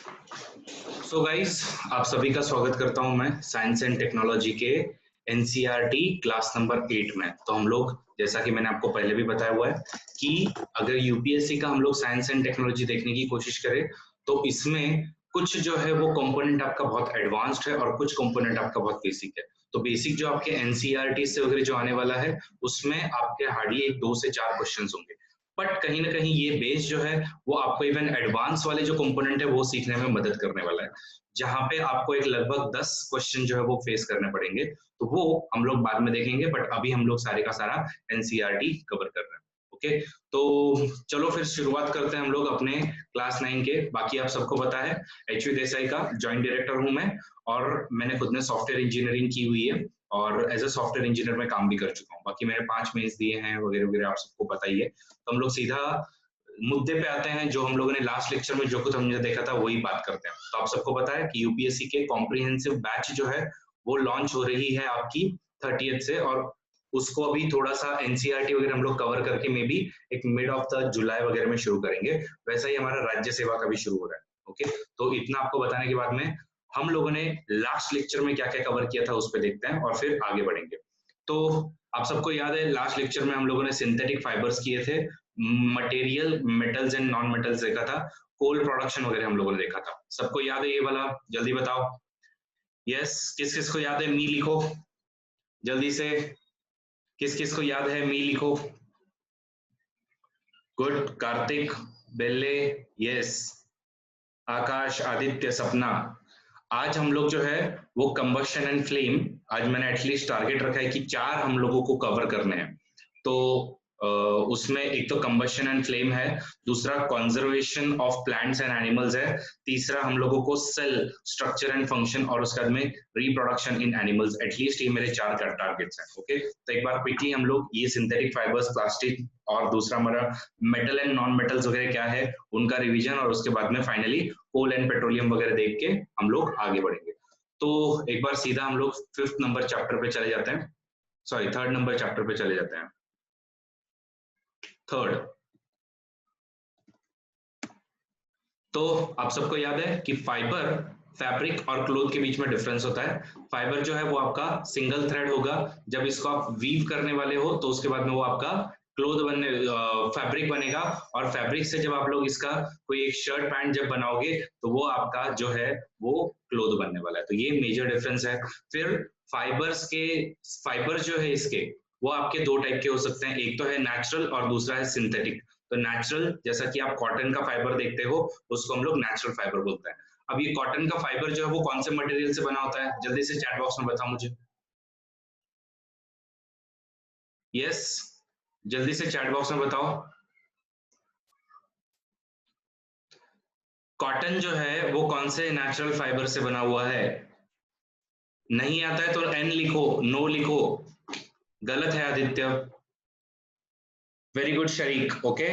So guys, आप सभी का स्वागत करता हूं मैं साइंस एंड टेक्नोलॉजी के एनसीईआरटी क्लास नंबर 8 में। तो हम लोग, जैसा कि मैंने आपको पहले भी बताया हुआ है कि अगर यूपीएससी का हम लोग साइंस एंड टेक्नोलॉजी देखने की कोशिश करें तो इसमें कुछ जो है वो कंपोनेंट आपका बहुत एडवांस्ड है और कुछ कंपोनेंट आपका बहुत बेसिक है। तो बेसिक जो आपके एनसीईआरटी से वगैरह जो आने वाला है उसमें आपके हार्डली 2 से 4 क्वेश्चंस होंगे, बट कहीं ना कहीं ये बेस जो है वो आपको इवन एडवांस वाले जो कंपोनेंट है वो सीखने में मदद करने वाला है, जहां पे आपको एक लगभग 10 क्वेश्चन जो है वो फेस करने पड़ेंगे। तो वो हम लोग बाद में देखेंगे, बट अभी हम लोग सारे का सारा एनसीईआरटी कवर कर रहे हैं। ओके, तो चलो फिर शुरुआत करते हैं हम लोग अपने क्लास 9 के। बाकी आप सबको पता है एचवी देसाई का जॉइंट डायरेक्टर हूं मैं, और मैंने खुद ने सॉफ्टवेयर इंजीनियरिंग की हुई है और एज अ सॉफ्टवेयर इंजीनियर में काम भी कर चुका हूँ। बाकी मैंने 5 मेंस दिए हैं वगैरह वगैरह, आप सबको पता ही है। तो हम लोग सीधा मुद्दे पे आते हैं। जो हम लोगों ने लास्ट लेक्चर में जो कुछ हमने देखा था वही बात करते हैं। तो आप सबको पता है कि यूपीएससी के कॉम्प्रिहेंसिव बैच जो है वो लॉन्च हो रही है आपकी 30th से, और उसको अभी थोड़ा सा एनसीईआरटी वगैरह हम लोग कवर करके मे बी एक मिड ऑफ द जुलाई वगैरह में शुरू करेंगे। वैसा ही हमारा राज्य सेवा का भी शुरू हो रहा है। ओके, तो इतना आपको बताने के बाद में हम लोगों ने लास्ट लेक्चर में क्या क्या कवर किया था उस पर देखते हैं और फिर आगे बढ़ेंगे। तो आप सबको याद है लास्ट लेक्चर में हम लोगों ने सिंथेटिक फाइबर्स किए थे, material, metals and non metals देखा था, कोल प्रोडक्शन वगैरह हम लोगों ने देखा था। सबको याद है ये वाला? जल्दी बताओ। यस, किस किस को याद है? मी लिखो जल्दी से। किस किस को याद है? मी लिखो। गुड, कार्तिक, बेल्ले, यस, आकाश, आदित्य, सपना। आज हम लोग जो है वो कंबशन एंड फ्लेम, आज मैंने एटलीस्ट टारगेट रखा है कि 4 हम लोगों को कवर करने हैं। तो उसमें एक तो कंबशन एंड फ्लेम है, दूसरा conservation of plants and animals है, तीसरा हम लोगों को सेल स्ट्रक्चर एंड फंक्शन, और उसके बाद में रिप्रोडक्शन इन एनिमल्स। एटलीस्ट ये मेरे 4 टारगेट्स हैं। ओके, तो एक बार क्विकली हम लोग ये सिंथेटिक फाइबर्स, प्लास्टिक, और दूसरा हमारा मेटल एंड नॉन मेटल्स वगैरह क्या है उनका रिवीजन, और उसके बाद में फाइनली कोल एंड पेट्रोलियम वगैरह देख के हम लोग आगे बढ़ेंगे। तो एक बार सीधा हम लोग 5th नंबर चैप्टर पे चले जाते हैं, सॉरी 3rd नंबर चैप्टर पे चले जाते हैं। 3rd, तो आप सबको याद है कि फाइबर, फैब्रिक और क्लोथ के बीच में डिफरेंस होता है। फाइबर जो है वो आपका सिंगल थ्रेड होगा, जब इसको आप वीव करने वाले हो तो उसके बाद में वो आपका क्लोथ बनने, फैब्रिक बनेगा, और फैब्रिक से जब आप लोग इसका कोई एक शर्ट पैंट जब बनाओगे तो वो आपका जो है वो क्लोथ बनने वाला है। तो ये मेजर डिफरेंस है। फिर फाइबर्स के, फाइबर जो है इसके वो आपके 2 टाइप के हो सकते हैं, एक तो है नेचुरल और दूसरा है सिंथेटिक। तो नेचुरल, जैसा कि आप कॉटन का फाइबर देखते हो, उसको हम लोग नेचुरल फाइबर बोलते हैं। अब ये कॉटन का फाइबर जो है वो कौन से मटेरियल से बना होता है? जल्दी से चैट बॉक्स में बताओ मुझे। यस, जल्दी से चैट बॉक्स में बताओ। कॉटन जो है वो कौन से नेचुरल फाइबर से बना हुआ है? नहीं आता है तो एन लिखो, नो लिखो। गलत है आदित्य। वेरी गुड शरीक। ओके,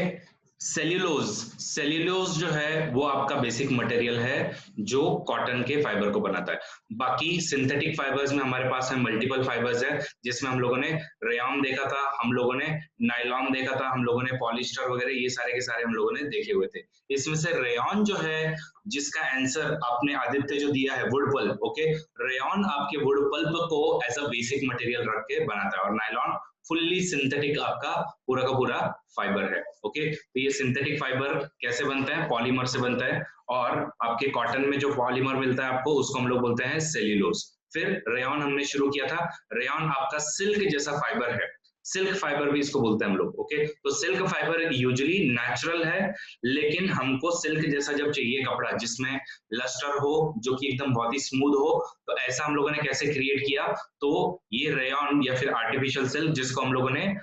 सेल्यूलोज, सेल्यूलोज जो है वो आपका बेसिक मटेरियल है जो कॉटन के फाइबर को बनाता है। बाकी सिंथेटिक फाइबर्स में हमारे पास है मल्टीपल फाइबर्स है, जिसमें हम लोगों ने रेयॉन देखा था, हम लोगों ने नायलॉन देखा था, हम लोगों ने पॉलिस्टर वगैरह, ये सारे के सारे हम लोगों ने देखे हुए थे। इसमें से रेयॉन जो है, जिसका आंसर आपने आदित्य जो दिया है वुड पल्प, ओके, रेयॉन आपके वुड पल्प को एज अ बेसिक मटेरियल रख के बनाता है, और नायलॉन फुल्ली सिंथेटिक आपका पूरा का पूरा फाइबर है। ओके, तो ये सिंथेटिक फाइबर कैसे बनता है? पॉलीमर से बनता है, और आपके कॉटन में जो पॉलीमर मिलता है आपको उसको हम लोग बोलते हैं सेल्यूलोज। फिर रेयॉन हमने शुरू किया था, रेयॉन आपका सिल्क जैसा फाइबर है, सिल्क फाइबर भी इसको बोलते हैं हम लोग। ओके, तो सिल्क फाइबर यूजुअली नेचुरल है, लेकिन हमको सिल्क जैसा जब चाहिए कपड़ा जिसमें लस्टर हो, जो कि एकदम बहुत ही स्मूथ हो, तो ऐसा हम लोगों ने कैसे क्रिएट किया? तो ये रेयॉन या फिर आर्टिफिशियल सिल्क, जिसको हम लोगों ने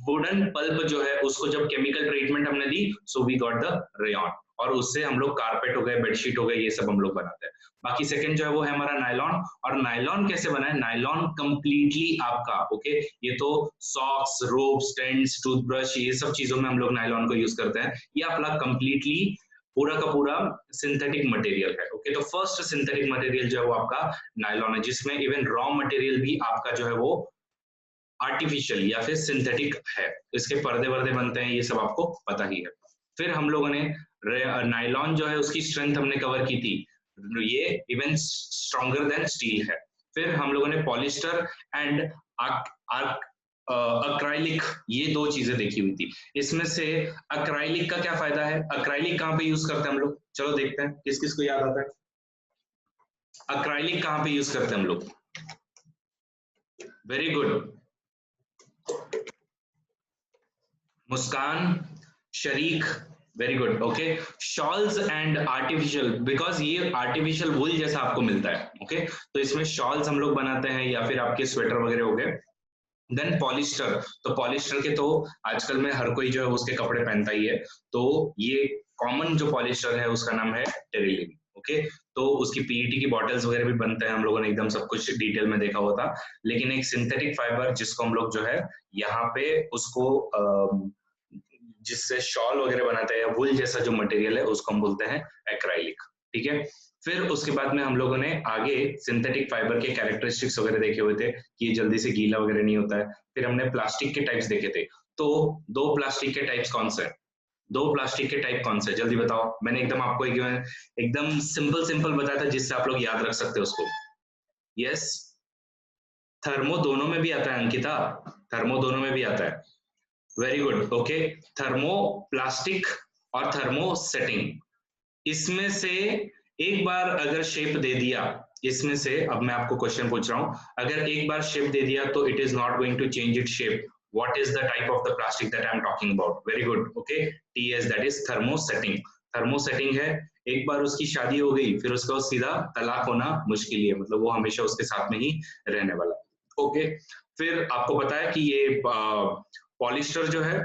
वुडन पल्प जो है उसको जब केमिकल ट्रीटमेंट हमने दी, so we got the rayon, और उससे हम लोग कारपेट हो गए, बेडशीट हो गए, ये सब हम लोग बनाते हैं। बाकी सेकंड जो है वो है हमारा नायलॉन। और नायलॉन कैसे बना है? नायलॉन कंप्लीटली आपका, ओके, ये तो सॉक्स, रोब्स, टेंट्स, टूथब्रश, ये सब चीजों में हम लोग नायलॉन को यूज करते हैं। ये अपना कंप्लीटली पूरा का पूरा सिंथेटिक मटेरियल है। ओके, तो फर्स्ट सिंथेटिक मटेरियल जो है वो आपका नायलॉन है, जिसमें इवन रॉ मटेरियल भी आपका जो है वो आर्टिफिशियल या फिर सिंथेटिक है। इसके पर्दे वर्दे बनते हैं, ये सब आपको पता ही है। फिर हम लोगों ने नायलॉन जो है उसकी स्ट्रेंथ हमने कवर की थी, ये इवन स्ट्रॉन्गर देन स्टील है। फिर हम लोगों ने पॉलिस्टर एंड अक्राइलिक, ये दो चीजें देखी हुई थी। इसमें से अक्राइलिक का क्या फायदा है, अक्राइलिक कहाँ पे यूज करते हैं हम लोग, चलो देखते हैं किस किस को याद आता है। अक्राइलिक कहाँ पे यूज करते हैं हम लोग, वेरी गुड, मुस्कान, शरीक, very good, okay. Shawls and artificial, because ये आर्टिफिशियल वूल जैसा आपको मिलता है, ओके, तो इसमें शॉल्स हम लोग बनाते हैं या फिर आपके स्वेटर वगैरह हो गए। देन पॉलिस्टर, तो पॉलिस्टर के तो आजकल में हर कोई जो है उसके कपड़े पहनता ही है, तो ये कॉमन जो पॉलिस्टर है उसका नाम है टेरिलिन, ओके। तो उसकी पीईटी की बॉटल्स वगैरह भी बनते हैं, हम लोगों ने एकदम सब कुछ डिटेल में देखा हुआ था। लेकिन एक सिंथेटिक फाइबर जिसको हम लोग जो है यहाँ पे उसको जिससे शॉल वगैरह बनाते हैं या वुल जैसा जो मटेरियल है उसको हम बोलते हैं एक्राइलिक, ठीक है। फिर उसके बाद में हम लोगों ने आगे सिंथेटिक फाइबर के कैरेक्टरिस्टिक्स वगैरह देखे हुए थे कि ये जल्दी से गीला वगैरह नहीं होता है। फिर हमने प्लास्टिक के टाइप्स देखे थे, तो दो प्लास्टिक के टाइप्स कौन से, दो प्लास्टिक के टाइप कौन से, जल्दी बताओ। मैंने एकदम आपको एकदम सिंपल सिंपल बताया था जिससे आप लोग याद रख सकते हो उसको। यस, थर्मो दोनों में भी आता है अंकिता, थर्मो दोनों में भी आता है, very good, okay. Thermo plastic और थर्मो सेटिंग, इसमें से एक बार अगर शेप दे दिया, इसमें से अब मैं आपको क्वेश्चन पूछ रहा हूं, अगर एक बार शेप दे दिया तो it is not going to change it shape, what is the type of the plastic that I am talking about, very good, okay, TS, that is thermo setting. Thermo setting है, एक बार उसकी शादी हो गई फिर उसका सीधा तलाक होना मुश्किल ही है, मतलब वो हमेशा उसके साथ में ही रहने वाला, ओके। फिर आपको पता है कि ये पॉलिस्टर जो है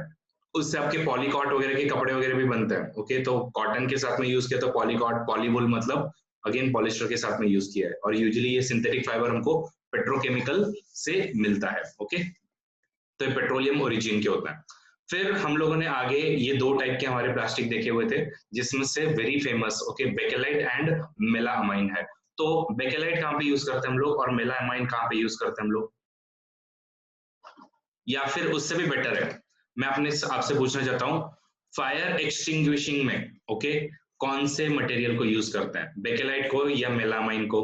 उससे आपके पॉलीकॉट वगैरह के कपड़े वगैरह भी बनते हैं, ओके। तो कॉटन के साथ में यूज किया तो पॉलीकॉट, पॉलीवुल मतलब अगेन पॉलिस्टर के साथ में यूज किया है, और यूजुअली ये सिंथेटिक फाइबर हमको पेट्रोकेमिकल से मिलता है, ओके, तो ये पेट्रोलियम ओरिजिन के होता है। फिर हम लोगों ने आगे ये दो टाइप के हमारे प्लास्टिक देखे हुए थे, जिसमें से very famous, okay, bakelite and melamine है। तो बेकेलाइट कहाँ पे यूज करते हैं हम लोग और मेलामाइन कहाँ पे यूज करते हैं हम लोग, या फिर उससे भी बेटर है मैं अपने आपसे पूछना चाहता हूँ, फायर एक्सटिंग्विशिंग में, ओके, कौन से मटेरियल को यूज करते हैं, बेकेलाइट को या मेलामाइन को,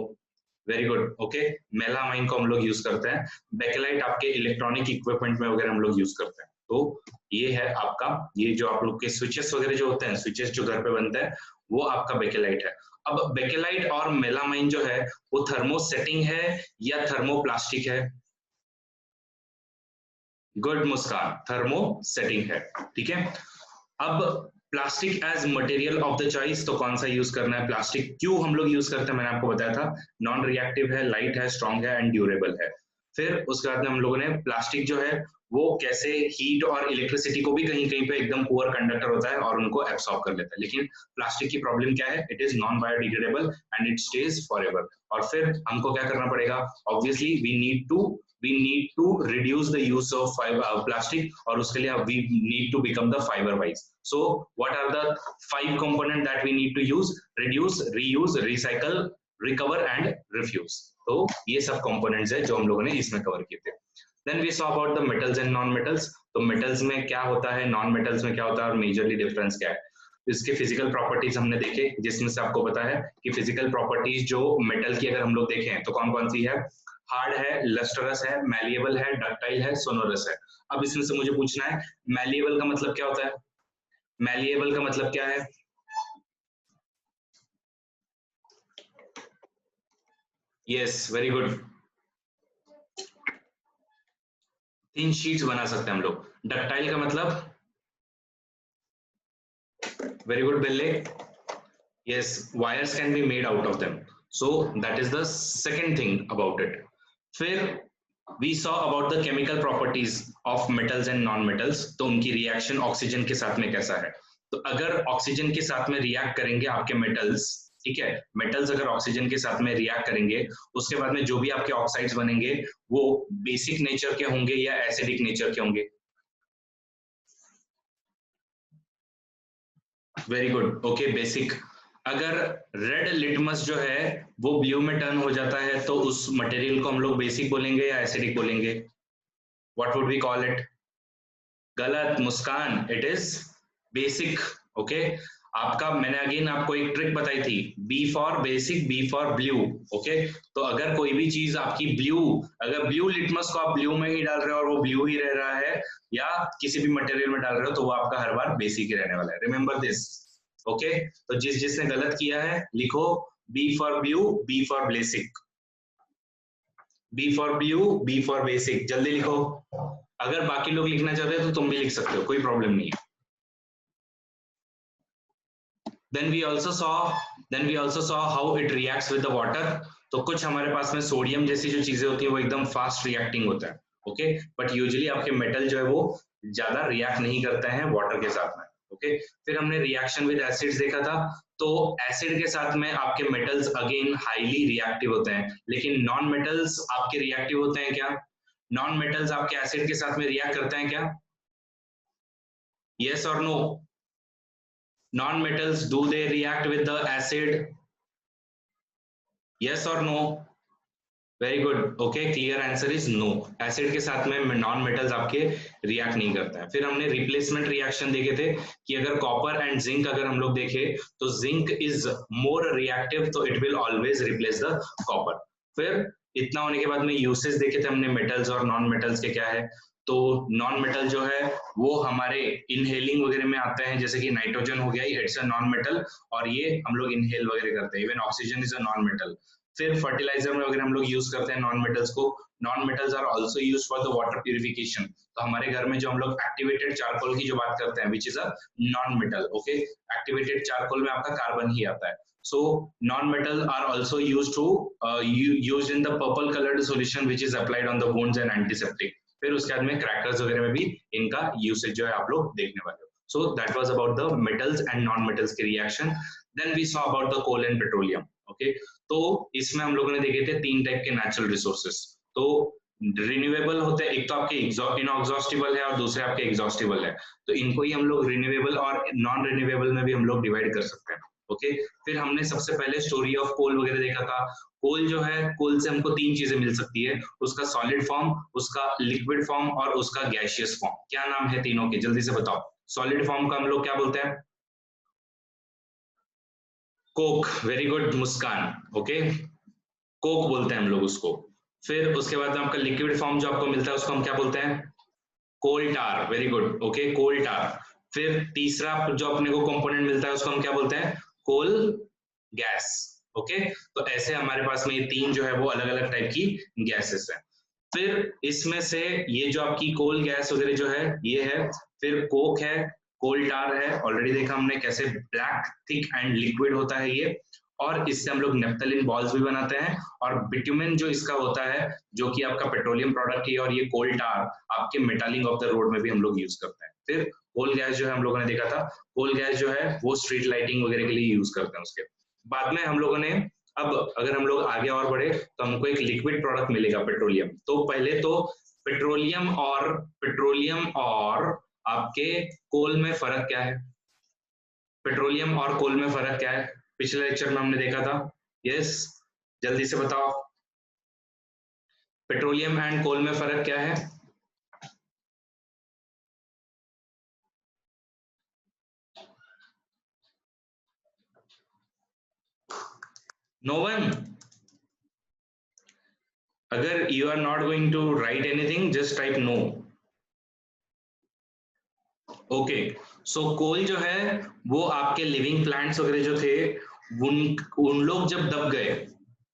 वेरी गुड, ओके, मेलामाइन को हम लोग यूज करते हैं। बेकेलाइट आपके इलेक्ट्रॉनिक इक्विपमेंट में वगैरह हम लोग यूज करते हैं। तो ये है आपका, ये जो आप लोग के स्विचेस वगैरह जो होते हैं, स्विचेस जो घर पे बनते हैं, वो आपका बेकेलाइट है। अब बेकेलाइट और मेलामाइन जो है वो थर्मोसेटिंग है या थर्मोप्लास्टिक है, गुड मुस्कान, थर्मो सेटिंग है, ठीक है। अब plastic as material of the choice, तो कौन सा यूज करना है, प्लास्टिक क्यों हम लोग यूज करते हैं, मैंने आपको बताया था, नॉन रिएक्टिव है, लाइट है, स्ट्रॉन्ग है एंड ड्यूरेबल है। फिर उसके बाद में हम लोगों ने प्लास्टिक जो है वो कैसे हीट और इलेक्ट्रिसिटी को भी कहीं कहीं पे एकदम पुअर कंडक्टर होता है और उनको एब्सॉर्ब कर लेता है, लेकिन प्लास्टिक की प्रॉब्लम क्या है, it is non biodegradable and it stage forever. और फिर हमको क्या करना पड़ेगा, obviously we need to reduce the use of plastic, और उसके लिए we need to become the fiber wise. So what are the 5 component that we need to use, reduce, reuse, recycle, recover and refuse. तो ये सब components है जो हम लोगों ने इसमें कवर किए थे। Then we saw about the metals and non-metals. तो metals में क्या होता है, non-metals में क्या होता है और मेजरली डिफरेंस क्या है, इसके फिजिकल प्रॉपर्टीज हमने देखे, जिसमें से आपको पता है कि फिजिकल प्रॉपर्टीज जो मेटल की अगर हम लोग देखें तो कौन कौन सी है, हार्ड है, लस्टरस है, मैलिएबल है, डक्टाइल है, सोनोरस है। अब इसमें से मुझे पूछना है मैलिएबल का मतलब क्या होता है, मैलिएबल का मतलब क्या है, yes, very good, thin sheets बना सकते हैं हम लोग। डक्टाइल का मतलब, वेरी गुड बिल्ले, yes, wires can be made out of them, so that is the second thing about it. फिर we saw about the chemical properties of metals and non-metals, तो उनकी रिएक्शन ऑक्सीजन के साथ में कैसा है। तो अगर ऑक्सीजन के साथ में रिएक्ट करेंगे आपके मेटल्स, ठीक है, मेटल्स अगर ऑक्सीजन के साथ में रिएक्ट करेंगे, उसके बाद में जो भी आपके ऑक्साइड्स बनेंगे वो बेसिक नेचर के होंगे या एसिडिक नेचर के होंगे, वेरी गुड, ओके, बेसिक। अगर रेड लिटमस जो है वो ब्लू में टर्न हो जाता है तो उस मटेरियल को हम लोग बेसिक बोलेंगे या एसिडिक बोलेंगे, what would we call it, गलत Muskan, it is basic, okay. आपका, मैंने अगेन आपको एक ट्रिक बताई थी, B for basic, B for blue. Okay, तो अगर कोई भी चीज आपकी ब्लू, अगर ब्लू लिटमस को आप ब्लू में ही डाल रहे हो और वो ब्लू ही रह रहा है, या किसी भी मटेरियल में डाल रहे हो, तो वो आपका हर बार बेसिक ही रहने वाला है। Remember this. ओके, तो जिसने गलत किया है लिखो B for blue, B for basic, B for blue, B for basic, जल्दी लिखो। अगर बाकी लोग लिखना चाहते हैं तो तुम भी लिख सकते हो, कोई प्रॉब्लम नहीं है। Then we also saw how it reacts with the water। तो कुछ हमारे पास में सोडियम जैसी जो चीजें होती है वो एकदम फास्ट रिएक्टिंग होता है। ओके, बट यूजुअली आपके मेटल जो है वो ज्यादा रिएक्ट नहीं करते हैं वाटर के साथ में। ओके, फिर हमने रिएक्शन विद एसिड्स देखा था। तो एसिड के साथ में आपके मेटल्स अगेन हाईली रिएक्टिव होते हैं, लेकिन नॉन मेटल्स आपके रिएक्टिव होते हैं क्या? नॉन मेटल्स आपके एसिड के साथ में रिएक्ट करते हैं क्या? यस और no? Non-metals, do they react with the acid? Yes or no? Very good. Okay, clear answer is no. Acid के साथ में नॉन मेटल्स आपके रिएक्ट नहीं करता है। फिर हमने रिप्लेसमेंट रिएक्शन देखे थे कि अगर कॉपर एंड जिंक अगर हम लोग देखें तो जिंक इज मोर रिएक्टिव, तो it will always replace the copper. फिर इतना होने के बाद में यूसेज देखे थे हमने मेटल्स और नॉन मेटल्स के क्या है। तो नॉन मेटल जो है वो हमारे इनहेलिंग वगैरह में आते हैं, जैसे कि नाइट्रोजन हो गया, इट्स अ नॉन मेटल और ये हम लोग इनहेल वगैरह करते हैं। Even oxygen is a non metal. फिर फर्टिलाइजर में वगैरह हम लोग यूज करते हैं नॉन मेटल्स को। Non metals are also used for the water purification. तो हमारे घर में जो हम लोग एक्टिवेटेड चारकोल की जो बात करते हैं, which is a non metal. Okay, activated charcoal में आपका कार्बन ही आता है। So non-metal are also used to used in the purple colored solution which is applied on the wounds and antiseptic। फिर उसके बाद में क्रैकर्स वगैरह में भी इनका यूसेज जो है आप लोग देखने वाले हो। So that was about the metals and non-metals की reaction। Then we saw about the coal and petroleum। Okay, तो इसमें हम लोगों ने देखे थे तीन टाइप के नेचुरल रिसोर्सेस। तो रिन्यूएबल होते हैं, एक तो आपके इनऑग्जॉस्टिबल है और दूसरे आपके एग्जॉस्टिबल है। तो इनको ही हम लोग रिन्यूएबल और नॉन रिन्यूएबल में भी हम लोग डिवाइड कर सकते हैं। ओके, फिर हमने सबसे पहले स्टोरी ऑफ कोल वगैरह देखा था। कोल जो है, कोल से हमको तीन चीजें मिल सकती है, उसका सॉलिड फॉर्म, उसका लिक्विड फॉर्म और उसका गैसियस फॉर्म। क्या नाम है तीनों के, जल्दी से बताओ। सॉलिड फॉर्म का हम लोग क्या बोलते हैं? कोक। वेरी गुड मुस्कान। ओके, कोक बोलते हैं हम लोग उसको। फिर उसके बाद आपका लिक्विड फॉर्म जो आपको मिलता है उसको हम क्या बोलते हैं? Coal tar. Very good. Okay, coal tar. फिर तीसरा जो अपने को कंपोनेंट मिलता है उसको हम क्या बोलते हैं? कोल गैस। ओके, तो ऐसे हमारे पास में ये तीन जो है वो अलग अलग टाइप की गैसेस हैं। फिर इसमें से ये जो आपकी कोल गैस वगैरह जो है ये है, फिर कोक है, कोल टार है, ऑलरेडी देखा हमने कैसे ब्लैक थिक एंड लिक्विड होता है ये, और इससे हम लोग नेफ्थलीन बॉल्स भी बनाते हैं। और बिटुमेन जो इसका होता है जो कि आपका पेट्रोलियम प्रोडक्ट है, और ये कोल टार आपके मेटालिंग ऑफ द रोड में भी हम लोग यूज करते हैं। फिर कोल गैस जो है हम लोगों ने देखा था, कोल गैस जो है वो स्ट्रीट लाइटिंग वगैरह के लिए यूज करते हैं। उसके बाद में हम लोगों ने, अब अगर हम लोग आगे और बढ़े तो हमको एक लिक्विड प्रोडक्ट मिलेगा पेट्रोलियम। तो पहले तो पेट्रोलियम और आपके कोल में फर्क क्या है? पेट्रोलियम और कोल में फर्क क्या है? पिछले लेक्चर में हमने देखा था। यस, जल्दी से बताओ, पेट्रोलियम एंड कोल में फर्क क्या है? No one? अगर you are not going to write anything, just type no. Okay, so coal जो है वो आपके लिविंग प्लांट्स वगैरह जो थे उन लोग जब दब गए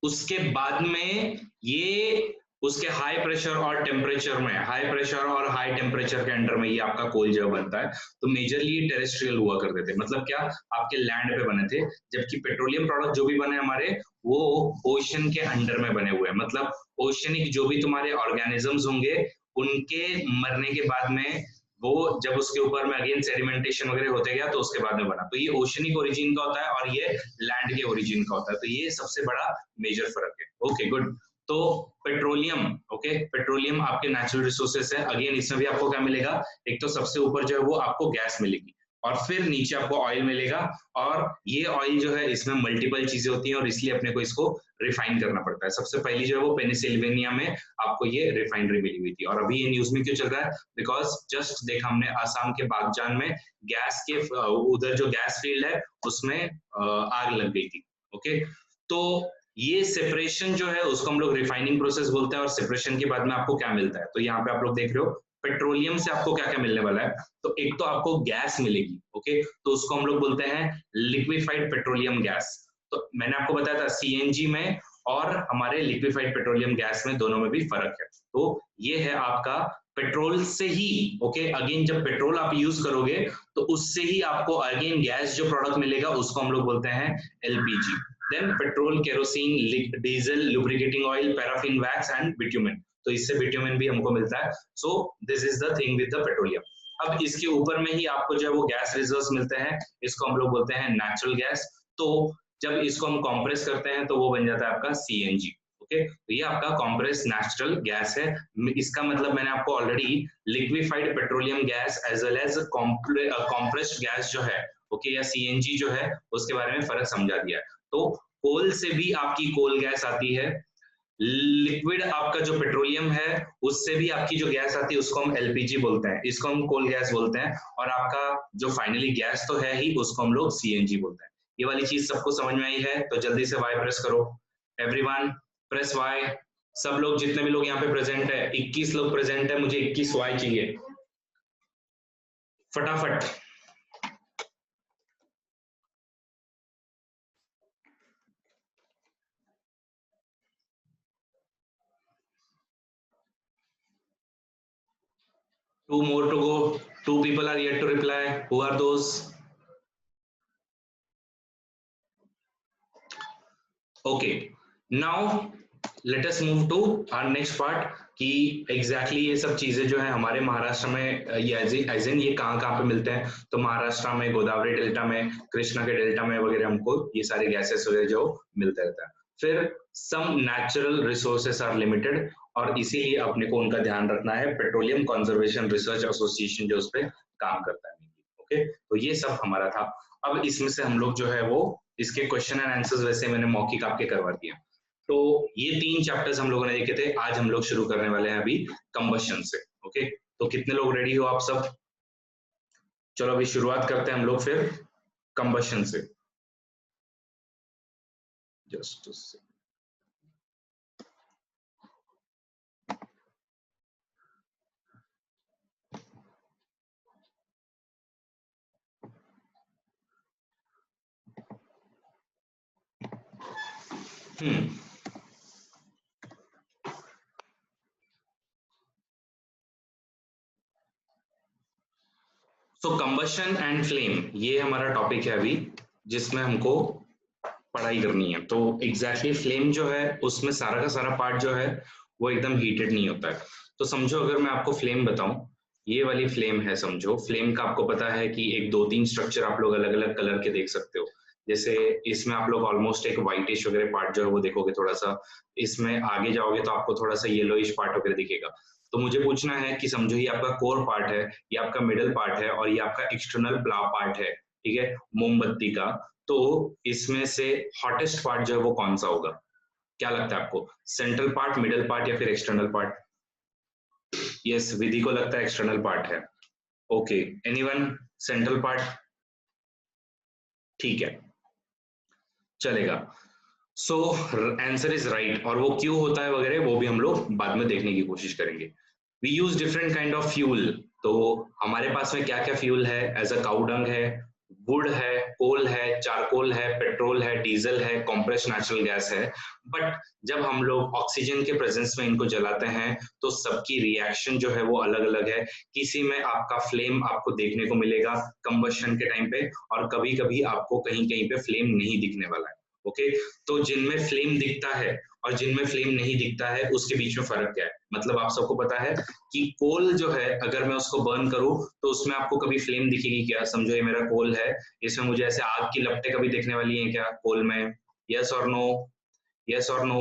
उसके बाद में ये उसके हाई प्रेशर और टेम्परेचर में, हाई प्रेशर और हाई टेम्परेचर के अंडर में ये आपका कोल जो बनता है। तो मेजरली ये टेरेस्ट्रियल हुआ करते थे, मतलब क्या, आपके लैंड पे बने थे। जबकि पेट्रोलियम प्रोडक्ट जो भी बने हमारे वो ओशन के अंडर में बने हुए हैं, मतलब ओशनिक जो भी तुम्हारे ऑर्गेनिजम्स होंगे उनके मरने के बाद में वो जब उसके ऊपर में अगेन सेडिमेंटेशन वगैरह होते गया तो उसके बाद में बना। तो ये ओशनिक ओरिजिन का होता है और ये लैंड के ओरिजिन का होता है। तो ये सबसे बड़ा मेजर फर्क है। Okay good. तो पेट्रोलियम, ओके, पेट्रोलियम आपके नेचुरल रिसोर्सेस है। अगेन इसमें भी आपको क्या मिलेगा? एक तो सबसे ऊपर जो है वो आपको गैस मिलेगी, और फिर नीचे आपको ऑयल मिलेगा, और ये ऑयल जो है इसमें मल्टीपल चीजें होती हैं और इसलिए अपने को इसको रिफाइन करना पड़ता है। सबसे पहली जो है वो पेनिसिल्वेनिया में आपको ये रिफाइनरी मिली हुई थी, और अभी ये न्यूज में क्यों चल रहा है, बिकॉज जस्ट देखा हमने आसाम के बागजान में गैस के उधर जो गैस फील्ड है उसमें आग लग गई थी। ओके, तो ये सेपरेशन जो है उसको हम लोग रिफाइनिंग प्रोसेस बोलते हैं, और सेपरेशन के बाद में आपको क्या मिलता है, तो यहाँ पे आप लोग देख रहे हो पेट्रोलियम से आपको क्या क्या मिलने वाला है। तो एक तो आपको गैस मिलेगी, ओके, तो उसको हम लोग बोलते हैं लिक्विफाइड पेट्रोलियम गैस। तो मैंने आपको बताया था सीएनजी में और हमारे लिक्विफाइड पेट्रोलियम गैस में दोनों में भी फर्क है। तो ये है आपका पेट्रोल से ही, ओके, अगेन जब पेट्रोल आप यूज करोगे तो उससे ही आपको अगेन गैस जो प्रोडक्ट मिलेगा उसको हम लोग बोलते हैं LPG. Then petrol, kerosene, diesel, lubricating oil, paraffin wax and bitumen, तो इससे बिट्यूमेन भी हमको मिलता है। So this is the thing with the petroleum. अब इसके ऊपर में ही आपको जो है वो गैस रिजर्व्स मिलते हैं, इसको हम लोग बोलते हैं नेचुरल गैस। तो जब इसको हम कॉम्प्रेस करते हैं तो वो बन जाता है आपका सीएनजी। ओके, तो ये आपका कॉम्प्रेस नेचुरल गैस है। इसका मतलब मैंने आपको already liquefied petroleum gas as well as compressed gas जो है, ओके, या सीएनजी जो है उसके बारे में फर्क समझा दिया है। तो कोल से भी आपकी कोल गैस आती है, लिक्विड आपका जो पेट्रोलियम है उससे भी आपकी जो गैस आती है उसको हम एलपीजी बोलते हैं, इसको हम कोल गैस बोलते हैं, और आपका जो फाइनली गैस तो है ही उसको हम लोग सीएनजी बोलते हैं। ये वाली चीज सबको समझ में आई है? तो जल्दी से वाई प्रेस करो, एवरीवन प्रेस वाई। सब लोग जितने भी लोग यहाँ पे प्रेजेंट है, 21 लोग प्रेजेंट है, मुझे 21 वाई चाहिए फटाफट। Two more to go. Two people are yet to reply. Who are those? Okay. Now let us move to our next part कि एग्जैक्टली ये सब चीजें जो है हमारे महाराष्ट्र में ये एज इन ये कहाँ कहाँ पे मिलते हैं। तो महाराष्ट्र में गोदावरी डेल्टा में, कृष्णा के डेल्टा में वगैरह हमको ये सारे गैसेस वगैरह जो मिलता रहता है। फिर some natural resources are limited, और इसीलिए अपने को उनका ध्यान रखना है। पेट्रोलियम कंजर्वेशन रिसर्च एसोसिएशन जो उस पर काम करता है। ओके, तो ये सब हमारा था। अब इसमें से हम लोग जो है वो इसके क्वेश्चन एंड आंसर्स वैसे मैंने मौखिक आपके करवा दिया। तो ये 3 चैप्टर्स हम लोगों ने देखे थे। आज हम लोग शुरू करने वाले हैं अभी कंबशन से। ओके, तो कितने लोग रेडी हो आप सब? चलो अभी शुरुआत करते हैं हम लोग फिर कंबशन से। Just so combustion and flame, ये हमारा टॉपिक है अभी जिसमें हमको पढ़ाई करनी है। तो एग्जैक्टली फ्लेम जो है उसमें सारा का सारा पार्ट जो है वो एकदम हीटेड नहीं होता है। तो समझो अगर मैं आपको फ्लेम बताऊं, ये वाली फ्लेम है, समझो फ्लेम का आपको पता है कि एक 2-3 स्ट्रक्चर आप लोग अलग अलग कलर के देख सकते हो। जैसे इसमें आप लोग ऑलमोस्ट एक व्हाइटिश वगैरह पार्ट जो है वो देखोगे थोड़ा सा, इसमें आगे जाओगे तो आपको थोड़ा सा येलोइश पार्ट वगैरह दिखेगा। तो मुझे पूछना है कि समझो ये आपका कोर पार्ट है, ये आपका मिडल पार्ट है, और ये आपका एक्सटर्नल पार्ट है, ठीक है, मोमबत्ती का। तो इसमें से हॉटेस्ट पार्ट जो है वो कौन सा होगा? क्या लगता है आपको, सेंट्रल पार्ट, मिडल पार्ट या फिर एक्सटर्नल पार्ट? यस, विधि को लगता है एक्सटर्नल पार्ट है। Okay, anyone central part? ठीक है, चलेगा। सो आंसर इज राइट, और वो क्यों होता है वगैरह वो भी हम लोग बाद में देखने की कोशिश करेंगे। We use different kind of fuel. तो हमारे पास में क्या क्या फ्यूल है? एज अ काउडंग है, वुड है, कोल है, चारकोल है, पेट्रोल है, डीजल है, कॉम्प्रेस्ड नेचुरल गैस है। बट जब हम लोग ऑक्सीजन के प्रेजेंस में इनको जलाते हैं तो सबकी रिएक्शन जो है वो अलग अलग है। किसी में आपका फ्लेम आपको देखने को मिलेगा कंबशन के टाइम पे, और कभी कभी आपको कहीं कहीं पे फ्लेम नहीं दिखने वाला है। ओके, तो जिनमें फ्लेम दिखता है और जिनमें फ्लेम नहीं दिखता है उसके बीच में फर्क क्या है? मतलब आप सबको पता है कि कोल जो है अगर मैं उसको बर्न करूं तो उसमें आपको कभी फ्लेम दिखेगी क्या? समझो ये मेरा कोल है, इसमें मुझे ऐसे आग की लपटें कभी दिखने वाली हैं क्या कोल में? यस और नो? यस और नो?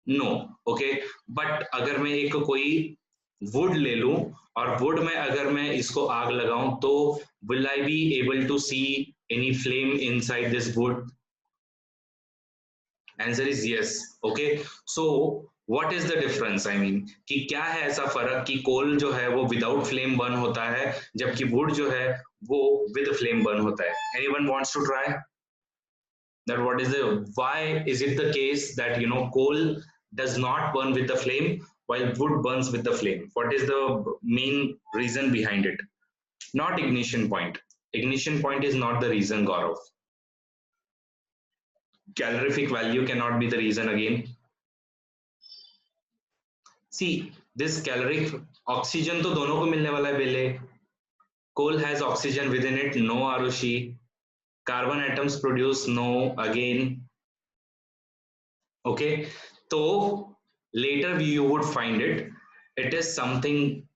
नो। ओके, बट अगर मैं एक कोई वुड ले लूं और वुड में अगर मैं इसको आग लगाऊं तो will I be able to see any flame inside this wood? Answer is yes. Okay, so what is the difference, I mean कि क्या है ऐसा फर्क कि कोल जो है वो विदाउट फ्लेम बर्न होता है जबकि वुड जो है वो विद फ्लेम बर्न होता है? Anyone wants to try that? What is the, why is it the case that coal does not burn with the flame while wood burns with the flame? What is the main reason behind it? Not ignition point. Ignition point is not the reason, Gaurav. Calorific value cannot be the reason again. See, this caloric oxygen तो दोनों को मिलने वाला है बेले. Coal has oxygen within it, no Arushi. Carbon atoms produce no again. Okay, so later you would find it is something,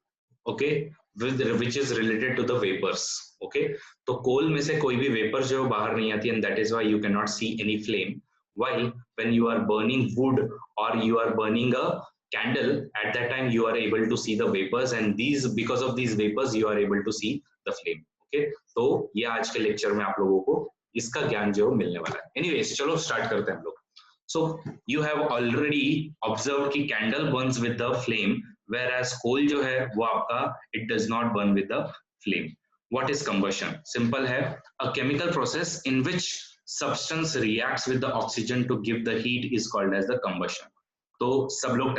okay, which is related to the vapors. Okay, तो कोल में से कोई भी वेपर जो बाहर नहीं आती, and that is why you cannot see any flame, while when you are burning wood or you are burning a candle, at that time you are able to see the vapors, and these, because of these vapors you are able to see the flame. Okay, तो ये आज के lecture में आप लोगों को इसका ज्ञान जो मिलने वाला है. एनीवेज, चलो स्टार्ट करते हैं हम लोग. So you have already observed कि candle burns with the flame, whereas coal जो है वो आपका it does not burn with the flame. What is combustion? Simple है, a chemical process in which substance reacts with the oxygen to give the heat is called as the combustion. तो सब लोग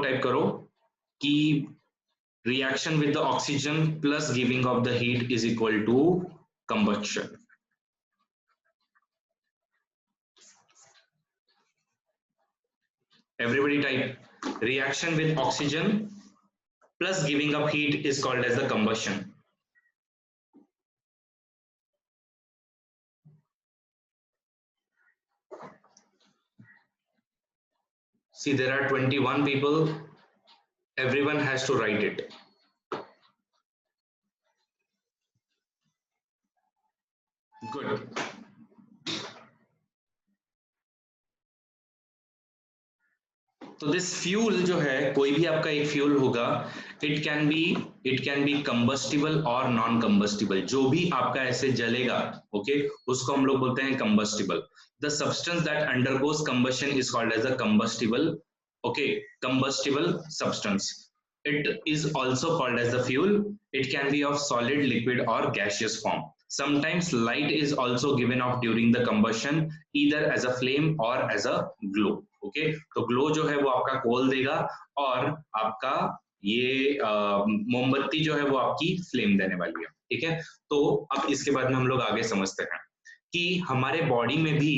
type करो कि reaction with the oxygen plus giving of the heat is equal to combustion. Everybody type, reaction with oxygen plus giving up heat is called as the combustion. See, there are 21 people. Everyone has to write it. Good. तो this fuel जो है, कोई भी आपका एक fuel होगा, it can be combustible और non combustible. जो भी आपका ऐसे जलेगा, ओके, उसको हम लोग बोलते हैं combustible. The substance that undergoes combustion is called as a combustible. Okay, combustible substance. It is also called as the fuel. It can be of solid, liquid or gaseous form. Sometimes light is also given off during the combustion, either as a flame or as a glow. Okay, तो glow जो है वो आपका कोल देगा और आपका ये मोमबत्ती जो है वो आपकी फ्लेम देने वाली है. ठीक है, तो अब इसके बाद में हम लोग आगे समझते हैं कि हमारे बॉडी में भी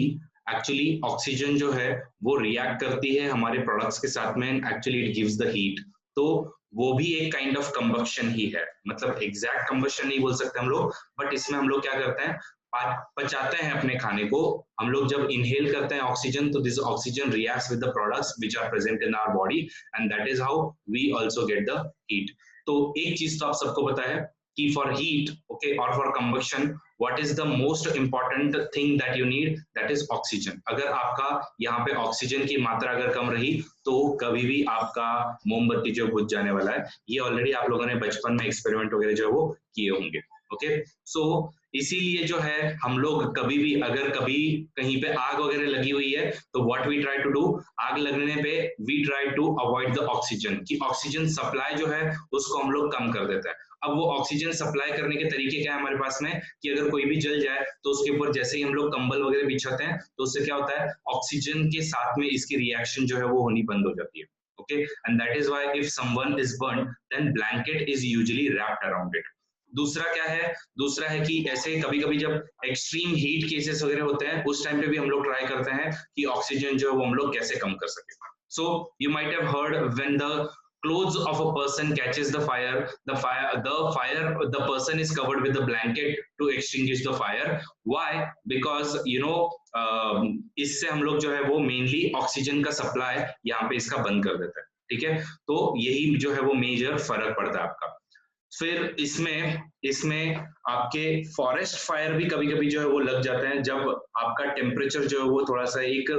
एक्चुअली ऑक्सीजन जो है वो रिएक्ट करती है हमारे प्रोडक्ट्स के साथ में, actually it gives the heat. तो वो भी एक काइंड ऑफ कंबक्शन ही है, मतलब एग्जैक्ट कंबक्शन नहीं बोल सकते हम लोग, बट इसमें हम लोग क्या करते हैं, पचाते हैं अपने खाने को. हम लोग जब इनहेल करते हैं ऑक्सीजन, तो this oxygen reacts with the products which are present in our body, and that is how we also get the heat. तो एक चीज तो आप सबको पता है कि फॉर हीट, ओके, और for combustion, what is the most important thing that you need, that is oxygen. अगर आपका यहाँ पे ऑक्सीजन की मात्रा अगर कम रही तो कभी भी आपका मोमबत्ती जो बुझ जाने वाला है. ये ऑलरेडी आप लोगों ने बचपन में एक्सपेरिमेंट वगैरह जो है वो किए होंगे. ओके, सो इसीलिए जो है हम लोग कभी भी अगर कभी कहीं पे आग वगैरह लगी हुई है तो what we try to do, आग लगने पे we try to avoid the oxygen, कि ऑक्सीजन सप्लाई जो है उसको हम लोग कम कर देते हैं. अब वो ऑक्सीजन सप्लाई करने के तरीके क्या है हमारे पास में, कि अगर कोई भी जल जाए तो उसके ऊपर जैसे ही हम लोग कंबल वगैरह बिछाते हैं तो उससे क्या होता है, ऑक्सीजन के साथ में इसकी रिएक्शन जो है वो होनी बंद हो जाती है. Okay, and that is why if someone is burned then blanket is usually wrapped around it. दूसरा क्या है, दूसरा है कि ऐसे कभी कभी जब एक्सट्रीम हीट केसेस वगैरह होते हैं उस टाइम पे भी हम लोग ट्राई करते हैं कि ऑक्सीजन जो है वो हम लोग कैसे कम कर सके. So you might have heard when the clothes of a person catches the person is covered with the blanket to extinguish the fire. Why? Because इससे हम लोग जो है वो मेनली ऑक्सीजन का सप्लाई यहाँ पे इसका बंद कर देता है. ठीक है, तो यही जो है वो मेजर फर्क पड़ता है आपका. फिर इसमें इसमें आपके फॉरेस्ट फायर भी कभी कभी जो है वो लग जाते हैं जब आपका टेम्परेचर जो है वो थोड़ा सा एक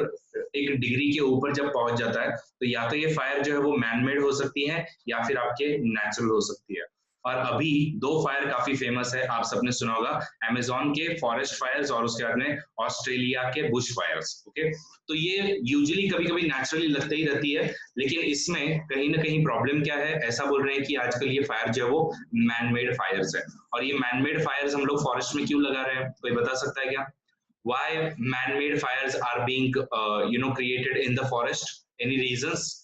डिग्री के ऊपर जब पहुंच जाता है, तो या तो ये फायर जो है वो मैन मेड हो सकती है या फिर आपके नेचुरल हो सकती है। और अभी दो फायर काफी फेमस है, आप सबने सुना होगा, अमेजोन के फॉरेस्ट फायर्स और उसके बाद में ऑस्ट्रेलिया के बुश फायर्स। ओके, तो ये यूजुअली कभी कभी नेचुरली लगते ही रहती है, लेकिन इसमें कहीं ना कहीं प्रॉब्लम क्या है, ऐसा बोल रहे हैं कि आजकल ये फायर जो है वो मैन मेड फायर्स है। और ये मैन मेड फायर्स हम लोग फॉरेस्ट में क्यों लगा रहे हैं, कोई बता सकता है क्या? Why man made fires are being created in the forest? Any reasons?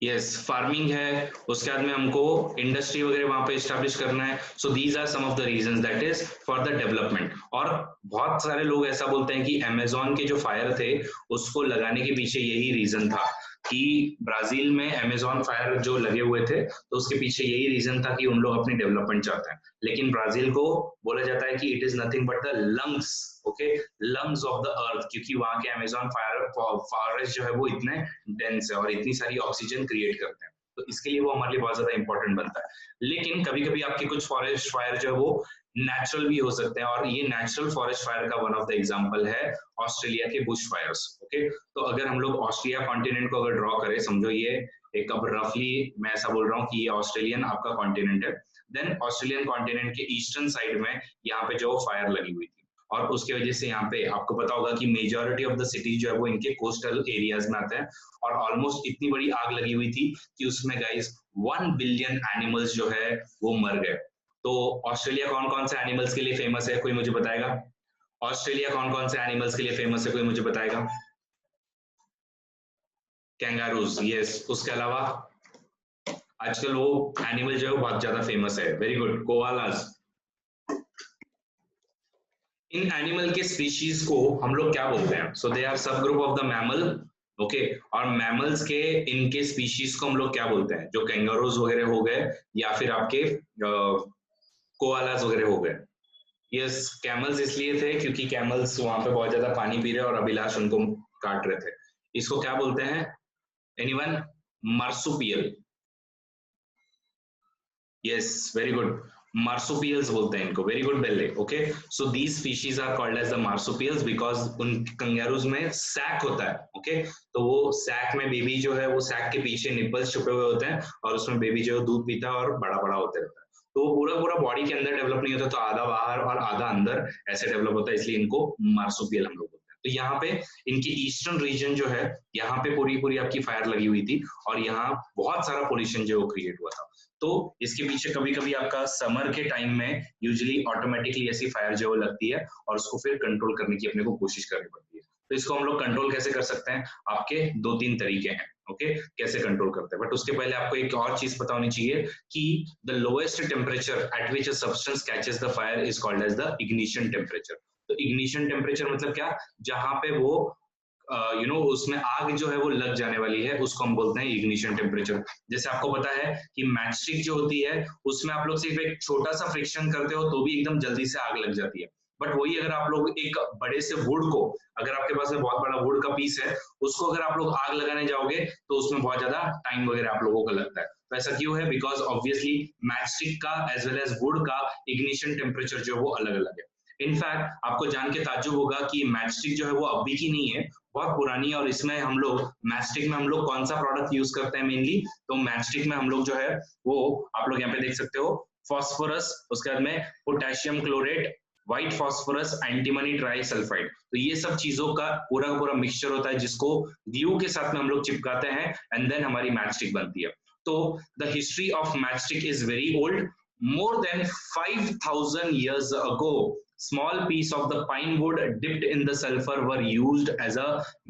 Yes, farming है, उसके बाद में हमको इंडस्ट्री वगैरह वहां पे स्टैब्लिश करना है। So these are some of the reasons that is for the development. और बहुत सारे लोग ऐसा बोलते हैं कि अमेजोन के जो फायर थे उसको लगाने के पीछे यही रीजन था कि ब्राजील में अमेजोन फायर जो लगे हुए थे, तो उसके पीछे यही रीजन था कि उन लोग अपनी डेवलपमेंट चाहते हैं। लेकिन ब्राजील को बोला जाता है कि it is nothing but the lungs, okay, lungs of the अर्थ, क्योंकि वहां के अमेजोन फॉरेस्ट जो है वो इतने डेंस है और इतनी सारी ऑक्सीजन क्रिएट करते हैं, तो इसके लिए वो हमारे लिए बहुत ज्यादा इंपॉर्टेंट बनता है। लेकिन कभी कभी आपके कुछ फॉरेस्ट फायर जो है वो नेचुरल भी हो सकते हैं, और ये नेचुरल फॉरेस्ट फायर का वन ऑफ द एग्जांपल है ऑस्ट्रेलिया के बुश फायर्स। ओके, तो अगर हम लोग ऑस्ट्रेलिया कॉन्टिनेंट को अगर ड्रॉ करें, समझो ये एक, अब रफली मैं ऐसा बोल रहा हूँ कि ये ऑस्ट्रेलियन आपका कॉन्टिनेंट है, देन ऑस्ट्रेलियन कॉन्टिनेंट के ईस्टर्न साइड में यहाँ पे जो फायर लगी हुई थी, और उसकी वजह से यहाँ पे आपको पता होगा कि मेजॉरिटी ऑफ द सिटीज जो है वो इनके कोस्टल एरियाज में आते हैं, और ऑलमोस्ट इतनी बड़ी आग लगी हुई थी कि उसमें गाइस 1 बिलियन एनिमल्स जो है वो मर गए। तो ऑस्ट्रेलिया कौन कौन से एनिमल्स के लिए फेमस है, कोई मुझे बताएगा? ऑस्ट्रेलिया कौन कौन से एनिमल्स के लिए फेमस है, कोई मुझे बताएगा? कैंगारूज, यस। उसके अलावा आजकल वो एनिमल जो है वो बहुत ज्यादा फेमस है, very good, koalas. In animal के स्पीशीज को हम लोग क्या बोलते हैं? सो दे आर सब group of the mammal, okay. और मैमल्स के इनके स्पीशीज को हम लोग क्या बोलते हैं? जो कैंगारूज वगैरह हो गए या फिर आपके कोआलास वगैरह हो गए। यस, कैमल्स इसलिए थे क्योंकि कैमल्स वहां पे बहुत ज्यादा पानी पी रहे और अभिलाष उनको काट रहे थे। इसको क्या बोलते हैं? Anyone? Marsupial. Yes, very good, marsupials बोलते हैं इनको, वेरी गुड बेल्ले। Okay, so these species are called as the marsupials because उन कंगारूज में सैक होता है। ओके, तो वो सैक में बेबी जो है वो सैक के पीछे निपल्स छुपे हुए होते हैं, और उसमें बेबी जो है दूध पीता है और बड़ा बड़ा होते रहता है। तो वो पूरा पूरा बॉडी के अंदर डेवलप नहीं होता, तो आधा बाहर और आधा अंदर ऐसे डेवलप होता है, इसलिए इनको मार्सुपियल हम लोग बोलते हैं। तो यहाँ पे इनकी ईस्टर्न रीजन जो है, यहाँ पे पूरी पूरी आपकी फायर लगी हुई थी, और यहाँ बहुत सारा पोल्यूशन जो क्रिएट हुआ था। तो इसके पीछे कभी कभी आपका समर के टाइम में यूजुअली ऑटोमेटिकली ऐसी फायर जो लगती है, और उसको फिर कंट्रोल करने की अपने को कोशिश करनी पड़ती है। तो इसको हम लोग कंट्रोल कैसे कर सकते हैं? आपके 2-3 तरीके हैं, ओके, कैसे कंट्रोल करते हैं। बट उसके पहले आपको एक और चीज पता होनी चाहिए कि the lowest temperature at which a substance catches the fire is called as the ignition temperature. तो इग्निशन टेम्परेचर मतलब क्या? जहां पे वो उसमें आग जो है वो लग जाने वाली है, उसको हम बोलते हैं इग्निशन टेम्परेचर। जैसे आपको पता है कि मैच स्टिक जो होती है उसमें आप लोग सिर्फ एक छोटा सा फ्रिक्शन करते हो तो भी एकदम जल्दी से आग लग जाती है। बट वही अगर आप लोग एक बड़े से वुड को, अगर आपके पास में बहुत बड़ा वुड का पीस है, उसको अगर आप लोग आग लगाने जाओगे तो उसमें बहुत ज्यादा टाइम वगैरह आप लोगों का लगता है। तो ऐसा क्यों है? बिकॉज ऑब्वियसली मैच स्टिक का एज वेल एज वुड का इग्निशन टेम्परेचर जो वो अलग अलग है। इनफैक्ट आपको जान के ताज्जुब होगा कि मैचस्टिक जो है वो अभी की नहीं है, बहुत पुरानी है। और इसमें हम लोग मैचस्टिक में हम लोग कौन सा प्रोडक्ट यूज करते हैं मेनली? तो मैचस्टिक में हम लोग जो है वो, आप लोग यहाँ पे देख सकते हो, फॉस्फोरस, उसके बाद में potassium chlorate, white phosphorus, antimony try sulphide, तो ये सब चीजों का पूरा पूरा मिक्सचर होता है जिसको ग्लू के साथ में हम लोग चिपकाते हैं, एंड देन हमारी मैचस्टिक बनती है। तो the history of matchstick is very old. More than 5,000 years ago, small piece of the pine wood dipped in the sulfur were used as a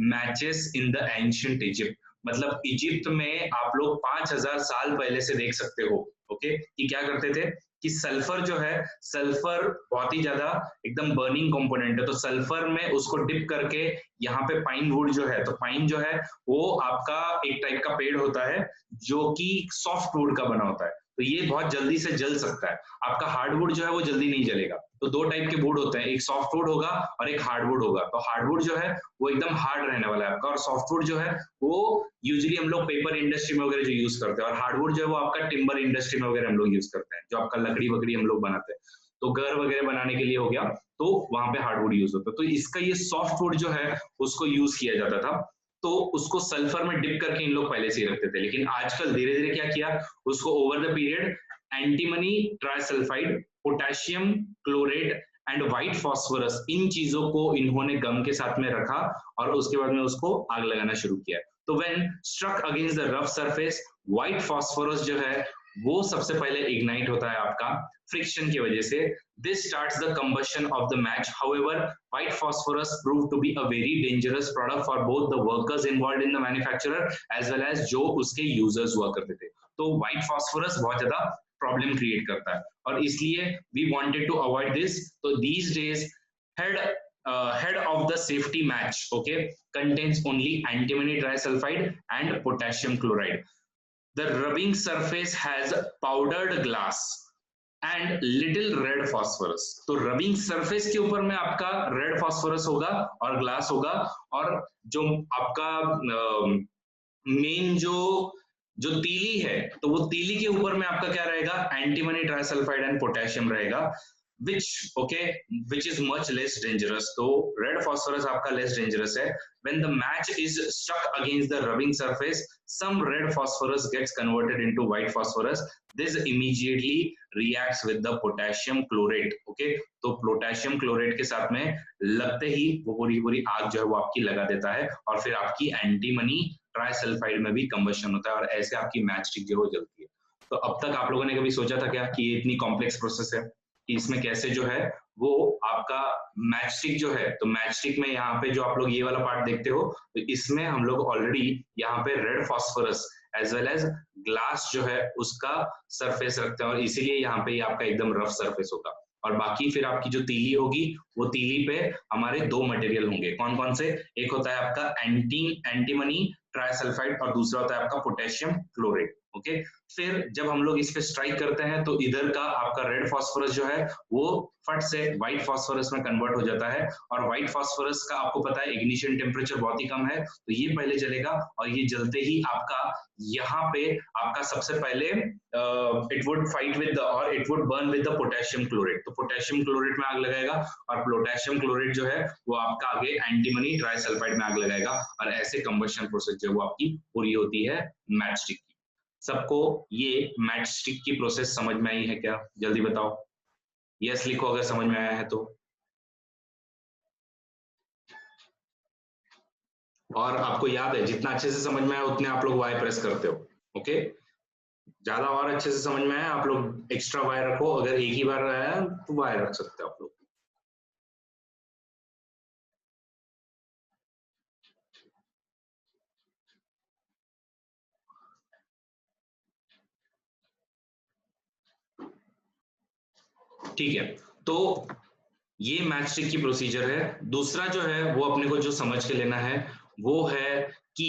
matches in the ancient Egypt. मतलब Egypt में आप लोग 5,000 साल पहले से देख सकते हो, ओके, कि क्या करते थे कि सल्फर जो है, सल्फर बहुत ही ज्यादा एकदम बर्निंग कंपोनेंट है, तो सल्फर में उसको डिप करके यहाँ पे पाइन वुड जो है, तो पाइन जो है वो आपका एक टाइप का पेड़ होता है जो कि सॉफ्ट वुड का बना होता है, तो ये बहुत जल्दी से जल सकता है। आपका हार्डवुड जो है वो जल्दी नहीं जलेगा। तो दो टाइप के वुड होते हैं, एक सॉफ्ट वुड होगा और एक हार्डवुड होगा। तो हार्डवुड जो है वो एकदम हार्ड रहने वाला है आपका, और सॉफ्टवुड जो है वो यूजुअली हम लोग पेपर इंडस्ट्री में वगैरह जो यूज करते हैं, और हार्डवुड जो है वो आपका टिम्बर इंडस्ट्री में वगैरह हम लोग यूज करते हैं, जो आपका लकड़ी वकड़ी हम लोग बनाते हैं, तो घर वगैरह बनाने के लिए हो गया, तो वहां पे हार्डवुड यूज होता है। तो इसका ये सॉफ्टवुड जो है उसको यूज किया जाता था, तो उसको सल्फर में डिप करके इन लोग पहले से ही रखते थे। लेकिन आजकल धीरे धीरे क्या किया, उसको over the period antimony trisulphide, potassium chlorate and white phosphorus, इन चीजों को इन्होंने गम के साथ में रखा और उसके बाद में उसको आग लगाना शुरू किया। तो when struck against the rough surface, white phosphorus जो है वो सबसे पहले इग्नाइट होता है आपका फ्रिक्शन की वजह से। This starts the combustion of the match. However white phosphorus prove to be a very dangerous product for both the workers involved in the manufacturer as well as जो उसके यूजर्स हुआ करते थे। तो व्हाइट फास्फोरस बहुत ज्यादा problem create करता है, और इसलिए we wanted to avoid this. तो these days head of the safety match, okay, contains only antimony trisulfide and potassium chloride. The rubbing surface has powdered glass and little red phosphorus. तो rubbing surface के ऊपर में आपका red phosphorus होगा और glass होगा, और जो आपका मेन जो तीली है, तो वो तीली के ऊपर में आपका क्या रहेगा, एंटीमनी ट्राइसल्फाइड एंड पोटेशियम रहेगा, which is much less dangerous. तो red phosphorus आपका less dangerous है। When the match is stuck against the rubbing surface, some red phosphorus gets converted into white phosphorus. This immediately reacts with the potassium chlorate. Okay, तो potassium chlorate के साथ में लगते ही वो पूरी पूरी आग जो है वो आपकी लगा देता है, और फिर आपकी एंटीमनी ट्राइसल्फाइड में भी कंबशन होता है, और ऐसे आपकी मैच स्टिक जो है जलती है। तो अब तक आप लोगों ने कभी सोचा था क्या कि ये इतनी कॉम्प्लेक्स प्रोसेस है कि इसमें कैसे जो है वो आपका मैच स्टिक जो है, तो मैच स्टिक में यहाँ पे जो आप लोग ये वाला पार्ट देखते हो, तो इसमें हम लोग ऑलरेडी यहाँ पे red phosphorus as well as glass जो है उसका सरफेस रखते हैं, और इसीलिए यहाँ पे आपका एकदम रफ सरफेस होगा। और बाकी फिर आपकी जो तीली होगी, वो तीली पे हमारे दो मटेरियल होंगे, कौन कौन से, एक होता है आपका एंटीमनी ट्राइसल्फाइड और दूसरा होता है आपका पोटेशियम क्लोरेट। ओके, फिर जब हम लोग इस पे स्ट्राइक करते हैं तो इधर का आपका रेड फास्फोरस जो है वो फट से व्हाइट फास्फोरस में कन्वर्ट हो जाता है, और व्हाइट फास्फोरस का आपको पता है इग्निशन टेम्परेचर बहुत ही कम है, तो ये पहले जलेगा, और ये जलते ही आपका यहाँ पे आपका सबसे पहले इट वुड फाइट विद और it would burn with the potassium chlorate, तो पोटेशियम क्लोरेट में आग लगाएगा, और पोटेशियम क्लोरेट जो है वो आपका आगे एंटीमनी ट्राइसल्फाइड में आग लगाएगा, और ऐसे कंबशन प्रोसेस जो है वो आपकी पूरी होती है मैच स्टिक की। सबको ये मैच स्टिक की प्रोसेस समझ में आई है क्या, जल्दी बताओ, यस लिखो अगर समझ में आया है तो। और आपको याद है जितना अच्छे से समझ में आया उतने आप लोग वाई प्रेस करते हो। ओके, ज्यादा और अच्छे से समझ में आया आप लोग एक्स्ट्रा वाई रखो, अगर एक ही बार आया तो वाई रख सकते हो आप लोग। ठीक है, तो ये मैच स्टिक की प्रोसीजर है। दूसरा जो है वो अपने को जो समझ के लेना है वो है कि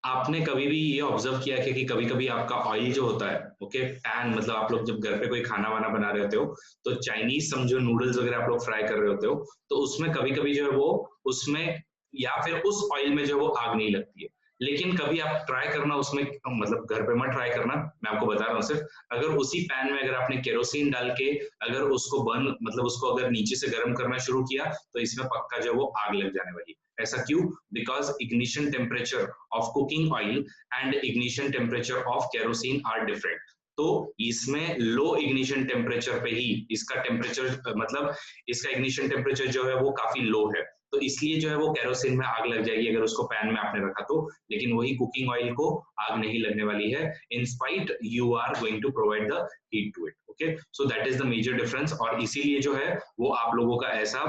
आपने कभी भी ये ऑब्जर्व किया है कि कभी कभी आपका ऑयल जो होता है, ओके, पैन, मतलब आप लोग जब घर पे कोई खाना वाना बना रहे होते हो, तो चाइनीज समझो नूडल्स वगैरह आप लोग फ्राई कर रहे होते हो, तो उसमें कभी कभी जो है वो उसमें या फिर उस ऑयल में जो है वो आग नहीं लगती है। लेकिन कभी आप ट्राई करना उसमें, मतलब घर पे मत ट्राई करना, मैं आपको बता रहा हूँ सिर्फ, अगर उसी पैन में अगर आपने केरोसिन डाल के अगर उसको बर्न, मतलब उसको अगर नीचे से गर्म करना शुरू किया, तो इसमें पक्का जो वो आग लग जाने वाली। ऐसा क्यों? Because ignition temperature of cooking oil and ignition temperature of kerosene are different. तो इसमें लो इग्निशन टेम्परेचर पे ही इसका टेम्परेचर, मतलब इसका इग्निशन टेम्परेचर जो है वो काफी लो है, तो इसलिए जो है वो केरोसिन में आग लग जाएगी अगर उसको पैन में आपने रखा तो, लेकिन वही कुकिंग ऑयल को आग नहीं लगने वाली है, in spite you are going to provide the heat to it. Okay, so that is the major difference, और इसीलिए जो है वो आप लोगों का ऐसा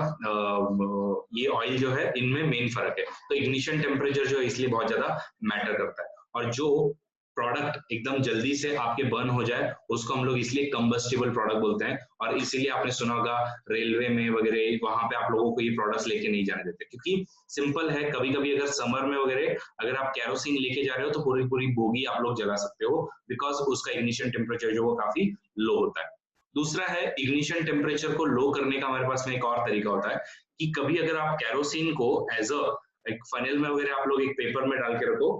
ये ऑयल जो है इनमें मेन फर्क है। तो इग्निशन टेम्परेचर जो है इसलिए बहुत ज्यादा मैटर करता है। और जो प्रोडक्ट एकदम जल्दी से आपके बर्न हो जाए, उसको हम लोग इसलिए कंबस्टिबल प्रोडक्ट बोलते हैं। और इसीलिए आपने सुना होगा रेलवे में वगैरह, वहां पे आप लोगों को ये प्रोडक्ट्स लेके नहीं जाने देते, क्योंकि सिंपल है, कभी कभी अगर समर में वगैरह अगर आप कैरोसिन लेके जा रहे हो तो पूरी पूरी बोगी आप लोग जला सकते हो, बिकॉज उसका इग्निशन टेम्परेचर जो वो काफी लो होता है। दूसरा है, इग्निशन टेम्परेचर को लो करने का हमारे पास में एक और तरीका होता है कि कभी अगर आप कैरोसिन को एज अ एक फनेल में वगैरह आप लोग एक पेपर में डाल के रखो,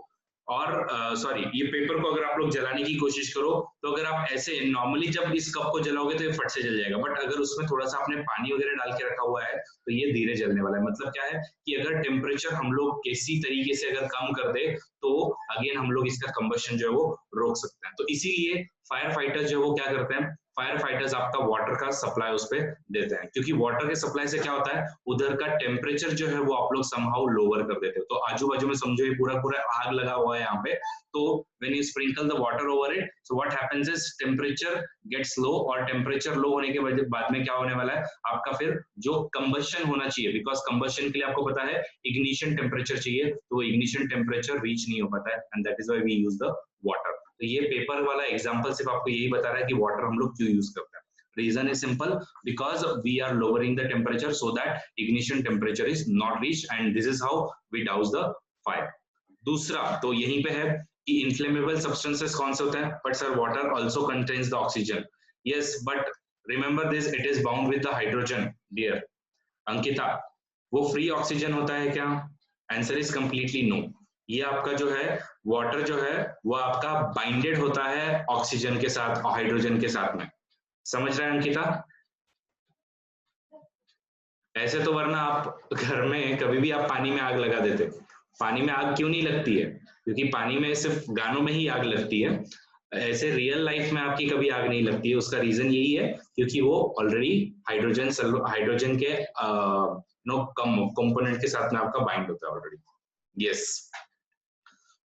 और सॉरी ये पेपर को अगर आप लोग जलाने की कोशिश करो, तो अगर आप ऐसे नॉर्मली जब इस कप को जलाओगे तो ये फट से जल जाएगा, बट अगर उसमें थोड़ा सा आपने पानी वगैरह डाल के रखा हुआ है तो ये धीरे जलने वाला है। मतलब क्या है कि अगर टेम्परेचर हम लोग किसी तरीके से अगर कम कर दे तो अगेन हम लोग इसका कंबशन जो है वो रोक सकते हैं। तो इसीलिए फायर फाइटर्स जो है वो क्या करते हैं, फायर फाइटर्स आपका वाटर का सप्लाई उस पर देते हैं, क्योंकि वाटर के सप्लाई से क्या होता है, उधर का टेम्परेचर जो है वो आप लोग समहाउ लोअर कर देते हो। तो आजू बाजू में समझो ये पूरा पूरा आग लगा हुआ है यहाँ पे, तो when you sprinkle the water over it, so what happens is temperature gets low, और टेम्परेचर लो होने के बाद में क्या होने वाला है, आपका फिर जो कंबशन होना चाहिए, बिकॉज कंबशन के लिए आपको पता है इग्निशन टेम्परेचर चाहिए, तो वो इग्निशन टेम्परेचर रीच नहीं हो पाता है, and that is why we use the water. तो ये पेपर वाला एग्जांपल सिर्फ आपको यही बता रहा है कि वाटर हम लोग क्यों यूज करते हैं। Reason is simple, because we are lowering the temperature so that ignition temperature is not reached, and this is how we douse the fire. दूसरा तो यहीं पे है कि inflammable substances कौन से होते हैं, but sir water also contains the oxygen. Yes, but remember this, it is bound with the hydrogen, dear Ankita. वो फ्री ऑक्सीजन होता है क्या? Answer is completely no. ये आपका जो है वाटर जो है वो आपका बाइंडेड होता है ऑक्सीजन के साथ, हाइड्रोजन के साथ में। समझ रहे हैं अंकिता? ऐसे तो वरना आप घर में कभी भी आप पानी में आग लगा देते। पानी में आग क्यों नहीं लगती है? क्योंकि पानी में सिर्फ गानों में ही आग लगती है, ऐसे रियल लाइफ में आपकी कभी आग नहीं लगती है। उसका रीजन यही है क्योंकि वो ऑलरेडी हाइड्रोजन के नो कंपोनेंट के साथ में आपका बाइंड होता है already. Yes,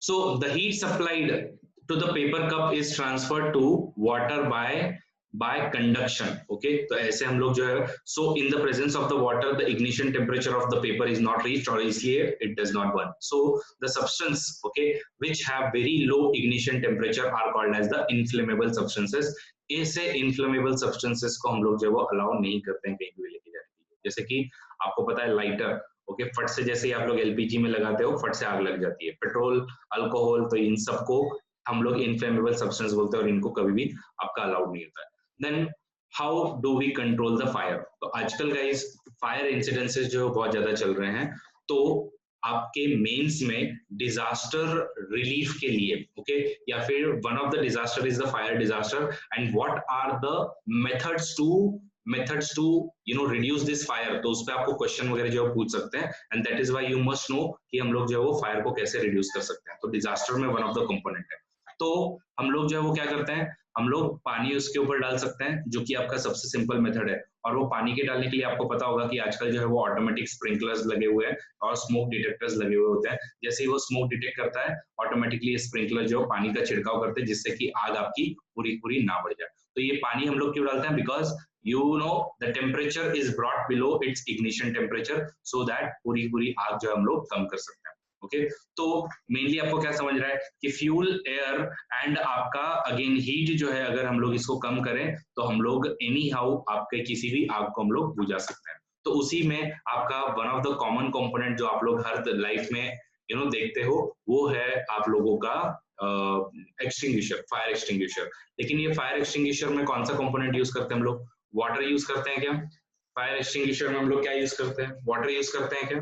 so the heat supplied to the paper cup is transferred to water by conduction. Okay, तो ऐसे हम लोग जो है, so in the presence of the water the ignition temperature of the paper is not reached, और इसलिए it does not burn. So the substance, okay, which have very low ignition temperature are called as the inflammable substances. ऐसे inflammable substances को हम लोग जो है वो allow नहीं करते हैं कहीं भी लेके जाने के लिए। जैसे कि आपको पता है लाइटर, ओके, फट से जैसे ही आप लोग एलपीजी में लगाते हो फट से आग लग जाती है। पेट्रोल, अल्कोहल, तो इन सबको हम लोग इनफ्लेमेबल सब्सटेंस बोलते हैं और इनको कभी भी आपका अलाउड नहीं होता है। Then how do we control the fire? तो आजकल गाइस फायर इंसिडेंसेस जो बहुत ज्यादा चल रहे हैं, तो आपके मेंस में डिजास्टर रिलीफ के लिए, ओके, या फिर one of the disaster is the fire disaster, and what are the methods to you know reduce this fire, तो उस पर आपको क्वेश्चन वगैरह जो पूछ सकते हैं, and that is why you must know कि हम लोग जो है वो फायर को कैसे रिड्यूस कर सकते हैं। तो डिजास्टर में वन ऑफ द कंपोनेंट है, तो हम लोग जो है वो क्या करते हैं, हम लोग पानी उसके ऊपर डाल सकते हैं, जो कि आपका सबसे सिंपल मेथड है। और वो पानी के डालने के लिए आपको पता होगा कि आजकल जो है वो ऑटोमेटिक स्प्रिंकलर्स लगे हुए हैं और स्मोक डिटेक्टर्स लगे हुए होते हैं। जैसे ही वो स्मोक डिटेक्ट करता है, ऑटोमेटिकली स्प्रिंकलर जो पानी का छिड़काव करते हैं, जिससे कि आग आपकी पूरी पूरी ना बढ़ जाए। तो ये पानी हम लोग क्यों डालते हैं? Because you know the temperature is brought below its ignition temperature, so that पूरी पूरी आग जो हम लोग कम कर सकते हैं। ओके, तो मेनली आपको क्या समझ रहा है कि फ्यूल, एयर एंड आपका अगेन हीट जो है, अगर हम लोग इसको कम करें तो हम लोग एनी हाउ आपके किसी भी आग को हम लोग बुझा सकते हैं। तो उसी में आपका one of the common component जो आप लोग हर लाइफ में यू नो देखते हो, वो है आप लोगों का एक्सटिंग्विशर, फायर एक्सटिंग्विशर। लेकिन ये फायर एक्सटिंग्विशर में कौन सा कंपोनेंट यूज करते हैं हम लोग? वाटर यूज करते हैं क्या? फायर एक्सटिंग्विशर में हम लोग क्या यूज करते हैं? वाटर यूज करते हैं क्या?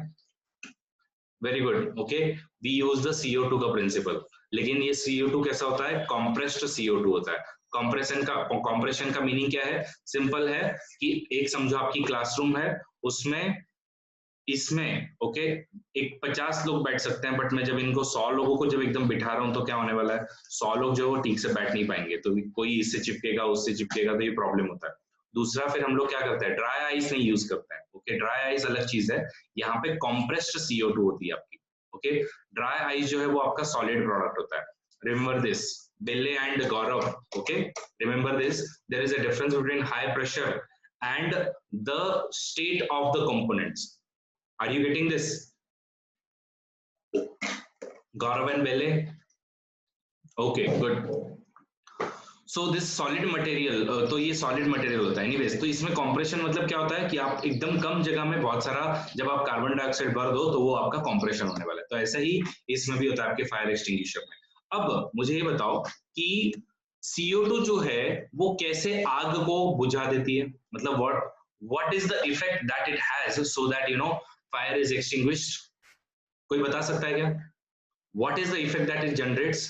Very good, okay, we use the CO2 का प्रिंसिपल। लेकिन ये CO2 कैसा होता है? कंप्रेस्ड CO2 होता है। कंप्रेशन का मीनिंग क्या है? सिंपल है कि एक समझो आपकी क्लासरूम है, उसमें इसमें ओके एक 50 लोग बैठ सकते हैं, बट मैं जब इनको 100 लोगों को जब एकदम बिठा रहा हूं तो क्या होने वाला है? 100 लोग जो ठीक से बैठ नहीं पाएंगे, तो कोई इससे चिपकेगा उससे चिपकेगा, तो ये प्रॉब्लम होता है। दूसरा फिर हम लोग क्या करते हैं? ड्राई आइस नहीं यूज करते हैं। ओके, ड्राई आइस अलग चीज है, यहाँ पे कॉम्प्रेस्ड CO2 होती है आपकी। ओके, ड्राई आइस जो है वो आपका सॉलिड प्रोडक्ट होता है। Remember this Belle and Gaurav, okay, remember this, there is a difference between high pressure and the state of the components. Are you getting this? Gaurav and Belle? Okay good. So this solid material, तो ये solid material होता है anyways. तो इसमें compression मतलब क्या होता है कि आप एकदम कम जगह में बहुत सारा, जब आप कार्बन डाइऑक्साइड भर दो तो वो आपका कॉम्प्रेशन होने वाला है। तो ऐसा ही इसमें भी होता है आपके फायर एक्सटिंग्विशर में। अब मुझे ये बताओ कि CO2 जो है वो कैसे आग को बुझा देती है, मतलब what is the effect that it has so that fire is extinguished. कोई बता सकता है क्या? What is the effect that it generates?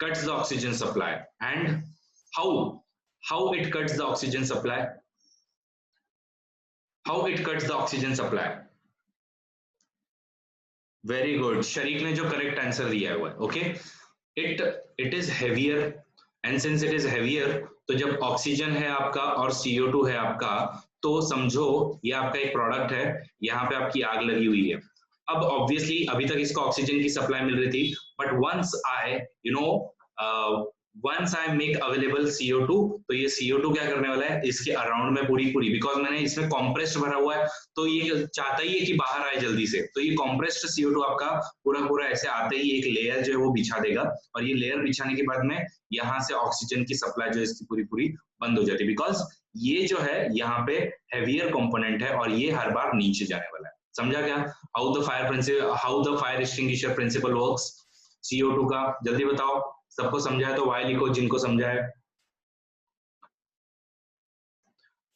Cuts the oxygen supply. And how how it cuts the oxygen supply? How it cuts the oxygen supply? Very good. शरीक ने जो correct answer दिया हुआ है, okay. It is heavier, and since it is heavier, तो जब oxygen है आपका और CO2 है आपका, तो समझो ये आपका एक प्रोडक्ट है, यहाँ पे आपकी आग लगी हुई है। अब ऑब्वियसली अभी तक इसको ऑक्सीजन की सप्लाई मिल रही थी, but once I make available CO2, तो ये CO2 क्या करने वाला है इसके अराउंड में पूरी पूरी, बिकॉज मैंने इसमें कॉम्प्रेस्ड भरा हुआ है, तो ये चाहता ही है कि बाहर आए जल्दी से। तो ये कॉम्प्रेस्ड CO2 आपका पूरा पूरा ऐसे आते ही एक लेयर जो है वो बिछा देगा, और ये लेयर बिछाने के बाद में यहाँ से ऑक्सीजन की सप्लाई जो है इसकी पूरी पूरी बंद हो जाती है, बिकॉज ये जो है यहाँ पे हेवियर कंपोनेंट है और ये हर बार नीचे जाने वाला है। समझा क्या? How the fire extinguisher principle works CO2 का? जल्दी बताओ, सबको समझा है तो वाई लिखो जिनको समझा है।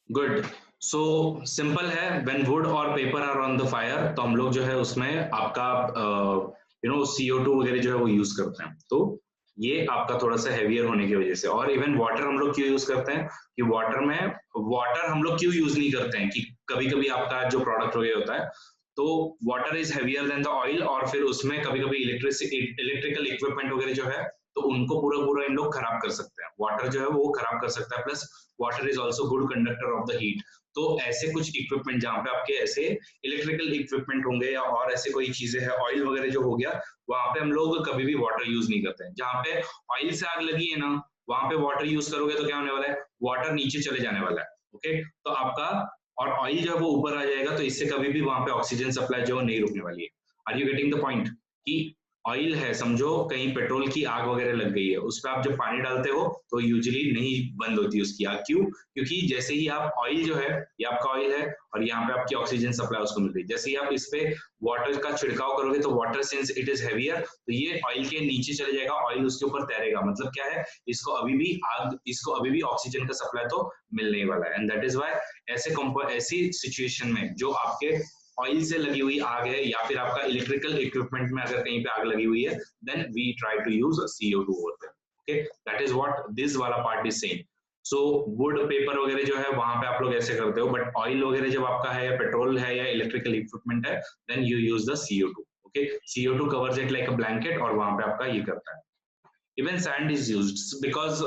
गुड। सो सिंपल है, व्हेन वुड और paper are on the fire, तो हम लोग जो है उसमें आपका CO2 वगैरह जो है वो यूज करते हैं। तो ये आपका थोड़ा सा हेवियर होने की वजह से। और इवन वाटर हम लोग क्यों यूज करते हैं कि वाटर हम लोग क्यों यूज नहीं करते हैं कि कभी कभी आपका जो प्रोडक्ट वगैरह होता है, तो water is heavier than the oil, और फिर उसमें कभी कभी इलेक्ट्रिकल इक्विपमेंट वगैरह जो है तो उनको पूरा पूरा इन लोग खराब कर सकते हैं, वाटर जो है वो खराब कर सकता है। Plus water is also good conductor of the heat. तो ऐसे कुछ इक्विपमेंट जहाँ पे आपके ऐसे इलेक्ट्रिकल इक्विपमेंट होंगे या और ऐसे कोई चीजें हैं, ऑयल वगैरह जो हो गया, वहां पे हम लोग कभी भी वाटर यूज नहीं करते हैं। जहाँ पे ऑयल से आग लगी है ना, वहां पे वाटर यूज करोगे तो क्या होने वाला है, वाटर नीचे चले जाने वाला है, ओके। तो आपका और ऑयल जो है वो ऊपर आ जाएगा, तो इससे कभी भी वहां पे ऑक्सीजन सप्लाई जो है नहीं रुकने वाली है। Are you getting the point? कि ऑयल है, समझो कहीं पेट्रोल की आग वगैरह लग गई है, उस पर आप जब पानी डालते हो तो यूजुअली नहीं बंद होती उसकी आग। क्यों? क्योंकि जैसे ही आप ऑयल जो है, ये आपका ऑयल है और यहाँ पे आपकी ऑक्सीजन सप्लाई उसको मिल रही है, जैसे ही आप इस पे वाटर का छिड़काव करोगे तो water since it is heavier, तो ये ऑयल के नीचे चले जाएगा, ऑयल उसके ऊपर तैरेगा। मतलब क्या है, इसको अभी भी ऑक्सीजन का सप्लाई तो मिलने वाला है। एंड दैट इज वाई ऐसी सिचुएशन में जो आपके ऑयल से लगी हुई आग है या फिर आपका इलेक्ट्रिकल इक्विपमेंट में अगर कहीं पे आग लगी हुई है, then we try to use CO2 over there, okay. That is what this वाला part is saying. So wood paper वगैरह जो है वहां पे आप लोग ऐसे करते हो, बट ऑयल वगैरह जब आपका है या पेट्रोल है या इलेक्ट्रिकल इक्विपमेंट है, then you use the CO2, okay. CO2 covers it like a blanket और वहां पे आपका ये करता है। Even sand is used because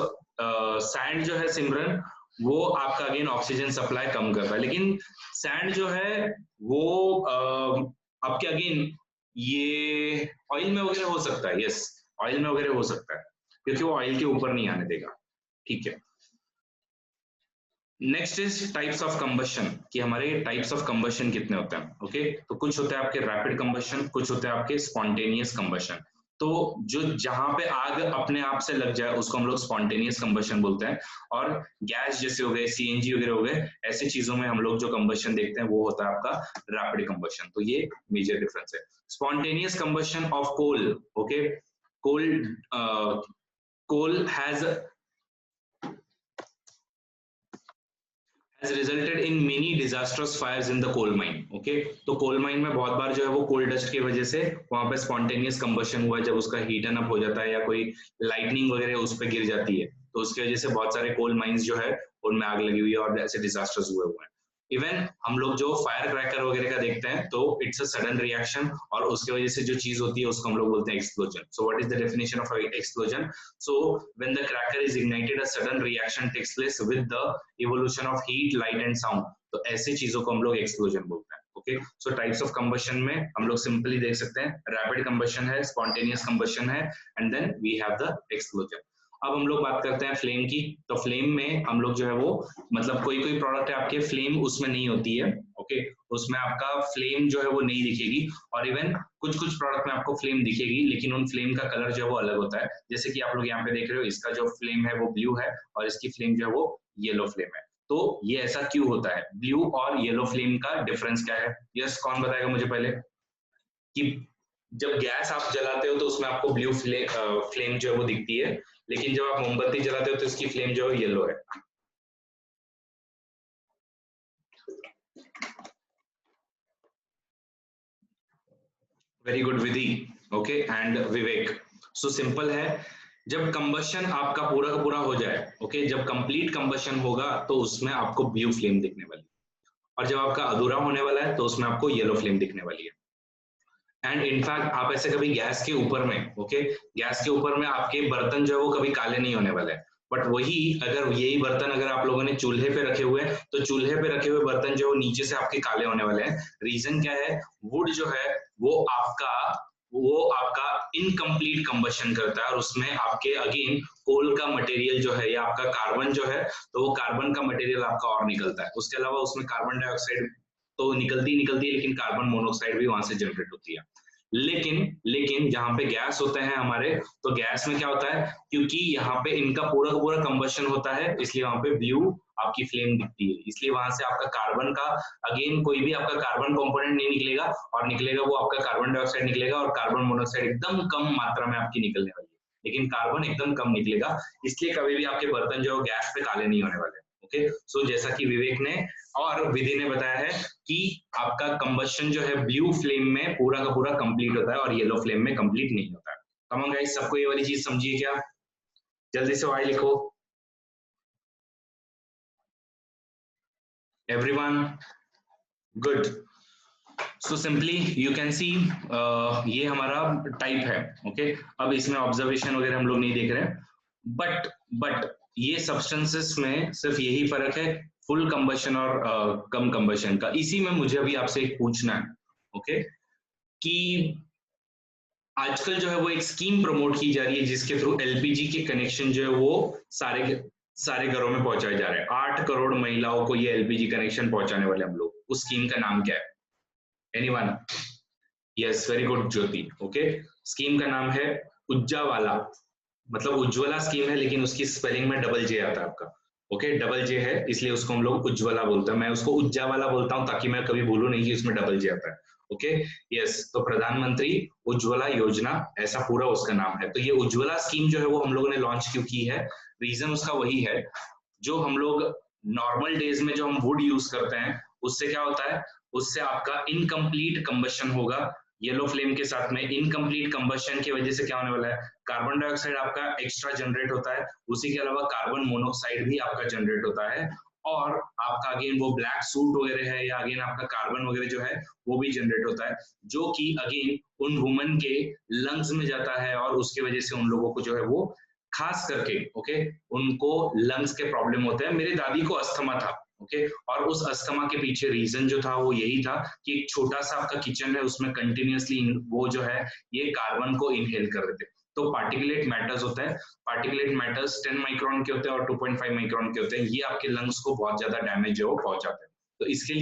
sand जो है सिमरन, वो आपका अगेन ऑक्सीजन सप्लाई कम करता है, लेकिन सैंड जो है वो आपके अगेन ये ऑयल में वगैरह हो सकता है, यस ऑयल में वगैरह हो सकता है, क्योंकि वो ऑयल के ऊपर नहीं आने देगा, ठीक है। Next is types of combustion, कि हमारे टाइप्स ऑफ कंबशन कितने होते हैं, ओके। तो कुछ होते हैं आपके रैपिड कंबशन, कुछ होते हैं आपके स्पॉन्टेनियस कंबशन। तो जो जहां पे आग अपने आप से लग जाए उसको हम लोग स्पॉन्टेनियस कंबशन बोलते हैं, और गैस जैसे हो गए, CNG वगैरह हो गए, ऐसी चीजों में हम लोग जो कंबशन देखते हैं वो होता है आपका रैपिड कंबशन। तो ये मेजर डिफरेंस है। Spontaneous combustion of coal, okay, coal has resulted in many disastrous fires in the coal mine, okay। तो कोल माइन में बहुत बार जो है वो कोल डस्ट की वजह से वहां पे स्पॉन्टेनियस कंबशन हुआ है, जब उसका हीटन अप हो जाता है या कोई लाइटनिंग वगैरह उस पर गिर जाती है, तो उसकी वजह से बहुत सारे कोल माइंस जो है उनमें आग लगी हुई है और ऐसे डिजास्टर्स हुए हुए हैं। इवन हम लोग जो फायर क्रैकर वगैरह का देखते हैं तो इट्स अ सडन रिएक्शन, और उसकी वजह से जो चीज होती है उसको हम लोग बोलते हैं explosion. So what is the definition of explosion? So when the cracker is ignited, a sudden reaction takes place with the evolution of heat, light and sound. तो ऐसी चीजों को हम लोग एक्सप्लोजन बोलते हैं, okay. So types of combustion में हम लोग सिंपली देख सकते हैं, रैपिड कंबशन है, स्पॉन्टेनियस कंबशन है, and then we have the explosion. अब हम लोग बात करते हैं फ्लेम की। तो फ्लेम में हम लोग जो है वो मतलब कोई कोई प्रोडक्ट है आपके फ्लेम उसमें नहीं होती है, ओके, उसमें आपका फ्लेम जो है वो नहीं दिखेगी, और इवन कुछ कुछ प्रोडक्ट में आपको फ्लेम दिखेगी, लेकिन उन फ्लेम का कलर जो है वो अलग होता है। जैसे कि आप लोग यहाँ पे देख रहे हो, इसका जो फ्लेम है वो ब्लू है और इसकी फ्लेम जो है वो येलो फ्लेम है। तो ये ऐसा क्यों होता है? ब्लू और येलो फ्लेम का डिफरेंस क्या है? यस, कौन बताएगा मुझे पहले कि जब गैस आप जलाते हो तो उसमें आपको ब्लू फ्लेम जो है वो दिखती है, लेकिन जब आप मोमबत्ती जलाते हो तो इसकी फ्लेम जो है येलो है। Very good Vidhi, okay and Vivek. So simple है, जब कंबशन आपका पूरा का पूरा हो जाए, ओके, जब कंप्लीट कंबशन होगा तो उसमें आपको ब्लू फ्लेम दिखने वाली है, और जब आपका अधूरा होने वाला है तो उसमें आपको येलो फ्लेम दिखने वाली है। एंड इनफैक्ट आप ऐसे कभी गैस के ऊपर में, ओके, गैस के ऊपर में आपके बर्तन जो है वो कभी काले नहीं होने वाले हैं। बट वही अगर यही बर्तन अगर आप लोगों ने चूल्हे पे रखे हुए हैं तो चूल्हे पे रखे हुए बर्तन जो नीचे से आपके काले होने वाले हैं। रीजन क्या है? वुड जो है वो आपका इनकम्प्लीट कंबशन करता है, और उसमें आपके अगेन कोल का मटेरियल जो है या आपका कार्बन जो है, तो वो कार्बन का मटेरियल आपका और निकलता है। उसके अलावा उसमें कार्बन डाइऑक्साइड तो निकलती है, लेकिन कार्बन मोनोऑक्साइड भी वहां से जनरेट होती है। लेकिन लेकिन जहां पे गैस होते हैं हमारे, तो गैस में क्या होता है, क्योंकि यहाँ पे इनका पूरा का पूरा कंबशन होता है, इसलिए वहां पे ब्लू आपकी फ्लेम दिखती है। इसलिए वहां से आपका कार्बन का अगेन कोई भी आपका कार्बन कंपोनेंट नहीं निकलेगा, और निकलेगा वो आपका कार्बन डाइऑक्साइड निकलेगा, और कार्बन मोनोऑक्साइड एकदम कम मात्रा में आपकी निकलने वाली है, लेकिन कार्बन एकदम कम निकलेगा। इसलिए कभी भी आपके बर्तन जो गैस पे काले नहीं होने वाले। ओके, सो जैसा कि विवेक ने और विधि ने बताया है कि आपका कंबशन जो है ब्लू फ्लेम में पूरा का पूरा कंप्लीट होता है और येलो फ्लेम में कंप्लीट नहीं होता है। कम ऑन गाइस, सबको ये वाली चीज समझिए क्या? जल्दी से वाई लिखो everyone. Good. So simply you can see ये हमारा टाइप है। ओके, अब इसमें ऑब्जर्वेशन वगैरह हम लोग नहीं देख रहे हैं, बट ये सब्सटेंसेस में सिर्फ यही फर्क है, फुल कंबशन और कम कंबशन का। इसी में मुझे अभी आपसे एक पूछना है, ओके, कि आजकल जो है वो एक स्कीम प्रमोट की जा रही है जिसके थ्रू एलपीजी के कनेक्शन जो है वो सारे घरों में पहुंचाए जा रहे हैं। 8 करोड़ महिलाओं को ये एलपीजी कनेक्शन पहुंचाने वाले हम लोग। उस स्कीम का नाम क्या है? एनीवन? यस, वेरी गुड ज्योति। ओके, स्कीम का नाम है उज्जावाला, मतलब उज्ज्वला स्कीम है, लेकिन उसकी स्पेलिंग में डबल जे आता है आपका। ओके, डबल जे है इसलिए उसको हम लोग उज्ज्वला बोलते हैं। मैं उसको उज्जावाला बोलता हूं ताकि मैं कभी भूलूं नहीं कि उसमें डबल जे आता है। ओके, यस, तो प्रधानमंत्री उज्ज्वला योजना ऐसा पूरा उसका नाम है। तो ये उज्ज्वला स्कीम जो है वो हम लोगों ने लॉन्च क्यों की है? रीजन उसका वही है, जो हम लोग नॉर्मल डेज में जो हम वुड यूज करते हैं उससे क्या होता है, उससे आपका इनकम्प्लीट कंबशन होगा येलो फ्लेम के साथ में। इनकम्प्लीट कंबशन की वजह से क्या होने वाला है, कार्बन डाइऑक्साइड आपका एक्स्ट्रा जनरेट होता है, उसी के अलावा कार्बन मोनोऑक्साइड भी आपका जनरेट होता है, और आपका अगेन वो ब्लैक सूट वगैरह है या अगेन आपका कार्बन वगैरह जो है वो भी जनरेट होता है, जो कि अगेन उन वुमन के लंग्स में जाता है, और उसकी वजह से उन लोगों को जो है वो खास करके ओके उनको लंग्स के प्रॉब्लम होते हैं। मेरे दादी को अस्थमा था, ओके, और उस अस्थमा के पीछे रीजन जो था वो यही था कि एक छोटा सा आपका किचन है, उसमें कंटिन्यूअसली वो जो है ये कार्बन को इनहेल कर देते। तो पार्टिकुलेट मैटर्स होता है, पार्टिकुलेट मैटर्स 10 माइक्रोन के होते हैं और 2.5 माइक्रोन के होते हैं, ये आपके लंग्स को बहुत ज्यादा डैमेज है वो पहुंचाते हैं। तो इसके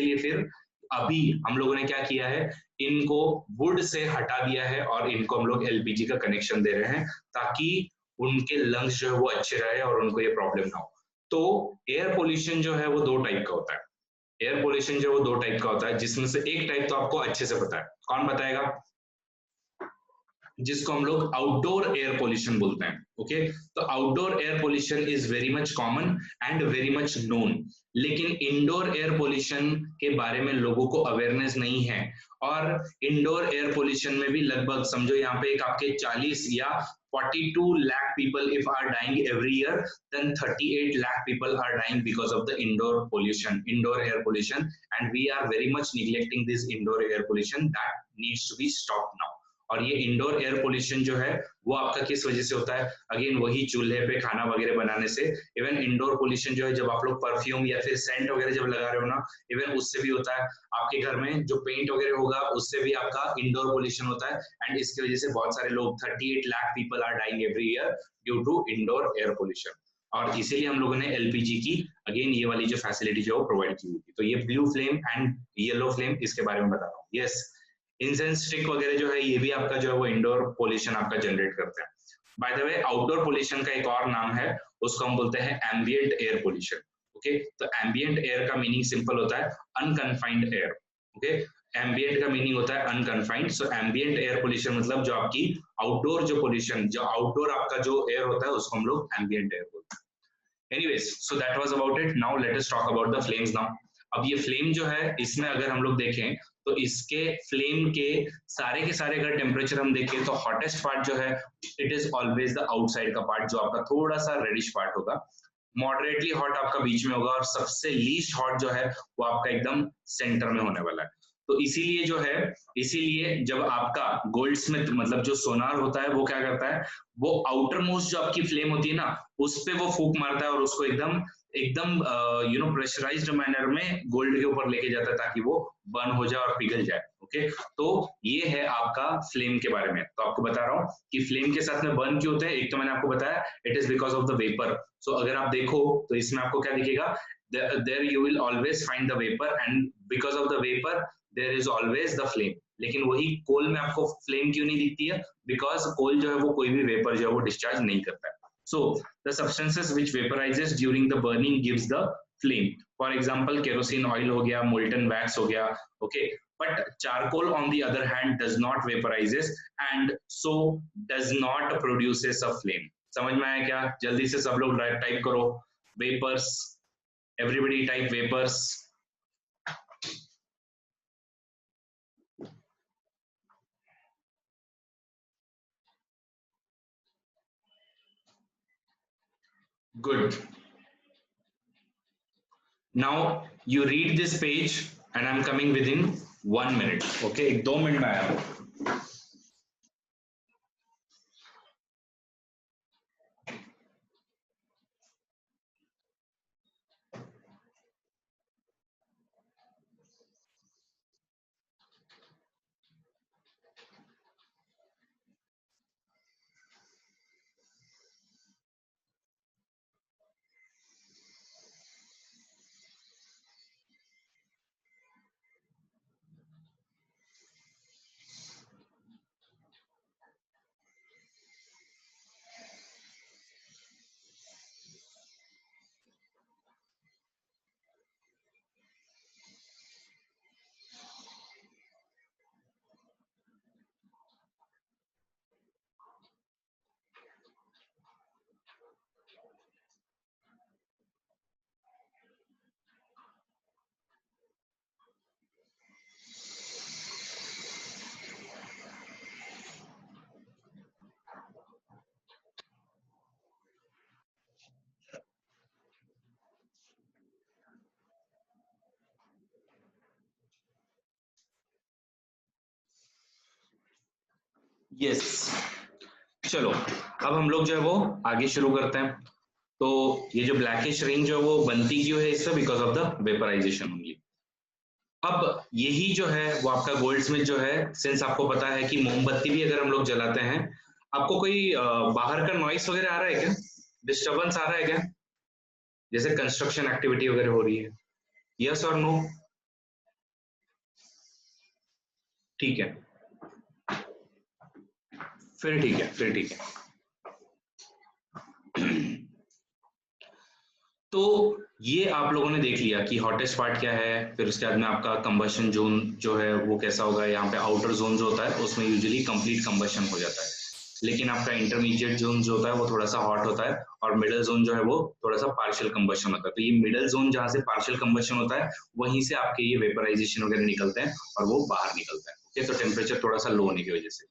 लिए फिर अभी हम लोगों ने क्या किया है, इनको वुड से हटा दिया है और इनको हम लोग एलपीजी का कनेक्शन दे रहे हैं, ताकि उनके लंग्स जो है वो अच्छे रहे और उनको ये प्रॉब्लम ना हो। तो एयर पोल्यूशन जो है वो 2 टाइप का होता है। एयर पोल्यूशन जो है वो 2 टाइप का होता है, जिसमें से एक टाइप तो आपको अच्छे से पता है, कौन बताएगा? जिसको हम लोग आउटडोर एयर पोल्यूशन बोलते हैं। ओके, तो outdoor air pollution is very much common and very much known, लेकिन इंडोर एयर पोल्यूशन के बारे में लोगों को अवेयरनेस नहीं है। और इंडोर एयर पोल्यूशन में भी लगभग समझो यहाँ पे एक आपके 40 या 42 lakh people if are dying every year, then 38 lakh people are dying because of the indoor air pollution, and we are very much neglecting this indoor air pollution that needs to be stopped now. और ये indoor air pollution जो है वो आपका किस वजह से होता है? अगेन वही चूल्हे पे खाना वगैरह बनाने से। इवन इंडोर पोल्यूशन जो है जब आप लोग परफ्यूम या फिर सेंट वगैरह जब लगा रहे हो ना, इवन उससे भी होता है। आपके घर में जो पेंट वगैरह होगा उससे भी आपका इंडोर पोल्यूशन होता है, एंड इसकी वजह से बहुत सारे लोग 38 lakh people are dying every year due to indoor air pollution. और इसीलिए हम लोगों ने एलपीजी की अगेन ये वाली जो फैसिलिटी जो प्रोवाइड की हुई थी। तो ये blue flame and yellow flame इसके बारे में बता रहा हूँ। यस, इंसेंस स्टिक वगैरह जो है ये भी आपका जो है वो इंडोर पोल्यूशन आपका जनरेट करते हैं। By the way outdoor pollution का एक और नाम है, उसको हम बोलते हैं एम्बिएंट एयर पोल्यूशन। ओके, तो एम्बिएंट एयर का मीनिंग सिंपल होता है अनकन्फाइंड एयर। ओके, एम्बिएंट का मीनिंग होता है अनकन्फाइंड, सो एम्बिएंट एयर पोल्यूशन मतलब जो आपकी आउटडोर जो पोल्यूशन, जो आउटडोर आपका जो एयर होता है उसको हम लोग एम्बिएंट एयर बोलते हैं। Anyways, so that was about it. Now let us talk about the flames now. अब ये फ्लेम जो है इसमें अगर हम लोग देखें तो इसके फ्लेम के सारे अगर टेम्परेचर हम देखें तो हॉटेस्ट पार्ट जो है it is always the outside का पार्ट, जो आपका थोड़ा सा रेडिश पार्ट होगा। मॉडरेटली हॉट आपका बीच में होगा और सबसे लीस्ट हॉट जो है वो आपका एकदम सेंटर में होने वाला है। तो इसीलिए जो है, इसीलिए जब आपका गोल्ड स्मिथ मतलब जो सोनार होता है वो क्या करता है, वो आउटर मोस्ट जो आपकी फ्लेम होती है ना उस पे वो फूंक मारता है और उसको एकदम एकदम प्रेशराइज्ड मैनर में गोल्ड के ऊपर लेके जाता है ताकि वो बर्न हो जाए और पिघल जाए। ओके, तो ये है आपका फ्लेम के बारे में। तो आपको बता रहा हूँ कि फ्लेम के साथ में बर्न क्यों होते हैं। एक तो मैंने आपको बताया it is because of the vapour. So अगर आप देखो तो इसमें आपको क्या दिखेगा, there you will always find the vapour and because of the vapour there is always the flame. लेकिन वही कोल में आपको फ्लेम क्यों नहीं दिखती है, बिकॉज कोल जो है वो कोई भी वेपर जो है वो डिस्चार्ज नहीं करता है। So the substances which vaporizes during the burning gives the flame. For example, kerosene oil हो गया, molten wax हो गया, okay. But charcoal on the other hand does not vaporizes and so does not produces a flame. समझ में आया क्या? जल्दी से सब लोग टाइप करो vapors. Everybody type vapors. Good. Now you read this page and I'm coming within 1 minute. Okay, 2 minute में आया हूँ। यस, चलो अब हम लोग जो है वो आगे शुरू करते हैं। तो ये जो ब्लैकिश रिंग जो है वो बनती क्यों है इससे, because of the vaporization only. अब यही जो है वो आपका गोल्ड स्मिथ जो है, सिंस आपको पता है कि मोमबत्ती भी अगर हम लोग जलाते हैं, आपको कोई बाहर का नॉइस वगैरह आ रहा है क्या, डिस्टर्बेंस आ रहा है क्या, जैसे कंस्ट्रक्शन एक्टिविटी वगैरह हो रही है? यस और नो? ठीक है, फिर ठीक है, फिर ठीक है। तो ये आप लोगों ने देख लिया कि हॉटेस्ट पार्ट क्या है, फिर उसके बाद में आपका कंबशन जोन जो है वो कैसा होगा। यहाँ पे आउटर जोन जो होता है उसमें यूजुअली कंप्लीट कंबशन हो जाता है, लेकिन आपका इंटरमीडिएट जोन जो होता है वो थोड़ा सा हॉट होता है और मिडिल जोन जो है वो थोड़ा सा पार्शियल कंबशन होता है। तो ये मिडिल जोन जहाँ से पार्शियल कंबशन होता है वहीं से आपके ये वेपराइजेशन वगैरह निकलते हैं और वो बाहर निकलता है। ओके, तो टेम्परेचर थोड़ा सा लो होने की वजह से।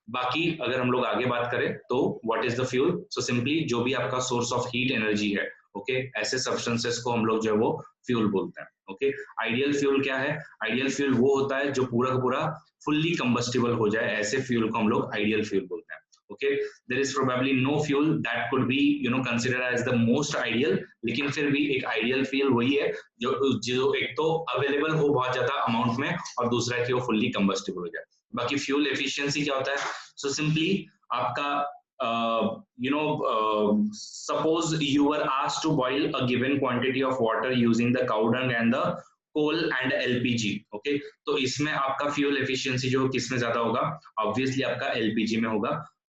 बाकी अगर हम लोग आगे बात करें तो what is the fuel, so simply जो भी आपका सोर्स ऑफ हीट एनर्जी है, ओके, ऐसे सब्सटेंसेस को हम लोग जो है वो फ्यूल बोलते हैं। ओके, आइडियल फ्यूल क्या है? आइडियल फ्यूल वो होता है जो पूरा का पूरा फुल्ली कंबस्टिबल हो जाए, ऐसे फ्यूल को हम लोग आइडियल फ्यूल बोलते हैं। Okay, there is probably no fuel that could be considered as the most ideal, लेकिन फिर भी एक आइडियल फ्यूल वही है जो जो एक तो अवेलेबल हो बहुत ज्यादा अमाउंट में और दूसरा है कि वो फुल्ली कंबस्टिबल हो जाए। बाकी फ्यूल एफिशिएंसी क्या होता है? सो सिंपली आपका suppose you were asked to boil a given quantity of water using the cow dung and the coal and LPG. Okay, तो इसमें आपका फ्यूल एफिशिएंसी जो किसमें ज्यादा होगा, ऑब्वियसली आपका एलपीजी में होगा,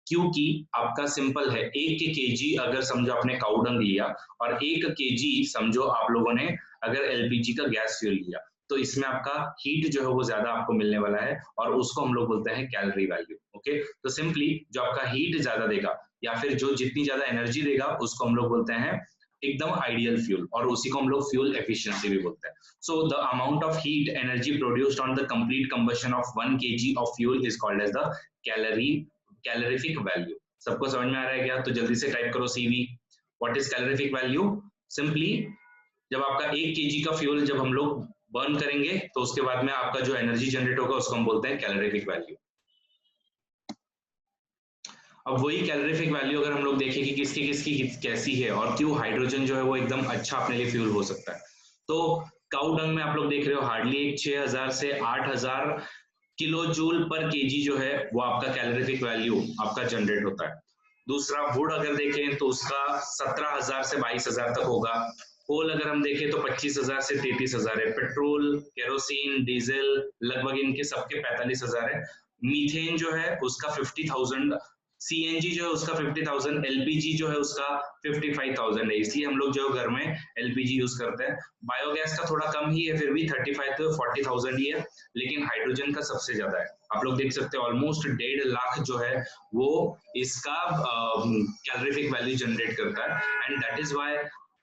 क्योंकि आपका सिंपल है, 1 kg अगर समझो आपने काऊ डंग लिया और 1 kg समझो आप लोगों ने अगर एलपीजी का गैस फ्यूल लिया, तो इसमें आपका हीट जो है वो ज्यादा आपको मिलने वाला है और उसको हम लोग बोलते हैं कैलोरी वैल्यू। ओके, तो सिंपली जो आपका हीट ज्यादा देगा या फिर जो जितनी ज्यादा एनर्जी देगा उसको हम लोग बोलते हैं एकदम आइडियल फ्यूल, और उसी को हम लोग फ्यूल एफिशिएंसी भी बोलते हैं। So the amount of heat energy produced on the complete combustion of 1 kg of fuel is called as the calorific value। सबको समझ में आ रहा है क्या? तो जल्दी से टाइप करो CV। What is calorific value? Simply जब आपका 1 kg का फ्यूल जब हम लोग बर्न करेंगे तो उसके बाद में आपका जो एनर्जी जनरेट होगा उसको हम बोलते हैं कैलोरीफिक वैल्यू। अब वही कैलोरीफिक वैल्यू अगर हम लोग देखें कि किसकी किसकी कैसी है और क्यों हाइड्रोजन जो है वो एकदम अच्छा अपने लिए फ्यूल हो सकता है, तो काऊ डंग में आप लोग देख रहे हो हार्डली एक 6000 से 8000 किलो जूल पर केजी जो है वो आपका कैलोरीफिक वैल्यू आपका जनरेट होता है। दूसरा वुड अगर देखें तो उसका 17000 से 22000 तक होगा। कोल अगर हम देखें तो 25000 से 33000 है। पेट्रोल, केरोसिन, डीजल लगभग इनके सबके 45000 है। मीथेन जो है उसका 50000, सीएनजी जो है उसका 50000, एलपीजी जो है उसका 55000 है, इसलिए हम लोग जो घर में एलपीजी यूज करते हैं। बायोगैस का थोड़ा कम ही है, फिर भी 35 to 40,000 ही है, लेकिन हाइड्रोजन का सबसे ज्यादा है। आप लोग देख सकते हैं ऑलमोस्ट 1.5 लाख जो है वो इसका कैलोरीफिक वैल्यू जनरेट करता है, एंड दैट इज व्हाई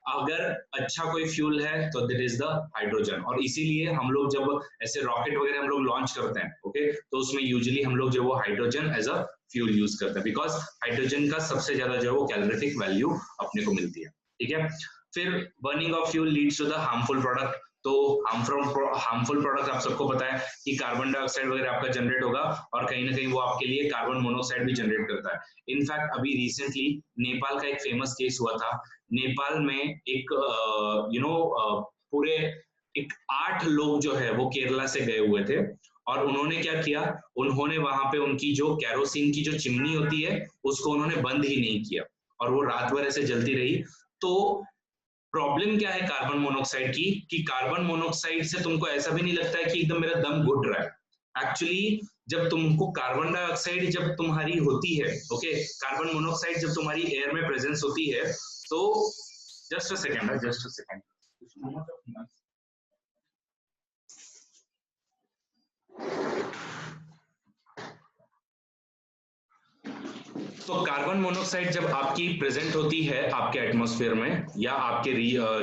अगर अच्छा कोई फ्यूल है तो दैट इज द हाइड्रोजन। और इसीलिए हम लोग जब ऐसे रॉकेट वगैरह हम लोग लॉन्च करते हैं, ओके, तो उसमें यूजुअली हम लोग जो वो hydrogen as a fuel use करते हैं, बिकॉज हाइड्रोजन का सबसे ज्यादा जो है वो कैलोरीफिक वैल्यू अपने को मिलती है। ठीक है, फिर burning of fuel leads to the harmful product. तो हार्मफुल प्रोडक्ट आप सबको पता है कि कार्बन डाइऑक्साइड वगैरह आपका जनरेट होगा, और कहीं ना कहीं वो आपके लिए कार्बन मोनोऑक्साइड भी जनरेट करता है। इनफैक्ट अभी रिसेंटली नेपाल का एक फेमस केस हुआ था। नेपाल में एक पूरे एक 8 लोग जो है वो केरला से गए हुए थे, और उन्होंने क्या किया, उन्होंने वहां पे उनकी जो कैरोसिन की जो चिमनी होती है उसको उन्होंने बंद ही नहीं किया, और वो रात भर ऐसे जलती रही। तो प्रॉब्लम क्या है कार्बन मोनोऑक्साइड की, कि कार्बन मोनोऑक्साइड से तुमको ऐसा भी नहीं लगता है कि एकदम मेरा दम घुट रहा है। एक्चुअली जब तुमको कार्बन डाइऑक्साइड जब तुम्हारी होती है, ओके, कार्बन मोनोऑक्साइड जब तुम्हारी एयर में प्रेजेंस होती है, तो जस्ट अ सेकंड तो कार्बन मोनोऑक्साइड जब आपकी प्रेजेंट होती है आपके एटमॉस्फेयर में या आपके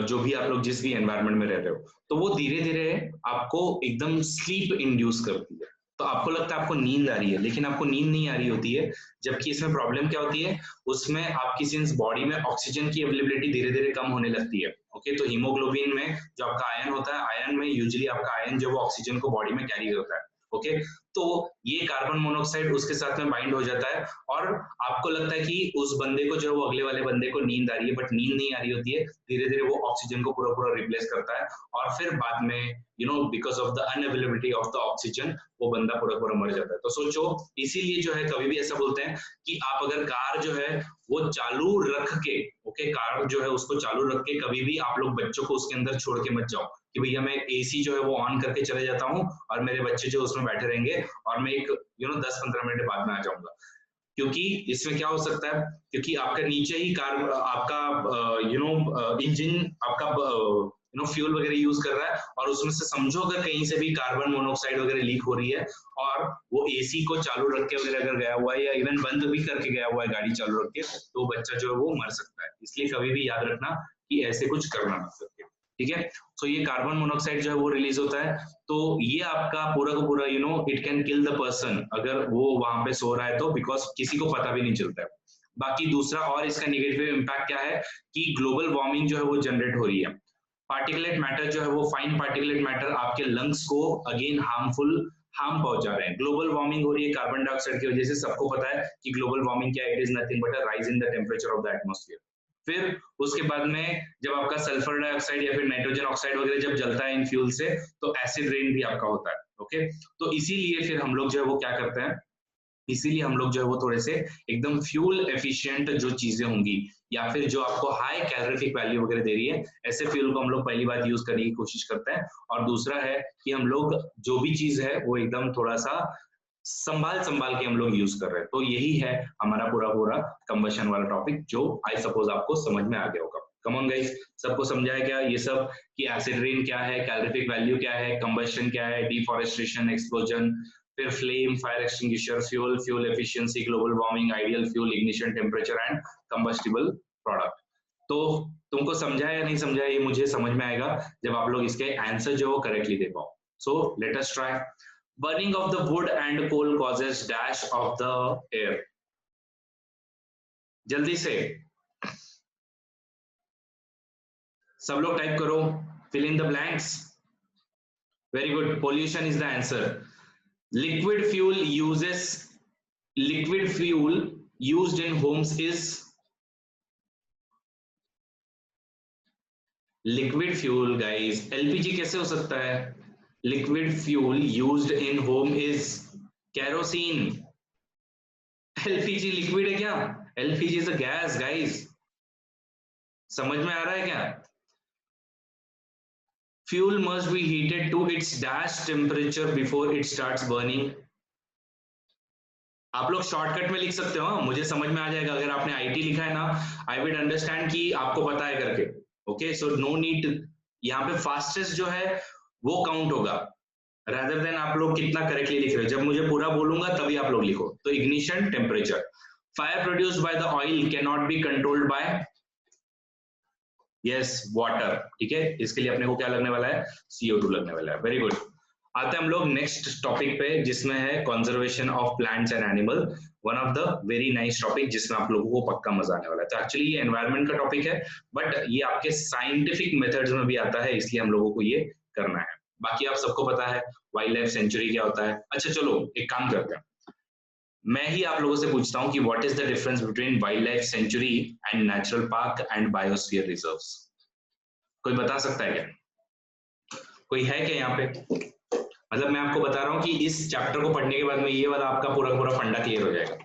जो भी आप लोग जिस भी एनवायरनमेंट में रह रहे हो, तो वो धीरे धीरे आपको एकदम स्लीप इंड्यूस करती है। तो आपको लगता है आपको नींद आ रही है, लेकिन आपको नींद नहीं आ रही होती है। जबकि इसमें प्रॉब्लम क्या होती है, उसमें आपकी सिंस बॉडी में ऑक्सीजन की अवेलेबिलिटी धीरे धीरे कम होने लगती है। ओके, तो हीमोग्लोबिन में जो आपका आयन होता है, आयन में यूजुअली आपका आयन जो वो ऑक्सीजन को बॉडी में कैरी करता है। ओके, तो ये कार्बन मोनोऑक्साइड उसके साथ में बाइंड हो जाता है, और आपको लगता है कि उस बंदे को जो है वो अगले वाले बंदे को नींद आ रही है, बट नींद नहीं आ रही होती है। धीरे धीरे वो ऑक्सीजन को पूरा पूरा रिप्लेस करता है, और फिर बाद में because of the unavailability of the oxygen वो बंदा पूरा पूरा मर जाता है। तो सोचो, इसीलिए जो है कभी भी ऐसा बोलते हैं कि आप अगर कार जो है वो चालू रख के, ओके, कार जो है उसको चालू रख के कभी भी आप लोग बच्चों को उसके अंदर छोड़ के मत जाओ कि भैया मैं एसी जो है वो ऑन करके चले जाता हूँ और मेरे बच्चे जो उसमें बैठे रहेंगे और मैं एक 10-15 मिनट बाद में आ जाऊंगा। क्योंकि इसमें क्या हो सकता है, क्योंकि आपका नीचे ही कार आपका इंजन आपका फ्यूल वगैरह यूज कर रहा है, और उसमें से समझो अगर कहीं से भी कार्बन मोनोऑक्साइड वगैरह लीक हो रही है और वो एसी को चालू रख के वगैरह अगर गया हुआ है या इवन बंद भी करके गया हुआ है गाड़ी चालू रख के, तो बच्चा जो है वो मर सकता है। इसलिए कभी भी याद रखना कि ऐसे कुछ करना मत करके। ठीक है, सो ये कार्बन मोनोऑक्साइड जो है वो रिलीज होता है, तो ये आपका पूरा का पूरा it can kill the person अगर वो वहां पे सो रहा है तो, बिकॉज किसी को पता भी नहीं चलता है। बाकी दूसरा और इसका नेगेटिव इम्पैक्ट क्या है कि ग्लोबल वार्मिंग जो है वो जनरेट हो रही है। पार्टिकुलेट मैटर जो है वो फाइन पार्टिकुलेट मैटर आपके लंग्स को अगेन हार्म पहुंचा रहे हैं। ग्लोबल वार्मिंग हो रही है कार्बन डाइऑक्साइड की वजह से। सबको पता है कि ग्लोबल वार्मिंग क्या है, it is nothing but a rise in the temperature of the atmosphere. फिर उसके बाद में जब आपका सल्फर डाइऑक्साइड या फिर नाइट्रोजन ऑक्साइड वगैरह जब जलता है इन फ्यूल से, तो एसिड रेन भी आपका होता है। ओके, तो इसीलिए फिर हम लोग जो है वो क्या करते हैं, इसीलिए हम लोग जो है वो थोड़े से एकदम फ्यूल एफिशिएंट जो चीजें होंगी या फिर जो आपको हाई कैलोरीफिक वैल्यू वगैरह दे रही है, ऐसे फ्यूल को हम लोग पहली बात यूज करने की कोशिश करते हैं। और दूसरा है कि हम लोग जो भी चीज है वो एकदम थोड़ा सा संभाल संभाल के हम लोग यूज कर रहे हैं। तो यही है हमारा पूरा पूरा कंबशन वाला टॉपिक, जो आई सपोज आपको समझ में आ गया होगा। कम ऑन गाइस, सबको समझाया क्या ये सब कि एसिड रेन क्या है, कैलोरीफिक वैल्यू क्या है, कंबशन क्या है, डिफॉरेस्टेशन, एक्सप्लोजन, फिर flame, fire extinguisher, fuel, fuel efficiency, global warming, ideal fuel, ignition temperature and combustible product. तो तुमको समझा या नहीं समझा, ये मुझे समझ में आएगा जब आप लोग इसके आंसर जो करेक्टली दे पाओ। So let us try. Burning of the wood and coal causes dash of the air. जल्दी से सब लोग टाइप करो, fill in the blanks. Very good, pollution is the answer. Liquid fuel used in homes is liquid fuel guys। LPG कैसे हो सकता है? liquid fuel used in home is kerosene। LPG liquid है क्या? LPG is a gas guys। समझ में आ रहा है क्या? Fuel must be heated to its dash temperature before it starts burning। आप लोग शॉर्टकट में लिख सकते हो, मुझे समझ में आ जाएगा। अगर आपने आईटी लिखा है ना, आई विल अंडरस्टैंड कि आपको पता है करके। ओके, सो नो नीड, यहाँ पे फास्टेस्ट जो है वो काउंट होगा rather than आप लोग कितना करेक्टली लिख रहे हो। जब मुझे पूरा बोलूंगा तभी आप लोग लिखो। तो ignition temperature, fire produced by the oil can not be controlled by yes water. ठीक है, इसके लिए अपने को क्या लगने वाला है? CO2 लगने वाला है। Very good. आते हैं हम लोग नेक्स्ट टॉपिक पे, जिसमें है conservation of plants and animal. One of the very nice topic जिसमें आप लोगों को पक्का मजा आने वाला है। तो एक्चुअली ये एनवायरनमेंट का टॉपिक है, बट ये आपके साइंटिफिक मेथड्स में भी आता है, इसलिए हम लोगों को ये करना है। बाकी आप सबको पता है वाइल्ड लाइफ सेंचुरी क्या होता है। अच्छा चलो एक काम करते हैं, मैं ही आप लोगों से पूछता हूँ कि what is the difference between wild life sanctuary and natural park and biosphere reserves. कोई बता सकता है क्या? कोई है क्या यहाँ पे? मतलब मैं आपको बता रहा हूँ कि इस चैप्टर को पढ़ने के बाद में ये वाला आपका पूरा पूरा फंडा क्लियर हो जाएगा।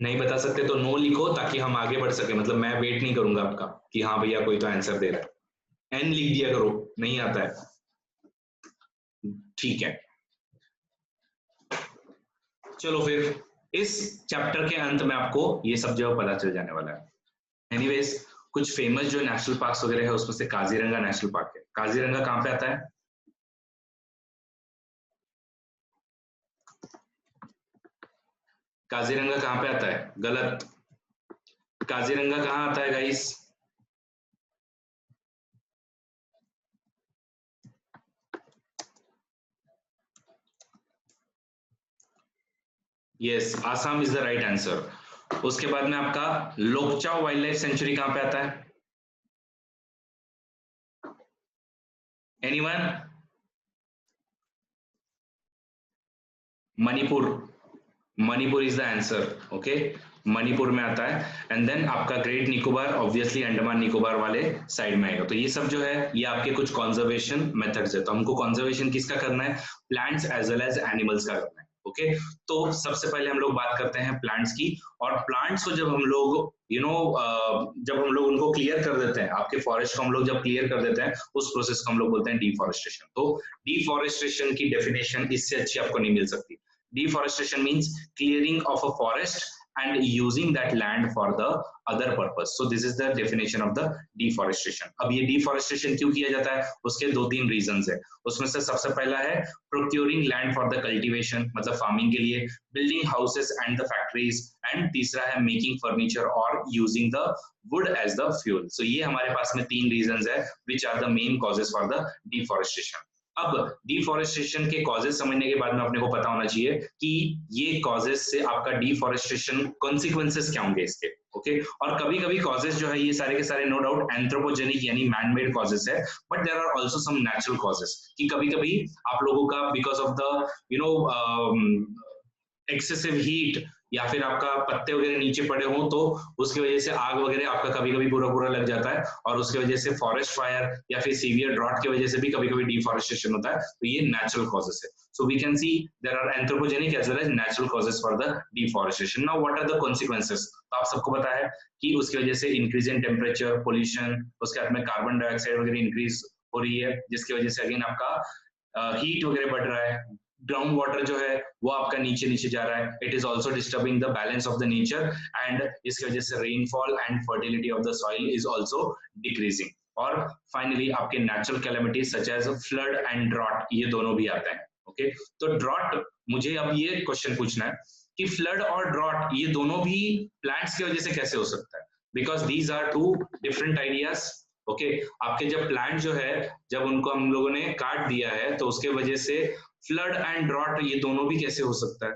नहीं बता सकते तो नो लिखो, ताकि हम आगे बढ़ सके। मतलब मैं वेट नहीं करूंगा आपका कि हाँ भैया कोई तो आंसर दे रहा है। एन लिख दिया करो, नहीं आता है। ठीक है, चलो फिर इस चैप्टर के अंत में आपको ये सब जो पता चल जाने वाला है। एनीवेज, कुछ फेमस जो नेशनल पार्क्स वगैरह है उसमें से काजीरंगा नेशनल पार्क है। काजीरंगा कहाँ पे आता है? काजीरंगा कहाँ पे आता है? गलत। काजीरंगा कहाँ आता है guys? Yes, Assam is the right answer. उसके बाद में आपका लोकचाव वाइल्ड लाइफ सेंचुरी कहाँ पे आता है? Anyone? Manipur, Manipur is the answer. Okay, Manipur में आता है। एंड देन आपका ग्रेट निकोबार, ऑब्वियसली अंडमान निकोबार वाले साइड में आएगा। तो ये सब जो है ये आपके कुछ कंजर्वेशन मेथड्स है। तो हमको कंजर्वेशन किसका करना है? Plants as well as animals का करना है। ओके, तो सबसे पहले हम लोग बात करते हैं प्लांट्स की। और प्लांट्स को जब हम लोग जब हम लोग उनको क्लियर कर देते हैं, आपके फॉरेस्ट को हम लोग जब क्लियर कर देते हैं, उस प्रोसेस को हम लोग बोलते हैं डिफॉरेस्टेशन। तो डिफॉरेस्टेशन की डेफिनेशन इससे अच्छी आपको नहीं मिल सकती। Deforestation means clearing of a forest and using that land for the other purpose. So this is the definition of the deforestation. अब ये deforestation क्यों किया जाता है? उसके दो तीन reasons है। उसमें से सबसे पहला है procuring land for the cultivation, मतलब farming के लिए, building houses and the factories, and तीसरा है making furniture or using the wood as the fuel. So ये हमारे पास में तीन reasons है which are the main causes for the deforestation. अब डिफॉरेस्टेशन के कॉजेस समझने के बाद में अपने को पता होना चाहिए कि ये कॉजेस से आपका डिफॉरेस्टेशन कॉन्सिक्वेंसेस क्या होंगे इसके। ओके, और कभी कभी कॉजेस जो है ये सारे के सारे नो डाउट एंथ्रोपोजेनिक यानी मैन मेड कॉजेस है, but there are also some natural causes कि कभी कभी आप लोगों का because of the excessive heat या फिर आपका पत्ते वगैरह नीचे पड़े हों तो उसकी वजह से आग वगैरह आपका कभी कभी पूरा पूरा लग जाता है, और उसकी वजह से फॉरेस्ट फायर या फिर सीवियर ड्रॉट की वजह से भी कभी कभी डिफॉरेस्टेशन होता है। तो ये नेचुरल कॉजेस है। So we can see there are anthropogenic as well as natural causes for the deforestation. Now what are the consequences? तो आप सबको पता है कि उसकी वजह से इंक्रीज इन टेम्परेचर, पोल्यूशन, उसके बाद में कार्बन डाइऑक्साइड वगैरह इंक्रीज हो रही है, जिसकी वजह से अगेन आपका हीट वगैरह बढ़ रहा है, ग्राउंड वाटर जो है वो आपका नीचे नीचे जा रहा है, it is also disturbing the balance of the nature, and इसकी वजह से rainfall and fertility of the soil is also decreasing. और फाइनली आपके natural calamities such as flood and drought, ये दोनों भी आते हैं। ओके, तो ड्रॉट, मुझे अब ये क्वेश्चन पूछना है कि फ्लड और ड्रॉट ये दोनों भी प्लांट्स की वजह से कैसे हो सकता है, because these are two different ideas. Okay, आपके जब प्लांट जो है, जब उनको हम लोगों ने काट दिया है तो उसके वजह से फ्लड एंड ड्रॉट ये दोनों भी कैसे हो सकता है?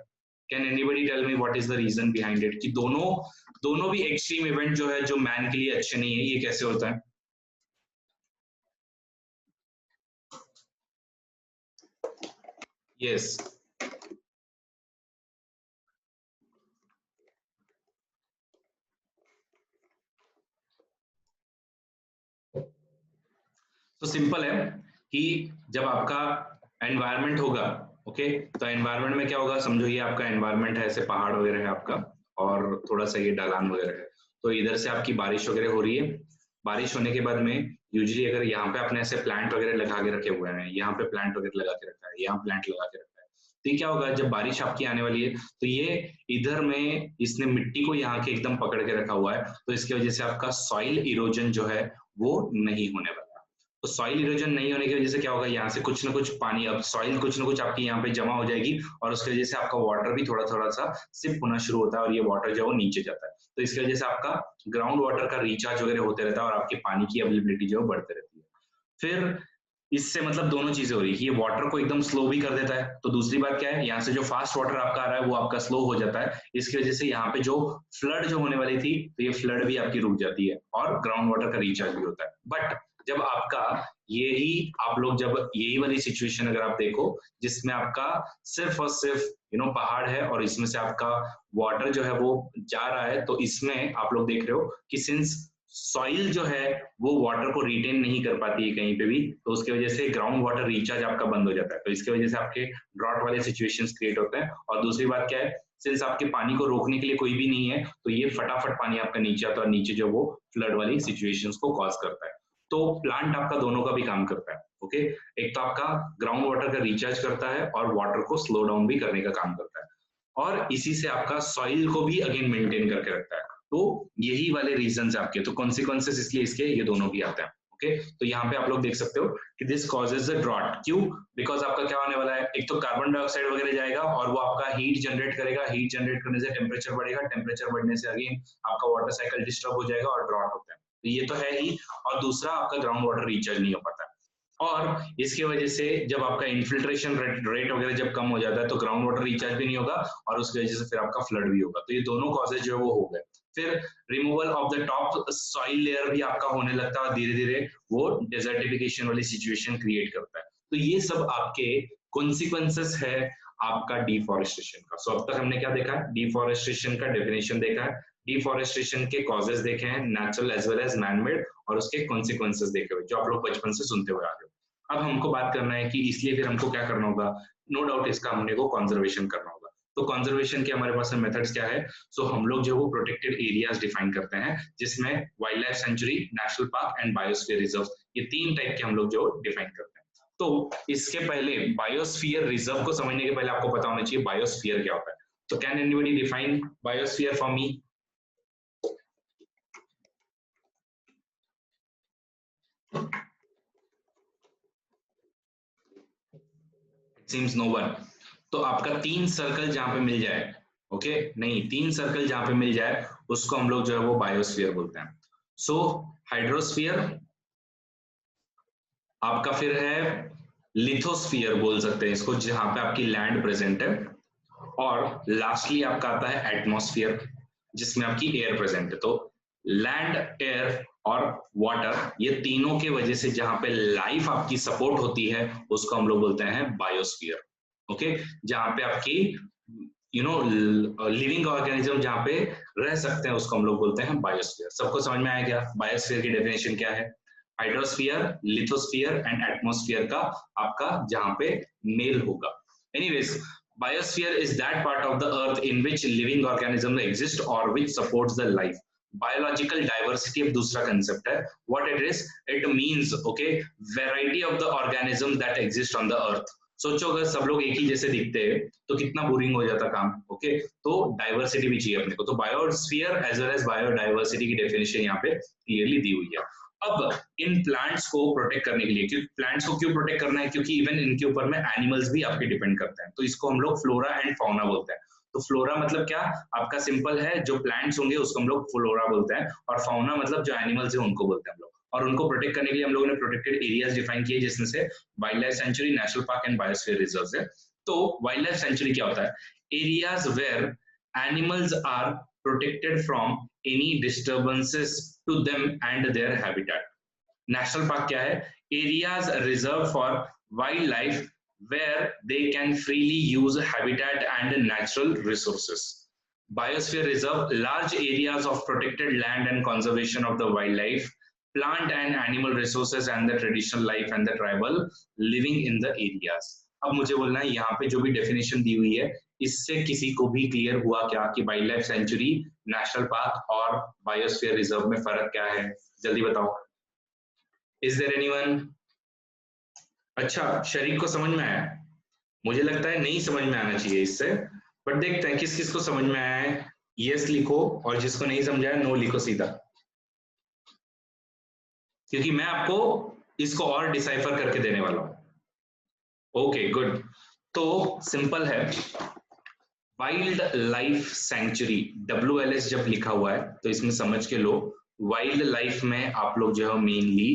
Can anybody tell me what is the reason behind it, कि दोनों भी एक्सट्रीम इवेंट जो है जो मैन के लिए अच्छे नहीं है, ये कैसे होता है? यस, तो सिंपल है कि जब आपका एनवायरनमेंट होगा, ओके, तो एनवायरनमेंट में क्या होगा, समझो ये आपका एनवायरनमेंट है, ऐसे पहाड़ वगैरह है आपका, और थोड़ा सा ये ढलान वगैरह है, तो इधर से आपकी बारिश वगैरह हो रही है। बारिश होने के बाद में यूजुअली अगर यहाँ पे आपने ऐसे प्लांट वगैरह लगा के रखे हुए हैं, यहाँ पे प्लांट वगैरह लगा के रखा है, यहाँ प्लांट लगा के रखा है, तो ये क्या होगा, जब बारिश आपकी आने वाली है तो ये इधर में इसने मिट्टी को यहाँ के एकदम पकड़ के रखा हुआ है, तो इसकी वजह से आपका सॉइल इरोजन जो है वो नहीं होने वाला। तो सॉइल इरोजन नहीं होने की वजह से क्या होगा, यहाँ से कुछ ना कुछ पानी, अब सॉइल कुछ ना कुछ आपकी यहाँ पे जमा हो जाएगी, और उसकी वजह से आपका वाटर भी थोड़ा थोड़ा सा सिप होना शुरू होता है, और ये वाटर जो है वो नीचे जाता है, तो इसकी वजह से आपका ग्राउंड वाटर का रिचार्ज वगैरह होते रहता है, और आपके पानी की अवेलेबिलिटी जो है बढ़ते रहती है। फिर इससे मतलब दोनों चीजें हो रही है, ये वाटर को एकदम स्लो भी कर देता है, तो दूसरी बात क्या है, यहाँ से जो फास्ट वाटर आपका आ रहा है वो आपका स्लो हो जाता है, इसकी वजह से यहाँ पे जो फ्लड जो होने वाली थी, तो ये फ्लड भी आपकी रुक जाती है, और ग्राउंड वाटर का रिचार्ज भी होता है। बट जब आपका यही आप लोग जब यही वाली सिचुएशन अगर आप देखो, जिसमें आपका सिर्फ और सिर्फ पहाड़ है, और इसमें से आपका वाटर जो है वो जा रहा है, तो इसमें आप लोग देख रहे हो कि सिंस सॉइल जो है वो वाटर को रिटेन नहीं कर पाती है कहीं पे भी, तो उसकी वजह से ग्राउंड वाटर रिचार्ज आपका बंद हो जाता है, तो इसकी वजह से आपके ड्रॉट वाले सिचुएशंस क्रिएट होते हैं। और दूसरी बात क्या है, सिंस आपके पानी को रोकने के लिए कोई भी नहीं है, तो ये फटाफट पानी आपका नीचे आता है, और नीचे जो वो फ्लड वाली सिचुएशंस को कॉज करता है। तो प्लांट आपका दोनों का भी काम करता है। ओके, एक तो आपका ग्राउंड वाटर का रिचार्ज करता है, और वाटर को स्लो डाउन भी करने का काम करता है, और इसी से आपका सॉइल को भी अगेन मेंटेन करके रखता है। तो यही वाले रीजंस आपके, तो कॉन्सिक्वेंसेस इसलिए इसके ये दोनों भी आते हैं। ओके, तो यहाँ पे आप लोग देख सकते हो कि दिस कॉजेज द ड्रॉट, क्यों? बिकॉज आपका क्या होने वाला है, एक तो कार्बन डाइऑक्साइड वगैरह जाएगा, और वो आपका हीट जनरेट करेगा, हीट जनरेट करने से टेम्परेचर बढ़ेगा, टेम्परेचर बढ़ने से अगेन आपका वाटर साइकिल डिस्टर्ब हो जाएगा, और ड्रॉट होता है, तो ये तो है ही। और दूसरा आपका ग्राउंड वाटर रिचार्ज नहीं हो पाता, और इसकी वजह से जब आपका इन्फिल्ट्रेशन रेट वगैरह जब कम हो जाता है, तो ग्राउंड वाटर रिचार्ज भी नहीं होगा, और उसकी वजह से फिर आपका फ्लड भी होगा। तो ये दोनों कॉजेज जो है वो हो गए। फिर removal of the top soil layer भी आपका होने लगता है, और धीरे धीरे वो डेजर्टिफिकेशन वाली सिचुएशन क्रिएट करता है। तो ये सब आपके कॉन्सिक्वेंसेस है आपका डिफॉरेस्टेशन का। सो अब तक हमने क्या देखा है, डिफॉरेस्टेशन का डेफिनेशन देखा है, डिफॉरेस्टेशन के कॉजेज देखे हैं, natural as well as man made, और उसके कॉन्सिक्वेंसेस देखे हुए, जो आप लोग बचपन से सुनते हुए आ रहे हो। अब हमको बात करना है कि इसलिए फिर हमको क्या करना होगा, नो डाउट इसका हमने को कंजर्वेशन करना होगा। तो कंजर्वेशन के हमारे पास मेथड्स क्या है, सो हम लोग जो वो प्रोटेक्टेड एरियाज डिफाइन करते हैं, जिसमें wild life sanctuary, national park and biosphere reserve, ये तीन टाइप के हम लोग जो डिफाइन करते हैं। तो इसके पहले बायोस्फीयर रिजर्व को समझने के पहले आपको पता होना चाहिए बायोस्फीयर क्या होता है। तो can anybody define biosphere for me? Seems no one. तो आपका तीन सर्कल जहां पे मिल जाए, ओके, नहीं, तीन सर्कल जहां पे मिल जाए उसको हम लोग जो है वो बायोस्फीयर बोलते हैं। सो हाइड्रोस्फीयर आपका, फिर है लिथोस्फीयर बोल सकते हैं इसको, जहां पे आपकी लैंड प्रेजेंट है, और लास्टली आपका आता है एटमॉस्फेयर, जिसमें आपकी एयर प्रेजेंट है। तो लैंड, एयर और वाटर, ये तीनों के वजह से जहां पे लाइफ आपकी सपोर्ट होती है, उसको हम लोग बोलते हैं बायोस्फीयर। ओके, जहां पे आपकी लिविंग ऑर्गेनिज्म जहाँ पे रह सकते हैं उसको हम लोग बोलते हैं बायोस्फीयर। सबको समझ में आया क्या बायोस्फीयर की डेफिनेशन क्या है? हाइड्रोस्फीयर, लिथोस्फीयर एंड एटमॉस्फेयर का आपका जहाँ पे मेल होगा। Anyways, biosphere is that part of the earth in which living organism exist और which supports the life. Biological diversity अब दूसरा कंसेप्ट है। What it is? It means okay variety of the organism that exist on the earth. सोचो अगर सब लोग एक ही जैसे दिखते हैं तो कितना बोरिंग हो जाता काम। ओके, तो डाइवर्सिटी भी चाहिए अपने को। तो biosphere as well as biodiversity की डेफिनेशन यहाँ पे क्लियरली दी हुई है। अब इन प्लांट्स को प्रोटेक्ट करने के लिए, क्योंकि प्लांट्स को क्यों प्रोटेक्ट करना है? क्योंकि इवन इनके ऊपर में एनिमल्स भी आपके डिपेंड करते हैं, तो इसको हम लोग फ्लोरा एंड फाउना बोलते हैं। तो फ्लोरा मतलब क्या? आपका सिंपल है, जो प्लांट्स होंगे उसको हम लोग फ्लोरा बोलते हैं, और फाउना मतलब जो एनिमल्स है उनको बोलते हैं हम लोग। और उनको प्रोटेक्ट करने के लिए हम लोगों ने प्रोटेक्टेड एरियाज डिफाइन किए, जिसमें से wild life sanctuary, national park and biosphere reserves है। तो वाइल्ड लाइफ सेंचुरी क्या होता है? Areas where animals are protected from any disturbances to them and their habitat. National park क्या है? Areas reserve for wild life where they can freely use habitat and natural resources. Biosphere reserve, large areas of protected land and conservation of the wildlife, plant and animal resources and the traditional life and the tribal living in the areas. अब मुझे बोलना है यहाँ पे जो भी definition दी हुई है इससे किसी को भी क्लियर हुआ क्या कि wild life sanctuary, national park और बायोस्फीयर रिजर्व में फर्क क्या है? जल्दी बताओ। Is there anyone? अच्छा, शरीक को समझ में आया? मुझे लगता है नहीं समझ में आना चाहिए इससे, बट देखते हैं किस किस को समझ में आया है। यस लिखो, और जिसको नहीं समझा है नो लिखो सीधा, क्योंकि मैं आपको इसको और डिसाइफर करके देने वाला हूं। Okay good. तो सिंपल है, वाइल्ड लाइफ सेंचुरी WLS जब लिखा हुआ है तो इसमें समझ के लो, वाइल्ड लाइफ में आप लोग जो है मेनली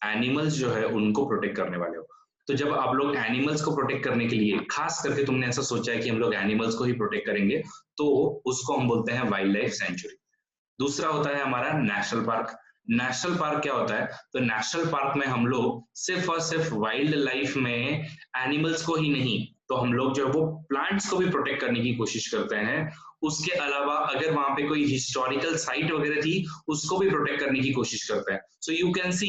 एनिमल्स जो है उनको प्रोटेक्ट करने वाले हो। तो जब आप लोग एनिमल्स को प्रोटेक्ट करने के लिए खास करके तुमने ऐसा सोचा है कि हम लोग एनिमल्स को ही प्रोटेक्ट करेंगे, तो उसको हम बोलते हैं वाइल्ड लाइफ सेंचुरी। दूसरा होता है हमारा नेशनल पार्क। नेशनल पार्क क्या होता है? तो नेशनल पार्क में हम लोग सिर्फ और सिर्फ वाइल्ड लाइफ में एनिमल्स को ही नहीं, तो हम लोग जो है वो प्लांट्स को भी प्रोटेक्ट करने की कोशिश करते हैं। उसके अलावा अगर वहां पे कोई हिस्टोरिकल साइट वगैरह थी उसको भी प्रोटेक्ट करने की कोशिश करते हैं। So you can see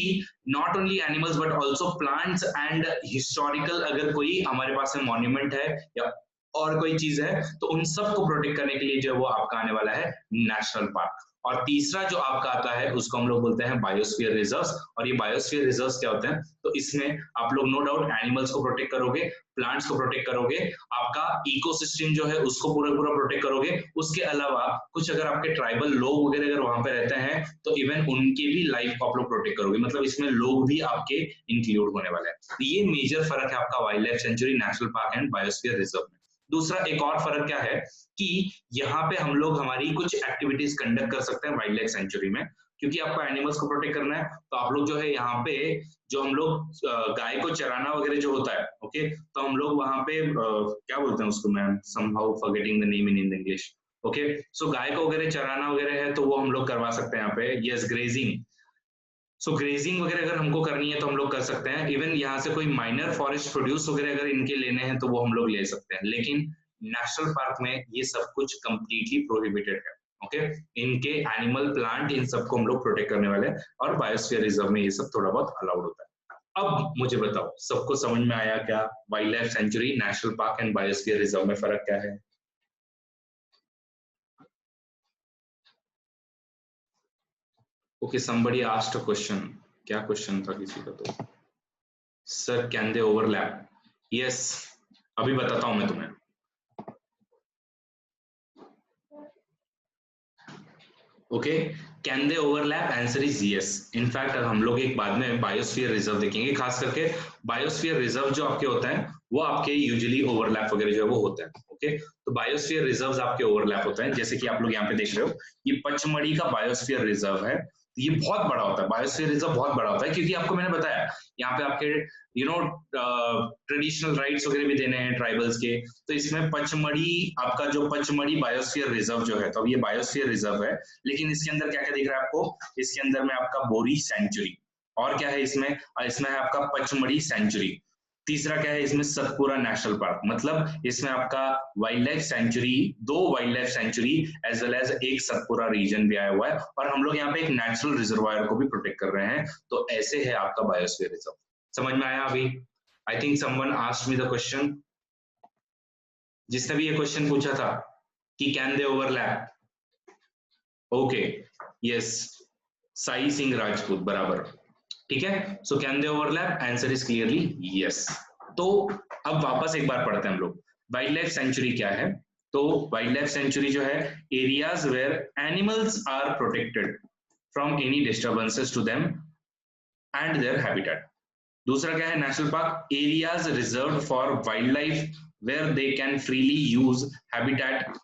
not only animals but also plants and historical, अगर कोई हमारे पास में मॉन्यूमेंट है या और कोई चीज है तो उन सबको प्रोटेक्ट करने के लिए जो है वो आपका आने वाला है नेशनल पार्क। और तीसरा जो आपका आता है उसको हम लोग बोलते हैं बायोस्फीयर रिजर्व्स। और ये बायोस्फीयर रिजर्व्स क्या होते हैं? तो इसमें आप लोग नो डाउट एनिमल्स को प्रोटेक्ट करोगे, प्लांट्स को प्रोटेक्ट करोगे, आपका इकोसिस्टम जो है उसको पूरा पूरा प्रोटेक्ट करोगे। उसके अलावा कुछ अगर आपके ट्राइबल लोग वगैरह अगर वहां पे रहते हैं तो इवन उनके भी लाइफ को आप लोग प्रोटेक्ट करोगे, मतलब इसमें लोग भी आपके इंक्लूड होने वाले हैं। तो ये मेजर फर्क है आपका wild life sanctuary, national park and biosphere reserve में। दूसरा एक और फर्क क्या है कि यहाँ पे हम लोग हमारी कुछ एक्टिविटीज कंडक्ट कर सकते हैं वाइल्ड लाइफ सेंचुरी में, क्योंकि आपको एनिमल्स को प्रोटेक्ट करना है। तो आप लोग जो है यहाँ पे जो हम लोग गाय को चराना वगैरह जो होता है, ओके, तो हम लोग वहां पे क्या बोलते हैं उसको, मैं somehow forgetting the name in English, okay, so गाय को वगैरह चराना वगैरह है तो वो हम लोग करवा सकते हैं यहाँ पे। Yes, grazing. सो ग्रेजिंग वगैरह अगर हमको करनी है तो हम लोग कर सकते हैं। इवन यहाँ से कोई माइनर फॉरेस्ट प्रोड्यूस वगैरह अगर इनके लेने हैं तो वो हम लोग ले सकते हैं। लेकिन नेशनल पार्क में ये सब कुछ कंप्लीटली प्रोहिबिटेड है। ओके, इनके एनिमल प्लांट इन सबको हम लोग प्रोटेक्ट करने वाले हैं, और बायोस्फीयर रिजर्व में ये सब थोड़ा बहुत अलाउड होता है। अब मुझे बताओ, सबको समझ में आया क्या wild life sanctuary, national park and biosphere reserve में फर्क क्या है? Okay, somebody asked a question. क्या क्वेश्चन था किसी का? तो sir can they overlap? Yes, अभी बताता हूं मैं तुम्हें। Okay, can they overlap? Answer is yes. In fact हम लोग एक बाद में बायोस्फीयर रिजर्व देखेंगे, खास करके बायोस्फीयर रिजर्व जो आपके होता है वो आपके यूजुअली ओवरलैप वगैरह जो है वो होता है। ओके, तो बायोस्फीयर रिजर्व्स आपके ओवरलैप होता है। जैसे कि आप लोग यहाँ पे देख रहे हो, ये पचमढ़ी का बायोस्फीयर रिजर्व है। ये बहुत बड़ा होता है, बायोस्फीयर रिजर्व बहुत बड़ा होता है, क्योंकि आपको मैंने बताया यहाँ पे आपके ट्रेडिशनल राइट्स वगैरह भी देने हैं ट्राइबल्स के। तो इसमें पचमढ़ी, आपका जो पचमढ़ी बायोस्फीयर रिजर्व जो है, तो अब ये बायोस्फीयर रिजर्व है, लेकिन इसके अंदर क्या क्या दिख रहा है आपको? इसके अंदर में आपका बोरी सेंचुरी, और क्या है इसमें? इसमें है आपका पचमढ़ी सेंचुरी। तीसरा क्या है इसमें, सतपुरा नेशनल पार्क, मतलब इसमें आपका wild life sanctuary, 2 wild life sanctuary as well as एक सतपुरा रीजन भी आया हुआ है, और हम लोग यहाँ पे एक नेचुरल रिजर्वायर को भी प्रोटेक्ट कर रहे हैं। तो ऐसे है आपका बायोस्फीयर रिजर्व। समझ में आया अभी? I think someone asked me the question, जिसने भी ये क्वेश्चन पूछा था कि can they overlap. Okay, yes, Sai Singh Rajput, बराबर, ठीक है। So can they overlap, answer is clearly yes. तो अब वापस एक बार पढ़ते हैं हम लोग, वाइल्ड लाइफ सेंचुरी क्या है। तो वाइल्ड लाइफ सेंचुरी जो है, areas where animals are protected from any disturbances to them and their habitat. दूसरा क्या है, national park, areas reserved for wild life where they can freely use habitat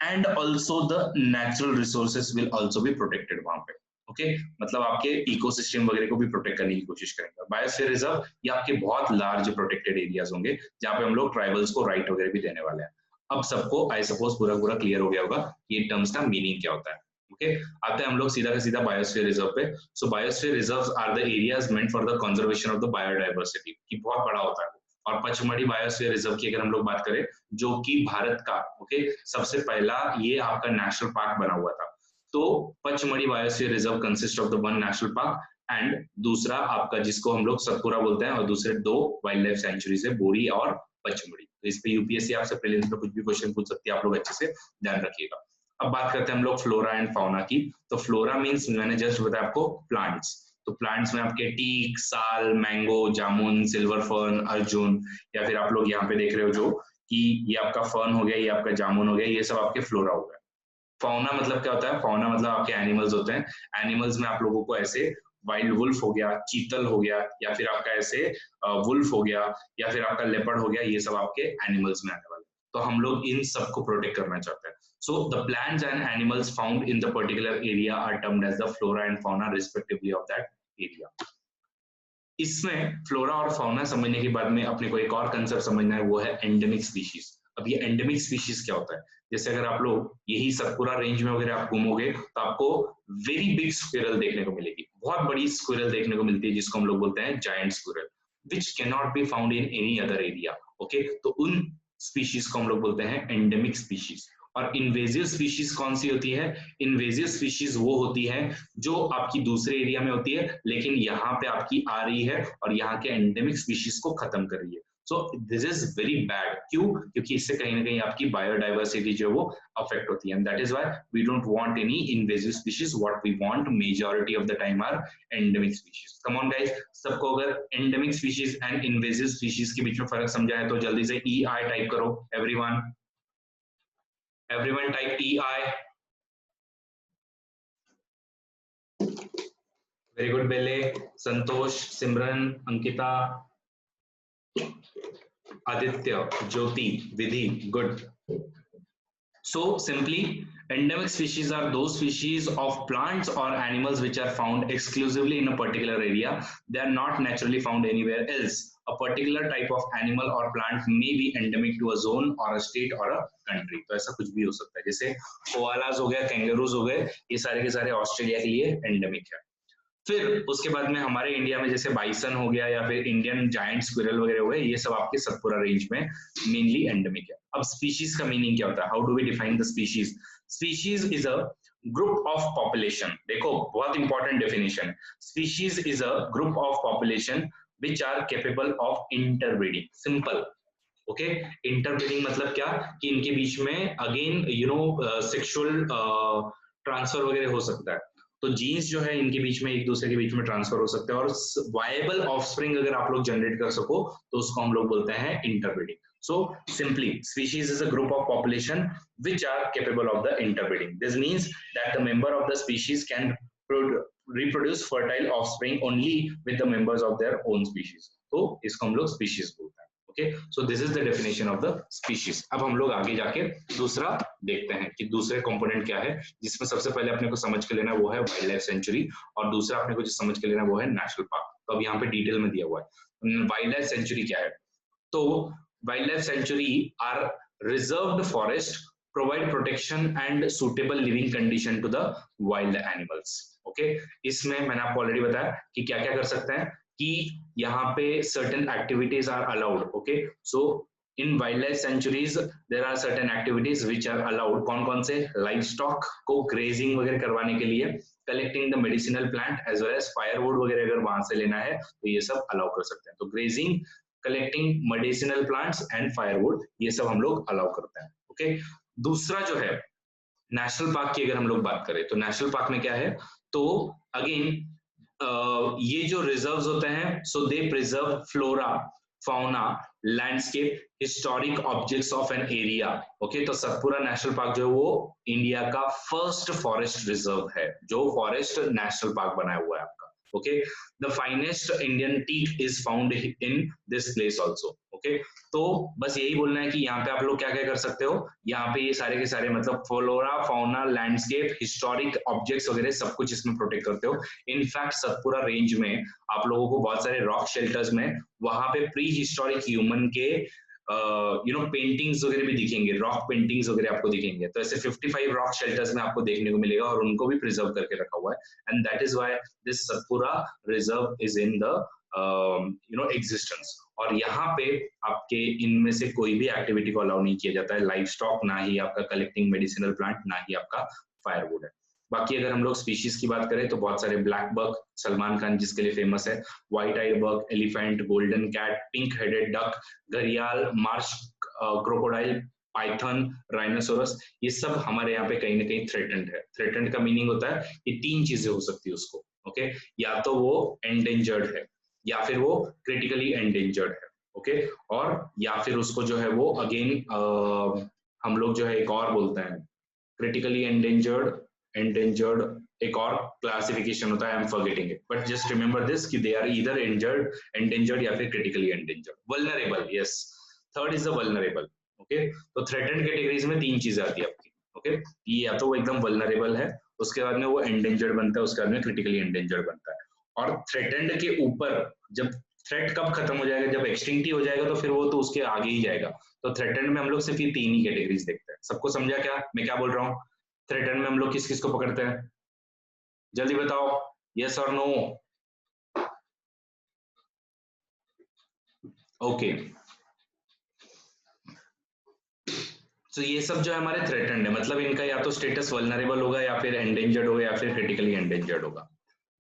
and also the natural resources will also be protected वहां पे। Okay, मतलब आपके ecosystem वगैरह को भी प्रोटेक्ट करने की कोशिश करेंगे। बायोस्फीयर रिजर्व ये आपके बहुत लार्ज प्रोटेक्टेड एरियाज होंगे जहां पे हम लोग ट्राइबल्स को राइट वगैरह भी देने वाले हैं। अब सबको आई सपोज पूरा पूरा क्लियर हो गया होगा ये टर्म्स का मीनिंग क्या होता है। ओके, आते हैं हम लोग सीधा का सीधा बायोस्फीयर रिजर्व पे। So biosphere reserves are the areas meant for the conservation of the biodiversity, की बहुत बड़ा होता है। और पचमढ़ी बायोस्फीयर रिजर्व की अगर हम लोग बात करें, जो कि भारत का सबसे पहला ये आपका नेशनल पार्क बना हुआ था। तो Pachmarhi biosphere reserve consist of the 1 national park and दूसरा आपका जिसको हम लोग सतपुरा बोलते हैं, और दूसरे 2 वाइल्ड लाइफ सेंचुरीज है, बोरी और पचमढ़ी। तो इस पे यूपीएससी आपसे प्रीलिम्स में कुछ भी क्वेश्चन पूछ सकती है, आप लोग अच्छे से ध्यान रखिएगा। अब बात करते हैं हम लोग फ्लोरा एंड फाउना की। तो फ्लोरा मीन्स मैंने जस्ट बताया आपको प्लांट्स। तो प्लांट्स में आपके टीक, साल, मैंगो, जामुन, सिल्वर फर्न, अर्जुन, या फिर आप लोग यहाँ पे देख रहे हो जो कि ये आपका फर्न हो गया, ये आपका जामुन हो गया, ये सब आपके फ्लोरा हो गया। फाउना मतलब क्या होता है, फाउना मतलब आपके एनिमल्स होते हैं। एनिमल्स में आप लोगों को ऐसे वाइल्ड वुल्फ हो गया, चीतल हो गया, या फिर आपका ऐसे वुल्फ हो गया, या फिर आपका लेपर्ड हो गया, ये सब आपके एनिमल्स में आने वाले। तो हम लोग इन सबको प्रोटेक्ट करना चाहते हैं। So the plants and animals found in the particular area are termed as the flora and fauna respectively of that area. इसमें फ्लोरा और फाउना समझने के बाद में अपने को एक और कंसेप्ट समझना है, वो है एंडेमिक स्पीशीज। अब ये एंडेमिक स्पीशीज क्या होता है, जैसे अगर आप लोग यही सतपुरा रेंज में वगैरह आप घूमोगे तो आपको वेरी बिग स्क्विरल देखने को मिलेगी, बहुत बड़ी स्क्विरल देखने को मिलती है, जिसको हम लोग बोलते हैं giant squirrel, which can not be found in any other area. Okay, तो उन स्पीशीज को हम लोग बोलते हैं एंडेमिक स्पीशीज। और इन्वेजिव स्पीशीज कौन सी होती है, इन्वेजिव स्पीशीज वो होती है जो आपकी दूसरे एरिया में होती है लेकिन यहाँ पे आपकी आ रही है और यहाँ के एंडेमिक स्पीशीज को खत्म कर रही है। So this is very bad, क्यों? क्योंकि इससे कहीं ना कहीं आपकी बायोडाइवर्सिटी जो वो अफेक्ट होती है, and that is why we don't want any invasive species, what we want majority of the time are endemic species. Come on guys, सबको अगर endemic species and invasive species के बीच में फर्क समझा है तो जल्दी से EI टाइप करो। Everyone type EI. Very good, Bele, Santosh, Simran, Ankita, Aditya, Jyoti, Vidhi, good. So simply, endemic species are those species of plants or animals which are found exclusively in a particular area. They are not naturally found anywhere else. A particular type of animal or plant may be endemic to a zone or a state or a country. तो ऐसा कुछ भी हो सकता है, जैसे koalas हो गया, कैंगरूज हो गए, ये सारे के सारे ऑस्ट्रेलिया के लिए एंडेमिक है। फिर उसके बाद में हमारे इंडिया में जैसे बाइसन हो गया या फिर इंडियन जायंट स्क्विरल वगैरह हो गए, ये सब आपके सतपुरा रेंज में मेनली एंडेमिक है। अब स्पीशीज का मीनिंग क्या होता है, how do we define the species? Species is a group of population. देखो बहुत important definition, species is a group of population which are capable of interbreeding. Simple. ओके, इंटरब्रीडिंग मतलब क्या कि इनके बीच में अगेन सेक्सुअल ट्रांसफर वगैरह हो सकता है। तो जीन्स जो है इनके बीच में एक दूसरे के बीच में ट्रांसफर हो सकते हैं और वायबल ऑफस्प्रिंग अगर आप लोग जनरेट कर सको तो उसको हम लोग बोलते हैं interbreeding. So simply, species is a group of population which are capable of the interbreeding. This means that the member of the species can reproduce fertile offspring only with the members of their own species. तो इसको हम लोग species बोलते हैं। Okay, so this is the definition of the species. अब हम लोग आगे जाके दूसरा देखते हैं कि दूसरे कंपोनेंट क्या है, जिसमें सबसे पहले अपने को समझ के लेना वो है वाइल्ड लाइफ सेंचुरी और दूसरा अपने को जो समझ के लेना वो है नेशनल पार्क। तो अब यहाँ पे डिटेल में दिया हुआ है वाइल्ड लाइफ सेंचुरी क्या है। तो wildlife sanctuary are reserved forest provide protection and suitable living condition to the wild animals. Okay, इसमें मैंने आपको ऑलरेडी बताया कि क्या क्या कर सकते हैं कि यहाँ पे certain activities are allowed. Okay, so in wildlife sanctuaries there are certain activities which are allowed. कौन कौन से? Livestock को grazing वगैरह करवाने के लिए, collecting the medicinal plant as well as firewood वगैरह अगर वहां से लेना है तो ये सब allow कर सकते हैं. तो grazing, collecting medicinal plants and firewood ये सब हम लोग allow करते हैं. Okay, दूसरा जो है नेशनल पार्क की अगर हम लोग बात करें तो नेशनल पार्क में क्या है, तो अगेन ये जो रिजर्व्स होते हैं, so they preserve flora, fauna, landscape, historic objects of an area. Okay, तो सतपुरा नेशनल पार्क जो है वो इंडिया का फर्स्ट फॉरेस्ट रिजर्व है, जो फॉरेस्ट नेशनल पार्क बनाया हुआ है आपका. Okay, the finest Indian teak is found in this place also. Okay, तो बस यही बोलना है कि यहाँ पे आप लोग क्या क्या कर सकते हो, यहाँ पे ये सारे के सारे मतलब flora, fauna, landscape, historic objects वगैरह सब कुछ इसमें प्रोटेक्ट करते हो. इनफैक्ट सतपुरा रेंज में आप लोगों को बहुत सारे रॉक शेल्टर्स में वहां पे प्री हिस्टोरिक ह्यूमन के पेंटिंग्स वगैरह भी दिखेंगे, रॉक पेंटिंग्स वगैरह आपको दिखेंगे. तो ऐसे 55 रॉक शेल्टर्स में आपको देखने को मिलेगा और उनको भी प्रिजर्व करके रखा हुआ है. And that is why this Satpura reserve is in the existence. और यहाँ पे आपके इनमें से कोई भी एक्टिविटी को अलाउ नहीं किया जाता है, लाइफ स्टॉक, ना ही आपका कलेक्टिंग मेडिसिनल प्लांट, ना ही आपका फायरवुड है. बाकी अगर हम लोग स्पीशीज की बात करें तो बहुत सारे, ब्लैक बक सलमान खान जिसके लिए फेमस है, white eyed buck, elephant, golden cat, pink headed duck, घड़ियाल, मार्श क्रोकोडाइल, पाइथन, राइनोसोरस, ये सब हमारे यहाँ पे कहीं ना कहीं थ्रेटेंड है. थ्रेटेंड का मीनिंग होता है कि तीन चीजें हो सकती है उसको. ओके, या तो वो एंडेंजर्ड है, या फिर वो क्रिटिकली एंडेंजर्ड है. ओके, और या फिर उसको जो है वो अगेन हम लोग जो है एक और बोलते हैं क्रिटिकली एंडेंजर्ड एक और क्लासिफिकेशन होता है, I am forgetting it, but just remember this कि दे आर ईदर एंडेंजर्ड या फिर critically endangered. Vulnerable, yes, third is the vulnerable. Okay, तो थ्रेटेंड कैटेगरीज में तीन चीजें आती है आपकी. ओके, ये या तो वो एकदम वल्नरेबल है, उसके बाद में वो एंडेंजर्ड बनता है, उसके बाद में क्रिटिकली एंडेंजर्ड बनता है. और थ्रेटेंड के ऊपर जब थ्रेट कब खत्म हो जाएगा, जब एक्सटिंक्ट ही हो जाएगा तो फिर वो तो उसके आगे ही जाएगा. तो थ्रेटेंड में हम लोग सिर्फ ये तीन ही कैटेगरीज देखते हैं. सबको समझा क्या मैं क्या बोल रहा हूँ? थ्रेटेंड में हम लोग किस किस को पकड़ते हैं, जल्दी बताओ, यस और नो? ओके, तो ये सब जो है हमारे थ्रेटेंड है, मतलब इनका या तो स्टेटस वल्नरेबल होगा, या फिर एंडेंजर्ड होगा, या फिर क्रिटिकली एंडेंजर्ड होगा.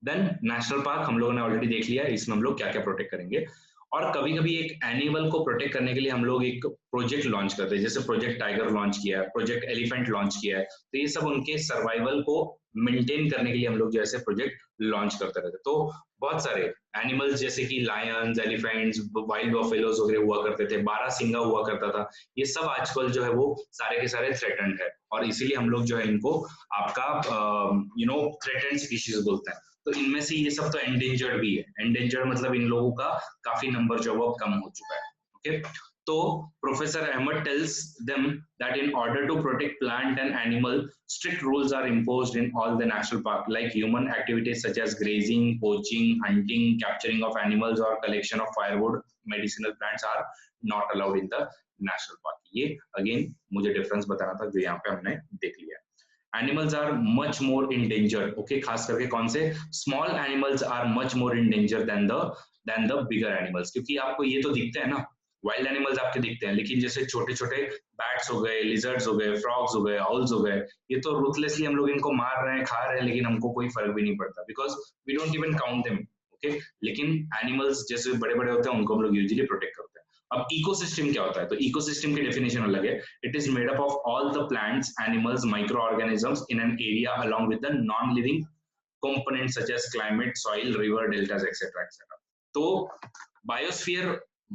देन नेशनल पार्क हम लोगों ने ऑलरेडी देख लिया है, इसमें हम लोग क्या क्या प्रोटेक्ट करेंगे. और कभी कभी एक एनिमल को प्रोटेक्ट करने के लिए हम लोग एक प्रोजेक्ट लॉन्च करते हैं, जैसे प्रोजेक्ट टाइगर लॉन्च किया है, प्रोजेक्ट एलिफेंट लॉन्च किया है. तो ये सब उनके सर्वाइवल को मेंटेन करने के लिए हम लोग जो ऐसे प्रोजेक्ट लॉन्च करते रहते हैं. तो बहुत सारे एनिमल्स जैसे कि लायंस, एलिफेंट्स, वाइल्ड बफेलोज वगैरह हुआ करते थे, बारहसिंगा हुआ करता था, ये सब आजकल जो है वो सारे के सारे थ्रेटेंड है. और इसीलिए हम लोग जो है इनको आपका थ्रेटेंड स्पीशीज बोलते हैं. तो इनमें से ये सब तो एंडेंजर्ड भी है. एंडेंजर्ड मतलब इन लोगों का काफी नंबर जो है वो कम हो चुका है. ओके, तो professor Ahmed tells them that in order to protect plant and animal, strict rules are imposed in all the national park, like human activities such as grazing, poaching, hunting, capturing of animals or collection of firewood, medicinal plants are not allowed in the national park. ये again मुझे difference बताना था जो यहाँ पे हमने देख लिया. Animals are much more in danger. Okay, खास करके कौन से? Small animals are much more in danger than the bigger animals. क्योंकि आपको ये तो दिखते हैं ना, वाइल्ड एनिमल्स आपके दिखते हैं, लेकिन जैसे छोटे छोटे बैट्स हो गए, लिजर्ड्स हो गए, फ्रॉग्स हो गए, आउल्स हो गए, ये तो रूथलेसली हम लोग इनको मार रहे हैं, खा रहे हैं, लेकिन हमको कोई फर्क भी नहीं पड़ता, because we don't even count them. Okay, लेकिन एनिमल्स जैसे बड़े बड़े होते हैं उनको हम लोग यूजुअली प्रोटेक्ट करते हैं. अब इकोसिस्टम क्या होता है? तो इकोसिस्टम की डेफिनेशन अलग है. It is made up of all the plants, animals, micro organisms in an area along with the non living components such as climate, soil, river, deltas, etc. etc. तो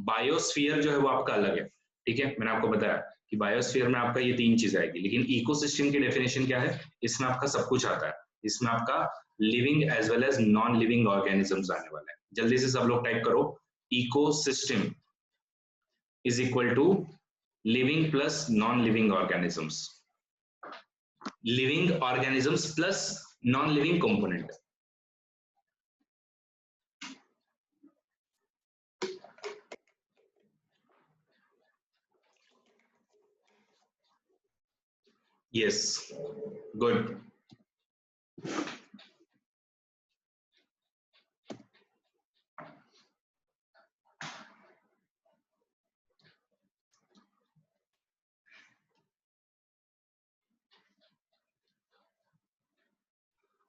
biosphere जो है वो आपका अलग है. ठीक है, मैंने आपको बताया कि बायोस्फीयर में आपका ये तीन चीज आएगी, लेकिन इकोसिस्टम की डेफिनेशन क्या है? इसमें आपका सब कुछ आता है. इसमें आपका living as well as non living organisms आने वाले हैं. जल्दी से सब लोग टाइप करो, ecosystem is equal to living plus non living organisms, living organisms plus non-living component. Yes, good.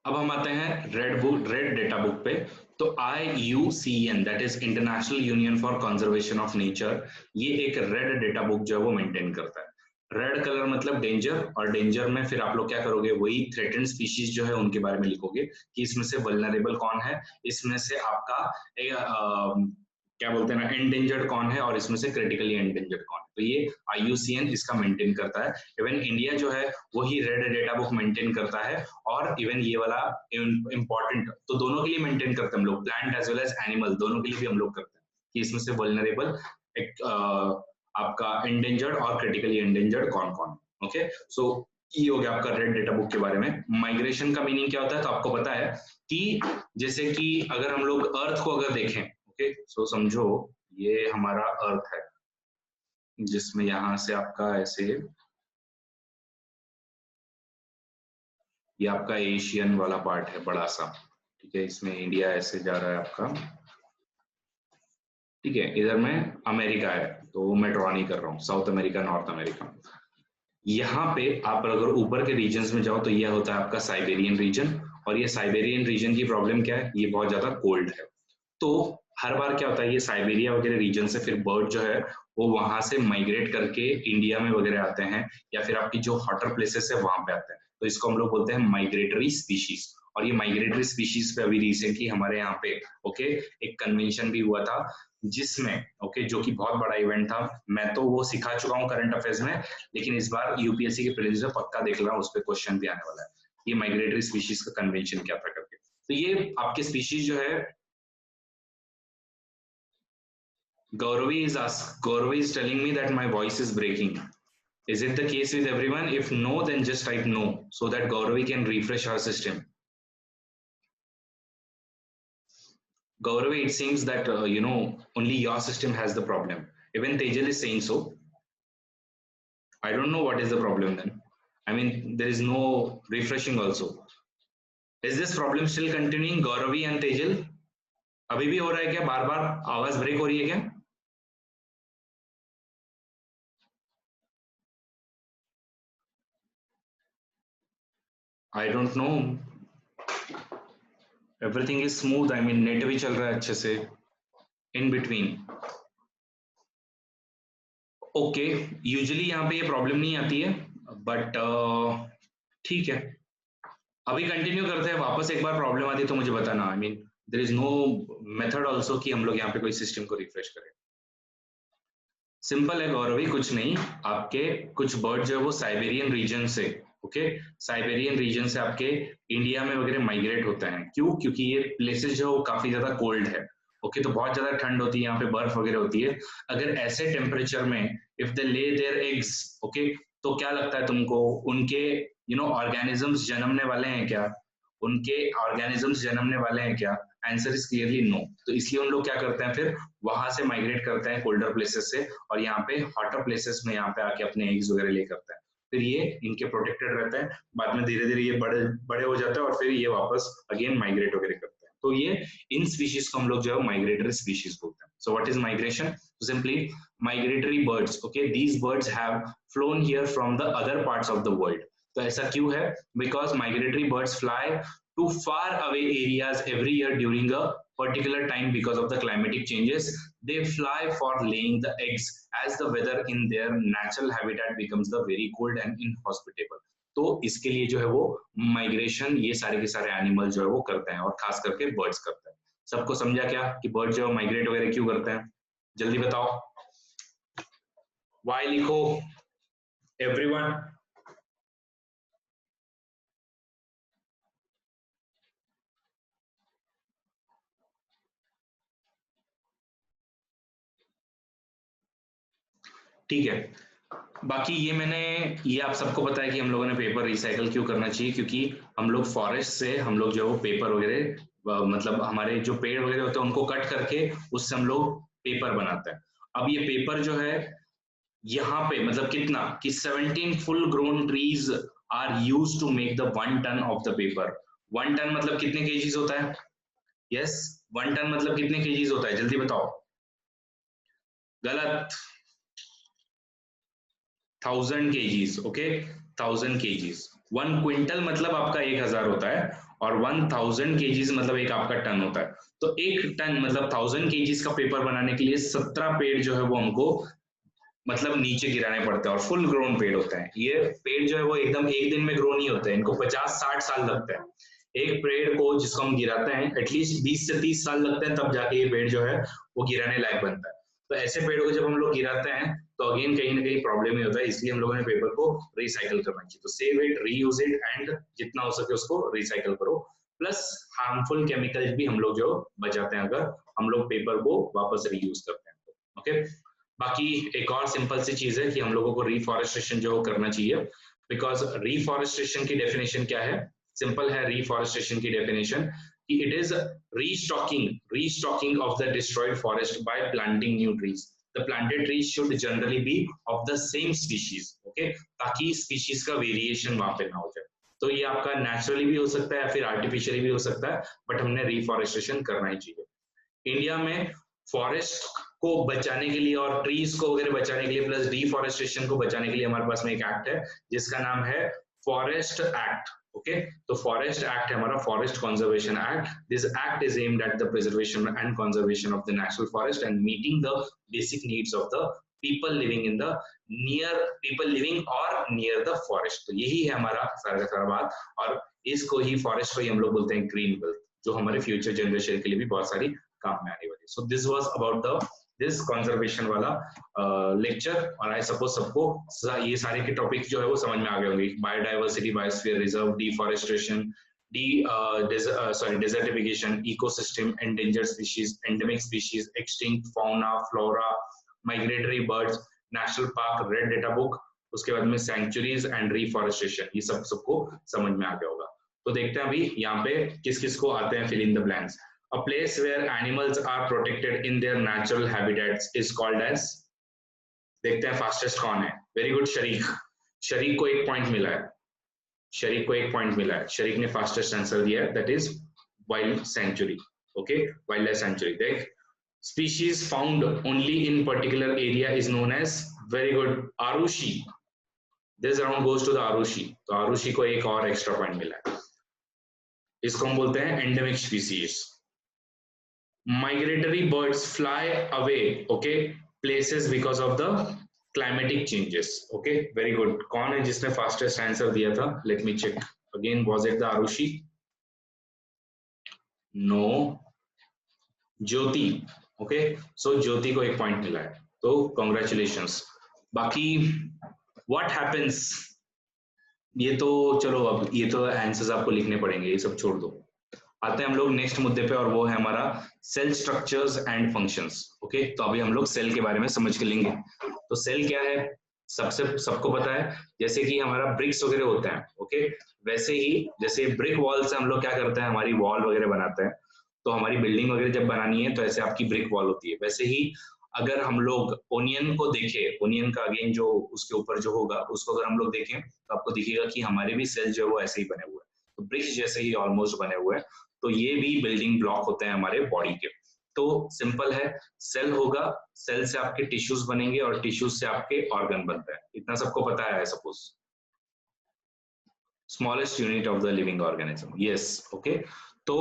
अब हम आते हैं रेड डेटा बुक पे। तो IUCN that is international union for conservation of nature, ये एक रेड डेटा बुक जो है वो मेंटेन करता है। रेड कलर मतलब डेंजर, और डेंजर में फिर आप लोग क्या करोगे, वही थ्रेटेंड स्पीशीज जो है उनके बारे में लिखोगे कि इसमें से वल्नरेबल कौन है, इसमें से आपका क्या बोलते हैं ना एंडेंजर्ड कौन है, और इसमें से क्रिटिकली एंडेंजर्ड कौन है। तो ये IUCN इसका मेंटेन करता है। इवन इंडिया जो है वही रेड डेटा बुक मेंटेन करता है, और इवन ये वाला इंपॉर्टेंट, तो दोनों के लिए मेंटेन करते हैं हम लोग, plant as well as animal, दोनों के लिए भी हम लोग करते हैं कि इसमें से वल्नरेबल एक आपका एंडेंजर्ड और क्रिटिकली एंडेंजर्ड कौन कौन। ओके, सो ये हो गया आपका रेड डेटा बुक के बारे में। माइग्रेशन का मीनिंग क्या होता है, तो आपको पता है कि जैसे कि अगर हम लोग अर्थ को अगर देखें, ओके, सो समझो ये हमारा अर्थ है, जिसमें यहां से आपका ऐसे, ये आपका एशियन वाला पार्ट है बड़ा सा, ठीक है, इसमें इंडिया ऐसे जा रहा है आपका, ठीक है, इधर में अमेरिका है, तो मैं ड्रॉ नहीं कर रहा हूँ, साउथ अमेरिका, नॉर्थ अमेरिका। यहाँ पे आप अगर ऊपर के रीजन्स में जाओ तो यह होता है आपका साइबेरियन रीजन, और ये साइबेरियन रीजन की प्रॉब्लम क्या है, ये बहुत ज्यादा कोल्ड है। तो हर बार क्या होता है, ये साइबेरिया वगैरह रीजन से फिर बर्ड जो है वो वहां से माइग्रेट करके इंडिया में वगैरह आते हैं, या फिर आपकी जो हॉटर प्लेसेस है वहां पे आते हैं, तो इसको हम लोग बोलते हैं माइग्रेटरी स्पीशीज। और ये माइग्रेटरी स्पीशीज पे अभी रिसेंटली हमारे यहाँ पे ओके एक कन्वेंशन भी हुआ था, जिसमें ओके जो कि बहुत बड़ा इवेंट था। मैं तो वो सिखा चुका हूँ करंट अफेयर्स में, लेकिन इस बार यूपीएससी के प्रीलिम्स में पक्का देख रहा हूँ, उस पर क्वेश्चन भी आने वाला है, ये माइग्रेटरी स्पीशीज का कन्वेंशन क्या था करके। तो ये आपके स्पीशीज जो है, Gauravi is telling me that my voice is breaking. Is it the case with everyone? If no, then just type no so that Gauravi can refresh our system. Gauravi, it seems that only your system has the problem. Even Tejal is saying so. I don't know what is the problem then. I mean, there is no refreshing also. Is this problem still continuing, Gauravi and Tejal? अभी भी हो रहा है क्या, बार बार आवाज break हो रही है क्या? I don't know. Everything is smooth. I mean, net भी चल रहा है अच्छे से in between. ओके, यूजुअली यहाँ पे ये प्रॉब्लम नहीं आती है, बट ठीक है, अभी कंटिन्यू करते हैं। वापस एक बार प्रॉब्लम आती है तो मुझे बताना। I mean there is no method also कि हम लोग यहाँ पे कोई सिस्टम को रिफ्रेश करें। सिंपल है गौरवी, कुछ नहीं, आपके कुछ बर्ड जो है वो साइबेरियन रीजन से ओके साइबेरियन रीजन से आपके इंडिया में वगैरह माइग्रेट होते हैं। क्यों? क्योंकि ये प्लेसेस जो है वो काफी ज्यादा कोल्ड है, ओके तो बहुत ज्यादा ठंड होती है, यहाँ पे बर्फ वगैरह होती है। अगर ऐसे टेम्परेचर में if they lay their eggs okay, तो क्या लगता है तुमको, उनके ऑर्गेनिजम्स जन्मने वाले हैं क्या? उनके ऑर्गेनिजम्स जन्मने वाले हैं क्या? Answer is clearly no. तो इसलिए उन लोग क्या करते हैं, फिर वहां से माइग्रेट करते हैं कोल्डर प्लेसेस से, और यहाँ पे हॉटर प्लेसेस में यहाँ पे आके अपने एग्स वगैरह ले करते हैं। फिर ये इनके प्रोटेक्टेड रहते हैं, बाद में धीरे धीरे ये बड़े बड़े हो जाते हैं, और फिर ये वापस अगेन माइग्रेट वगैरह करते हैं। तो ये इन स्पीशीज को हम लोग जो है माइग्रेटरी स्पीशीज बोलते हैं। सो what is migration? Simply migratory birds, okay these birds have phloem here from the other parts of the world. तो ऐसा क्यों है? Because migratory birds fly to far away areas every year during a particular time because of the climatic changes. They fly for laying the eggs as the weather in their natural habitat becomes the very cold and inhospitable. तो इसके लिए जो है वो migration ये सारे के सारे एनिमल जो है वो करते हैं, और खास करके बर्ड्स करते हैं। सबको समझा क्या कि बर्ड जो है माइग्रेट वगैरह क्यों करते हैं? जल्दी बताओ, वाई लिखो एवरीवन। ठीक है, बाकी ये मैंने, ये आप सबको पता है कि हम लोगों ने पेपर रिसाइकल क्यों करना चाहिए, क्योंकि हम लोग फॉरेस्ट से हम लोग जो पेपर वगैरह मतलब हमारे जो पेड़ वगैरह होते हैं उनको कट करके उससे हम लोग पेपर बनाते हैं। अब ये पेपर जो है यहाँ पे मतलब कितना कि 17 full grown trees are used to make the 1 ton of the paper. 1 ton मतलब कितने केजीज होता है? यस, 1 टन मतलब कितने केजीज होता है, जल्दी बताओ। गलत, 1000 केजीज, ओके 1000 केजीज। 1 क्विंटल मतलब आपका 1000 होता है, और 1000 केजीज मतलब एक आपका टन होता है। तो एक टन मतलब 1000 केजीज का पेपर बनाने के लिए 17 पेड़ जो है वो हमको मतलब नीचे गिराने पड़ते हैं, और फुल ग्रोन पेड़ होते हैं। ये पेड़ जो है वो एकदम एक दिन में ग्रो नहीं होते हैं, इनको 50-60 साल लगते हैं। एक पेड़ को जिसको हम गिराते हैं एटलीस्ट 20 से 30 साल लगते हैं, तब जाके ये पेड़ जो है वो गिराने लायक बनता है। तो ऐसे पेड़ों को जब हम लोग गिराते हैं तो अगेन कहीं ना कहीं प्रॉब्लम ही होता है, इसलिए हम लोगों ने पेपर को रिसाइकल करना चाहिए। तो save it, reuse it and जितना हो सके उसको रिसाइकल करो। प्लस हार्मफुल केमिकल्स भी हम लोग जो बचाते हैं अगर हम लोग पेपर को वापस रीयूज करते हैं तो। ओके, बाकी एक और सिंपल सी चीज है कि हम लोगों को रिफॉरेस्टेशन जो करना चाहिए, बिकॉज रिफॉरेस्टेशन की डेफिनेशन क्या है? सिंपल है रिफॉरेस्टेशन की डेफिनेशन कि it is restocking of the destroyed forest by planting new trees. The planted trees should generally be of the same species, okay, ताकि स्पीशीज का वेरिएशन वहां पे ना हो जाए। तो ये आपका नेचुरली भी हो सकता है या फिर आर्टिफिशियली भी हो सकता है, बट हमने रिफॉरेस्टेशन करना ही चाहिए। इंडिया में फॉरेस्ट को बचाने के लिए और ट्रीज को वगैरह बचाने के लिए प्लस डिफॉरेस्टेशन को बचाने के लिए हमारे पास में एक एक्ट है जिसका नाम है फॉरेस्ट एक्ट। ओके, तो फॉरेस्ट एक्ट है हमारा forest conservation act. This act is aimed at the preservation and conservation of the national forest and meeting the basic needs of the people living in the people living और near the forest. तो यही है हमारा सारा का सारा बात, और इसको ही फॉरेस्ट को ही हम लोग बोलते हैं ग्रीन बेल्ट, जो हमारे फ्यूचर जनरेशन के लिए भी बहुत सारी काम में आने वाली। So this was about the this conservation वाला लेक्चर, और आई सपोज सबको ये सारे के टॉपिक जो है वो समझ में आ गए होंगे। Biodiversity, biosphere reserve, deforestation, desertification, ecosystem, endangered species, endemic species, extinct fauna flora, migratory birds, national park, red data book, उसके बाद में सैंक्चुरीज एंड रिफॉरेस्टेशन, ये सबको समझ में आ गया होगा। तो देखते हैं अभी यहाँ पे किस किस को आते हैं fill in the blanks. A place where animals are protected in their natural habitats is called as, देखते हैं फास्टेस्ट कौन है। वेरी गुड शरीक, शरीक को एक पॉइंट मिला है, शरीक को एक पॉइंट मिला है, शरीक ने फास्टेस्ट आंसर दिया है, that is wild sanctuary. Okay, wild life sanctuary. देख, species found only in particular area is known as, very good, Aarushi. this round goes to the Aarushi, तो आरुषि को एक और एक्स्ट्रा पॉइंट मिला है, इसको हम बोलते हैं endemic species. Migratory birds fly away, okay, places because of the climatic changes. Okay, very good. कौन है जिसने fastest answer दिया था? Let me check again. Was it the Arushi? No. Jyoti. Okay, so ज्योति को एक पॉइंट मिला है, तो congratulations। बाकी what happens, ये तो चलो, अब ये तो आंसर्स आपको लिखने पड़ेंगे, ये सब छोड़ दो। आते हैं हम लोग नेक्स्ट मुद्दे पे, और वो है हमारा cell structures and functions. Okay, तो अभी हम लोग सेल के बारे में समझ के लेंगे। तो सेल क्या है सबको पता है, जैसे कि हमारा ब्रिक्स वगैरह होता है। ओके, वैसे ही जैसे ब्रिक वॉल से हम लोग क्या करते हैं, हमारी वॉल वगैरह बनाते हैं। तो हमारी बिल्डिंग वगैरह जब बनानी है तो ऐसे आपकी ब्रिक वॉल होती है। वैसे ही अगर हम लोग ओनियन को देखें, ओनियन का अगेन जो उसके ऊपर जो होगा उसको अगर हम लोग देखें तो आपको दिखेगा कि हमारे भी सेल जो है वो ऐसे ही बने हुए हैं, तो ब्रिक्स जैसे ही ऑलमोस्ट बने हुए हैं। तो ये भी बिल्डिंग ब्लॉक होते हैं हमारे बॉडी के। तो सिंपल है, सेल होगा, सेल से आपके टिश्यूज बनेंगे और टिश्यूज से आपके ऑर्गन बनते हैं, इतना सबको पता है suppose. Smallest unit of the living organism, yes, okay. तो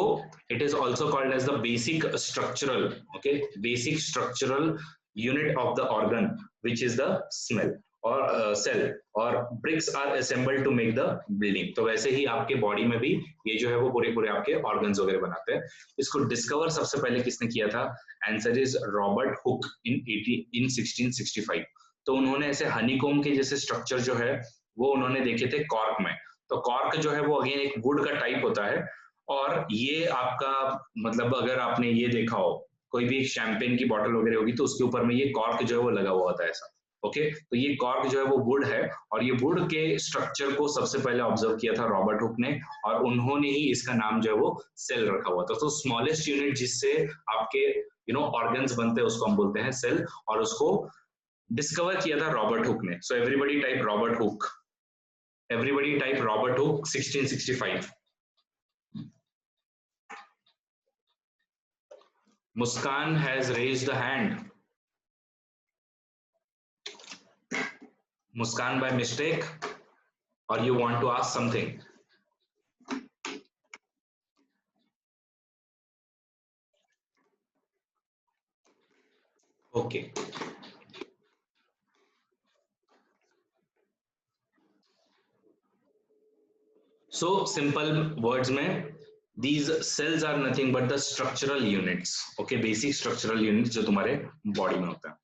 it is also called as the basic structural, okay, basic structural unit of the organ which is the smell और सेल, और bricks are assembled to make the building. तो वैसे ही आपके body में भी ये जो है वो पूरे पूरे आपके ऑर्गन्स वगैरह बनाते हैं। इसको डिस्कवर सबसे पहले किसने किया था? आंसर इज रॉबर्ट हुक इन 1665। तो उन्होंने ऐसे हनीकॉम्ब के जैसे स्ट्रक्चर जो है वो उन्होंने देखे थे कॉर्क में। तो कॉर्क जो है वो अगेन एक वुड का टाइप होता है, और ये आपका मतलब अगर आपने ये देखा हो कोई भी शैंपेन की बॉटल वगैरह होगी तो उसके ऊपर में ये कॉर्क जो है वो लगा हुआ होता है ऐसा। ओके, तो ये कॉर्क जो है वो वुड है, और ये वुड के स्ट्रक्चर को सबसे पहले ऑब्जर्व किया था रॉबर्ट हुक ने, और उन्होंने ही इसका नाम जो है वो सेल रखा हुआ था। तो स्मॉलेस्ट यूनिट जिससे आपके ऑर्गन्स बनते हैं उसको हम बोलते हैं सेल, और उसको डिस्कवर किया था रॉबर्ट हुक ने। So everybody type Robert Hooke, everybody type Robert Hooke 1665. Muskan has raised the hand. Muskan by mistake, or you want to ask something? Okay, so simple words में these cells are nothing but the structural units, okay, basic structural units जो तुम्हारे body में होता है.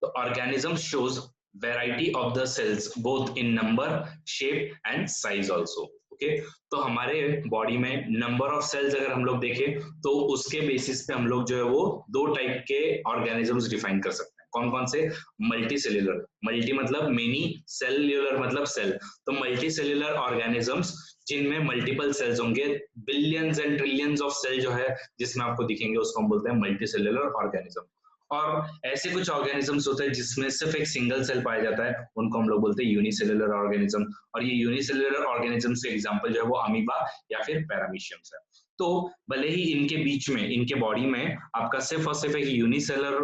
तो organism shows variety of the cells both in number, shape and size also. Okay तो हमारे body में नंबर ऑफ सेल्स अगर हम लोग देखें तो उसके बेसिस पे हम लोग जो है वो दो टाइप के ऑर्गेनिजम्स डिफाइन कर सकते हैं. कौन कौन से? मल्टी सेल्यूलर, मल्टी मतलब मेनी, सेल्यूलर मतलब सेल. तो मल्टी सेल्यूलर ऑर्गेनिजम्स जिनमें मल्टीपल सेल्स होंगे, billions and trillions of cell जो है जिसमें आपको दिखेंगे उसको हम बोलते हैं मल्टी सेल्यूलर ऑर्गेनिज्म. और ऐसे कुछ ऑर्गेनिजम्स होते हैं जिसमें सिर्फ एक सिंगल सेल पाया जाता है, उनको हम लोग बोलते हैं यूनिसेल्युलर ऑर्गेनिज्म. और ये यूनिसेल्युलर ऑर्गेनिजम्स के एग्जांपल जो है वो अमीबा या फिर पैरामीशियम्स है. तो भले ही इनके बीच में, इनके बॉडी में आपका सिर्फ और सिर्फ एक यूनिसेलर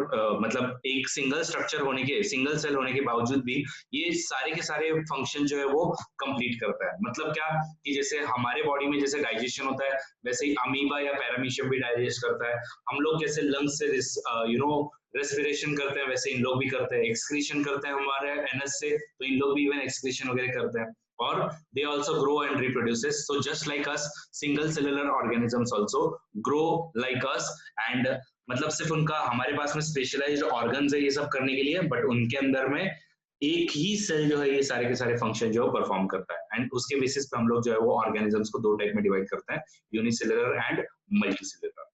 मतलब एक सिंगल स्ट्रक्चर होने के, सिंगल सेल होने के बावजूद भी ये सारे के सारे फंक्शन जो है वो कंप्लीट करता है. मतलब क्या कि जैसे हमारे बॉडी में जैसे डाइजेशन होता है वैसे ही अमीबा या पैरामीशियम भी डाइजेस्ट करता है. हम लोग जैसे लंग्स से रेस्पिरेशन करते हैं वैसे इन लोग भी करते हैं. एक्सक्रीशन करते हैं हमारे एनएस से, तो इन लोग भी इवन एक्सक्रीशन वगैरह करते हैं. और they also grow and reproduces, so just like us single cellular organisms also grow like us. and मतलब सिर्फ उनका हमारे पास में स्पेशलाइज्ड ऑर्गन्स है ये सब करने के लिए, बट उनके अंदर में एक ही सेल जो है ये सारे के सारे फंक्शन जो है परफॉर्म करता है. एंड उसके बेसिस पे हम लोग जो है वो ऑर्गेनिजम्स को दो टाइप में डिवाइड करते हैं, यूनिसेलुलर एंड मल्टीसेलुलर.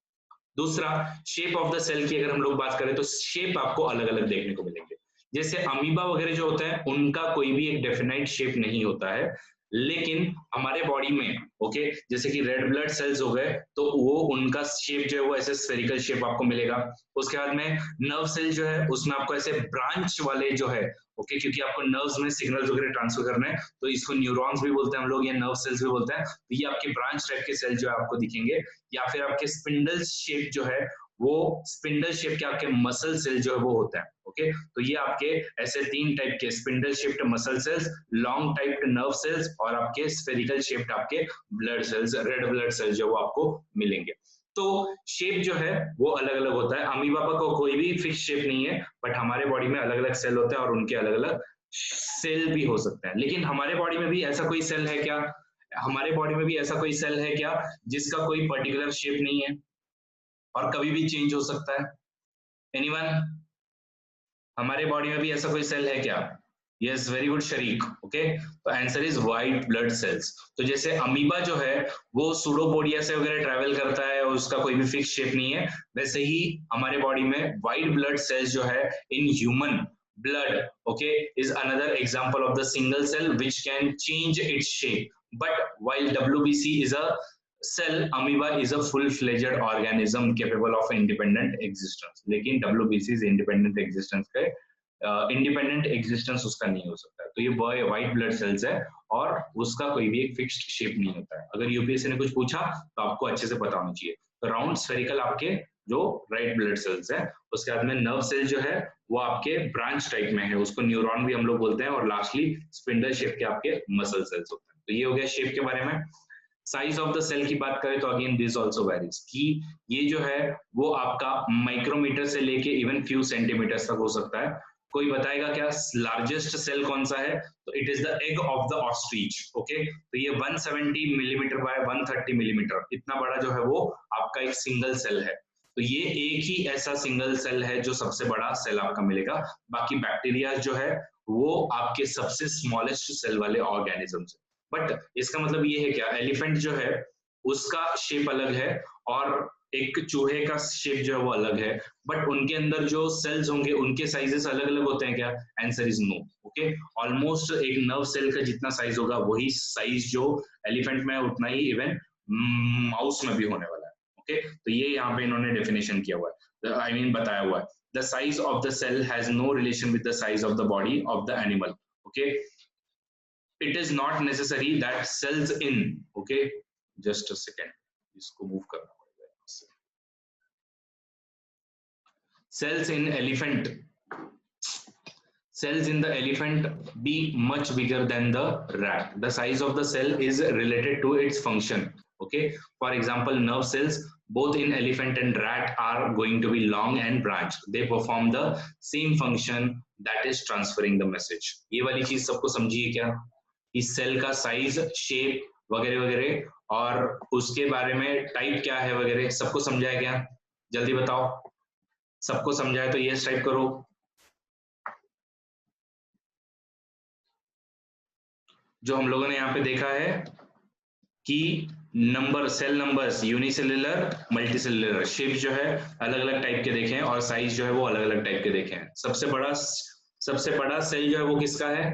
दूसरा, शेप ऑफ द सेल की अगर हम लोग बात करें तो शेप आपको अलग अलग देखने को मिलेंगे. जैसे अमीबा वगैरह जो होता है उनका कोई भी एक डेफिनाइट शेप नहीं होता है, लेकिन हमारे बॉडी में ओके जैसे कि रेड ब्लड सेल्स हो गए तो वो उनका शेप जो है वो ऐसे स्फेरिकल शेप आपको मिलेगा. उसके बाद में नर्व सेल जो है उसमें आपको ऐसे ब्रांच वाले जो है ओके क्योंकि आपको नर्व्स में सिग्नल्स वगैरह ट्रांसफर करना है तो इसको न्यूरॉन्स भी बोलते हैं हम लोग या नर्व सेल्स भी बोलते हैं. तो ये आपके ब्रांच टाइप के सेल जो है आपको दिखेंगे. या फिर आपके स्पिंडल शेप जो है वो स्पिंडल शेप के आपके मसल सेल जो है वो होते हैं. ओके तो ये आपके ऐसे तीन टाइप के spindle shaped muscle cells, long typed nerve cells और आपके स्फेरिकल शेप्ड आपके blood cells, red blood cells जो वो आपको मिलेंगे. तो शेप जो है वो अलग अलग होता है. अमीबा को कोई भी फिक्स शेप नहीं है, बट हमारे बॉडी में अलग अलग सेल होते हैं और उनके अलग अलग सेल भी हो सकते हैं. लेकिन हमारे बॉडी में भी ऐसा कोई सेल है क्या, हमारे बॉडी में भी ऐसा कोई सेल है क्या जिसका कोई पर्टिकुलर शेप नहीं है और कभी भी चेंज हो सकता है? एनीवन? हमारे बॉडी में भी ऐसा कोई सेल है क्या? यस, वेरी गुड शरीक. ओके तो answer is white blood sales. तो जैसे अमीबा जो है वो सूडोपोडिया से वगैरह ट्रैवल करता है और उसका कोई भी फिक्स शेप नहीं है, वैसे ही हमारे बॉडी में व्हाइट ब्लड सेल्स जो है in human blood okay is another example of the single cell which can change its shape. But while WBC is a cell, amoeba is a full-fledged organism capable of independent existence. लेकिन WBC is independent existence के independent existence उसका नहीं हो सकता है. तो ये white blood sales है और उसका कोई भी एक फिक्स्ड शेप नहीं होता है. अगर यूपीएससी ने कुछ पूछा तो आपको अच्छे से पता होना चाहिए. तो राउंड स्फेरिकल आपके जो राइट ब्लड सेल्स है, उसके बाद में नर्व सेल जो है वो आपके ब्रांच टाइप में है, उसको न्यूरॉन भी हम लोग बोलते हैं. और लास्टली स्पिंडल शेप के आपके मसल सेल्स होते हैं. तो ये हो गया शेप के बारे में. साइज ऑफ द सेल की बात करें तो अगेन दिस आल्सो वेरीज कि ये जो है वो आपका माइक्रोमीटर से लेके इवन फ्यू सेंटीमीटर्स तक हो सकता है. कोई बताएगा क्या लार्जेस्ट सेल कौन सा है? तो it is the egg of the ostrich. Okay तो ये 170 मिलीमीटर बाय 130 मिलीमीटर इतना बड़ा जो है वो आपका एक सिंगल सेल है. तो ये एक ही ऐसा सिंगल सेल है जो सबसे बड़ा सेल आपका मिलेगा. बाकी बैक्टीरिया जो है वो आपके सबसे स्मॉलेस्ट सेल वाले ऑर्गेनिजम्स है. बट इसका मतलब ये है क्या, एलिफेंट जो है उसका शेप अलग है और एक चूहे का शेप जो है वो अलग है, बट उनके अंदर जो सेल्स होंगे उनके साइजेस अलग अलग होते हैं क्या? Answer is no. Okay almost एक नर्व सेल का जितना साइज होगा वही साइज जो एलिफेंट में है उतना ही इवन माउस में भी होने वाला है. ओके तो ये यहाँ पे इन्होंने डेफिनेशन किया हुआ है, आई मीन बताया हुआ है. The size of the cell has no relation with the size of the body of the animal. Okay it is not necessary that cells in okay just a second इसको move करना पड़ेगा. cells in the elephant be much bigger than the rat. The size of the cell is related to its function. Okay for example nerve cells both in elephant and rat are going to be long and branched. They perform the same function, that is transferring the message. ये वाली चीज सबको समझिए क्या, इस cell का size, shape वगैरह वगैरह और उसके बारे में टाइप क्या है वगैरह सबको समझाया क्या? जल्दी बताओ, सबको समझाए तो यस टाइप करो। जो हम लोगों ने यहाँ पे देखा है कि number, cell numbers, unicellular, multicellular, shape जो है अलग अलग टाइप के देखे हैं और साइज जो है वो अलग अलग टाइप के देखे हैं। सबसे बड़ा सेल जो है वो किसका है?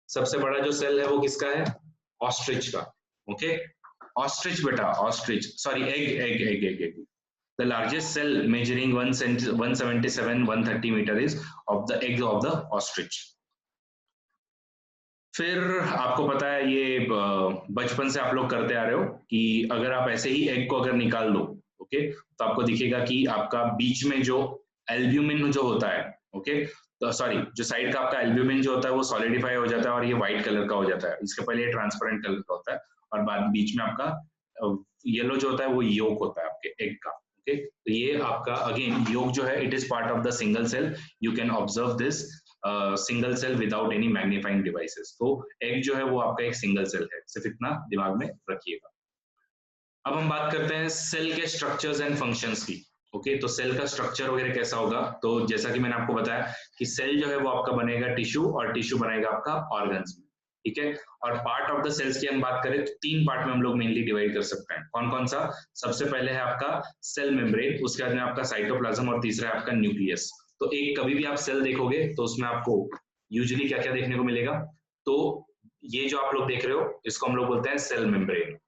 सबसे बड़ा जो सेल है वो किसका है? ऑस्ट्रिच का। ओके, ऑस्ट्रिच बेटा, ostrich, sorry egg. The largest cell measuring 177-130 meter is of the egg of the ostrich. फिर आपको पता है ये बचपन से आप लोग करते आ रहे हो कि अगर आप ऐसे ही एग को अगर निकाल दो, ओके, तो आपको दिखेगा कि आपका बीच में जो एल्ब्यूमिन जो होता है, ओके, तो सॉरी, जो साइड का आपका एल्ब्यूमिन जो होता है वो सॉलिडिफाई हो जाता है और ये व्हाइट कलर का हो जाता है। इसके पहले ये ट्रांसपेरेंट कलर का होता है और बाद बीच में आपका येलो जो होता है वो योक होता है आपके एग का। ओके, तो ये आपका अगेन योक जो है it is part of the single cell. You can observe this single cell without any magnifying devices. तो एग जो है वो आपका एक सिंगल सेल है, सिर्फ इतना दिमाग में रखिएगा। अब हम बात करते हैं सेल के स्ट्रक्चर्स एंड फंक्शंस की। ओके, तो सेल का स्ट्रक्चर वगैरह कैसा होगा? तो जैसा कि मैंने आपको बताया कि सेल जो है वो आपका बनेगा टिश्यू और टिश्यू बनेगा आपका ऑर्गन्स में, ठीक है। और पार्ट ऑफ द सेल्स की हम बात करें तो तीन पार्ट में हम लोग मेनली डिवाइड कर सकते हैं। कौन कौन सा? सबसे पहले है आपका सेल मेम्ब्रेन, उसके बाद में आपका साइटोप्लाज्म और तीसरा है आपका न्यूक्लियस। तो एक कभी भी आप सेल देखोगे तो उसमें आपको यूजुअली क्या क्या देखने को मिलेगा? तो ये जो आप लोग देख रहे हो इसको हम लोग बोलते हैं सेल मेम्ब्रेन।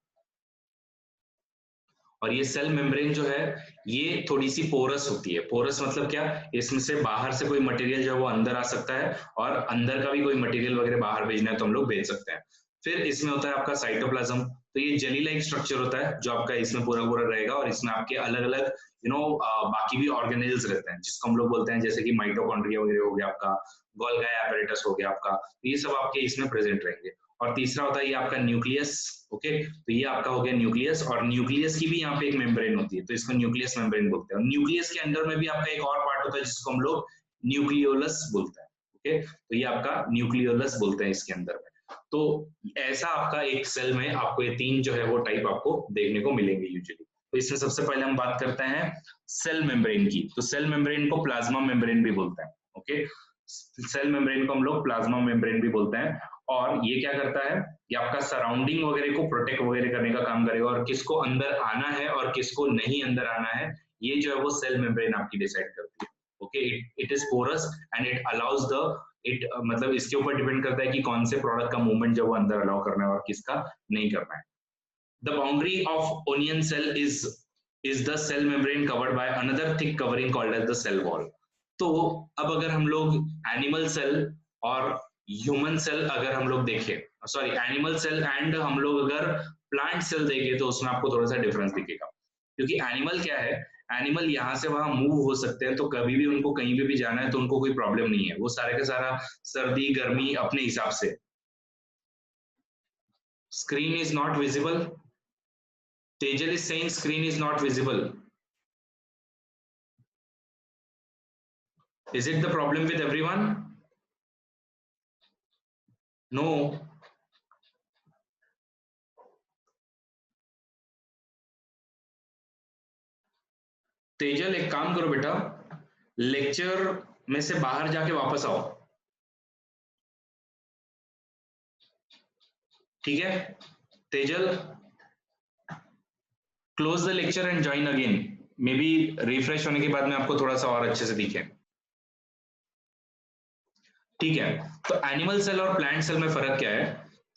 और ये सेल मेम्ब्रेन जो है ये थोड़ी सी पोरस होती है। पोरस मतलब क्या? इसमें से बाहर से कोई मटेरियल जो है वो अंदर आ सकता है और अंदर का भी कोई मटेरियल वगैरह बाहर भेजना है तो हम लोग भेज सकते हैं। फिर इसमें होता है आपका साइटोप्लाज्म, तो ये जेली लाइक स्ट्रक्चर होता है जो आपका इसमें पूरा पूरा रहेगा और इसमें आपके अलग अलग बाकी भी ऑर्गेनेल्स रहते हैं जिसको हम लोग बोलते हैं, जैसे कि माइटोकॉन्ड्रिया वगैरह हो गया आपका, गोल्गी एपैरेटस हो गया आपका, तो ये सब आपके इसमें प्रेजेंट रहेंगे। और तीसरा होता है ये आपका न्यूक्लियस। ओके, तो ये आपका हो गया न्यूक्लियस, और न्यूक्लियस की भी यहाँ पे एक मेम्ब्रेन होती है तो इसको न्यूक्लियस मेम्ब्रेन बोलते हैं। और न्यूक्लियस के अंदर में भी आपका एक और पार्ट होता है जिसको हम लोग न्यूक्लियोलस बोलते हैं। ओके, तो ये आपका न्यूक्लियोलस बोलते हैं इसके अंदर में। तो ऐसा आपका एक सेल में आपको ये तीन जो है वो टाइप आपको देखने को मिलेंगे यूजुअली। तो इसमें सबसे पहले हम बात करते हैं सेल मेम्ब्रेन की। तो सेल मेम्ब्रेन को प्लाज्मा मेम्ब्रेन भी बोलते हैं। ओके, सेल मेम्ब्रेन को हम लोग प्लाज्मा मेम्ब्रेन भी बोलते हैं। और ये क्या करता है? ये आपका सराउंडिंग वगैरह को प्रोटेक्ट वगैरह करने का काम करेगा और किसको अंदर आना है और किसको नहीं अंदर आना है ये जो है वो सेल मेम्ब्रेन आपकी डिसाइड करती है। Okay, it is porous and it allows the it मतलब इसके ऊपर डिपेंड करता है कि कौन से प्रोडक्ट का मूवमेंट जो वो अंदर अलाउ करना है और किसका नहीं करना है। The boundary of onion cell is the cell membrane covered by another thick covering called as the cell wall. तो अब अगर हम लोग एनिमल सेल और ह्यूमन सेल अगर हम लोग देखें, सॉरी एनिमल सेल एंड हम लोग अगर प्लांट सेल देखें तो उसमें आपको थोड़ा सा डिफरेंस दिखेगा। क्योंकि एनिमल क्या है, एनिमल यहाँ से वहां मूव हो सकते हैं तो कभी भी उनको कहीं पे भी जाना है तो उनको कोई प्रॉब्लम नहीं है, वो सारे का सारा सर्दी गर्मी अपने हिसाब से। Screen is not visible, Tejal is saying screen is not visible. Is it the problem with everyone? No. Tejal एक काम करो बेटा, लेक्चर में से बाहर जाके वापस आओ, ठीक है? Tejal close the lecture and join again, may be refresh होने के बाद में आपको थोड़ा सा और अच्छे से दिखे, ठीक है? तो एनिमल सेल और प्लांट सेल में फर्क क्या है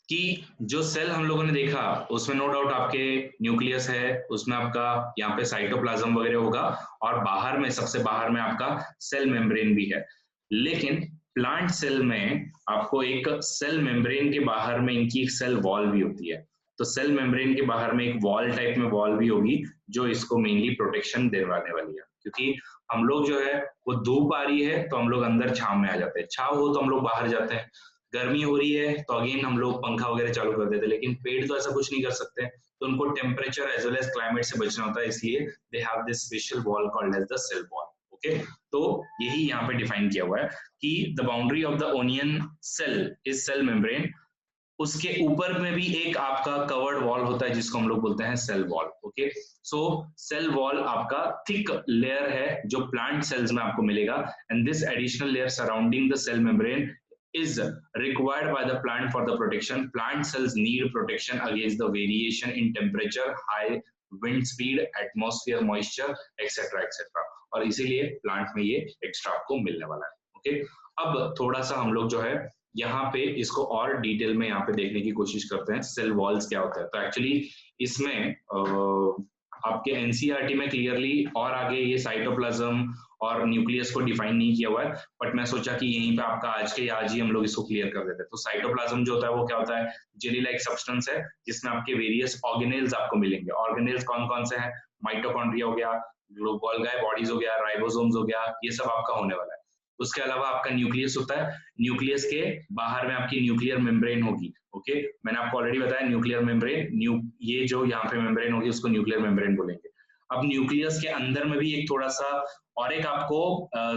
कि जो सेल हम लोगों ने देखा उसमें नो डाउट आपके न्यूक्लियस है, उसमें आपका यहाँ पे साइटोप्लाज्म वगैरह होगा और बाहर में सबसे बाहर में आपका सेल मेम्ब्रेन भी है। लेकिन प्लांट सेल में आपको एक सेल मेम्ब्रेन के बाहर में इनकी एक सेल वॉल भी होती है। तो सेल मेम्ब्रेन के बाहर में एक वॉल टाइप में वॉल भी होगी जो इसको मेनली प्रोटेक्शन दिलवाने वाली है। क्योंकि हम लोग जो है वो धूप आ रही है तो हम लोग अंदर छांव में आ जाते हैं, छांव हो तो हम लोग बाहर जाते हैं, गर्मी हो रही है तो अगेन हम लोग पंखा वगैरह चालू कर देते हैं, लेकिन पेड़ तो ऐसा कुछ नहीं कर सकते, तो उनको temperature as well as climate से बचना होता है, इसलिए they have this special wall called as the cell wall. Okay, तो यही यहाँ पे डिफाइन किया हुआ है कि the boundary of the onion cell is cell membrane, उसके ऊपर में भी एक आपका कवर्ड वॉल होता है जिसको हम लोग बोलते हैं cell wall. Okay, so cell wall आपका थिक लेयर है जो प्लांट सेल्स में आपको मिलेगा, and this additional layer surrounding the cell membrane is required by the plant for the protection. Plant cells need protection against the variation in temperature, high wind speed, atmosphere moisture, etc. etc. और इसीलिए plant में ये extra आपको मिलने वाला है। Okay, अब थोड़ा सा हम लोग जो है यहाँ पे इसको और डिटेल में यहाँ पे देखने की कोशिश करते हैं सेल वॉल्स क्या होता है। तो एक्चुअली इसमें आपके एनसीईआरटी में क्लियरली और आगे ये साइटोप्लाज्म और न्यूक्लियस को डिफाइन नहीं किया हुआ है, बट मैं सोचा कि यहीं पे आपका आज ही हम लोग इसको क्लियर कर देते हैं। तो साइटोप्लाज्म जो होता है वो क्या होता है, जेली लाइक सब्सटेंस है जिसमें आपके वेरियस ऑर्गेनेल्स आपको मिलेंगे। ऑर्गेनेल्स कौन कौन से हैं, माइटोकॉन्ड्रिया हो गया, गोल्गी बॉडीज हो गया, राइबोसोम्स हो गया, ये सब आपका होने वाला है। उसके अलावा आपका न्यूक्लियस होता है, न्यूक्लियस के बाहर में आपकी न्यूक्लियर मेम्ब्रेन होगी। ओके, मैंने आपको ऑलरेडी बताया न्यूक्लियर मेम्ब्रेन, ये जो यहाँ पे मेम्ब्रेन होगी उसको न्यूक्लियर मेम्ब्रेन बोलेंगे। अब न्यूक्लियस के अंदर में भी एक थोड़ा सा और एक आपको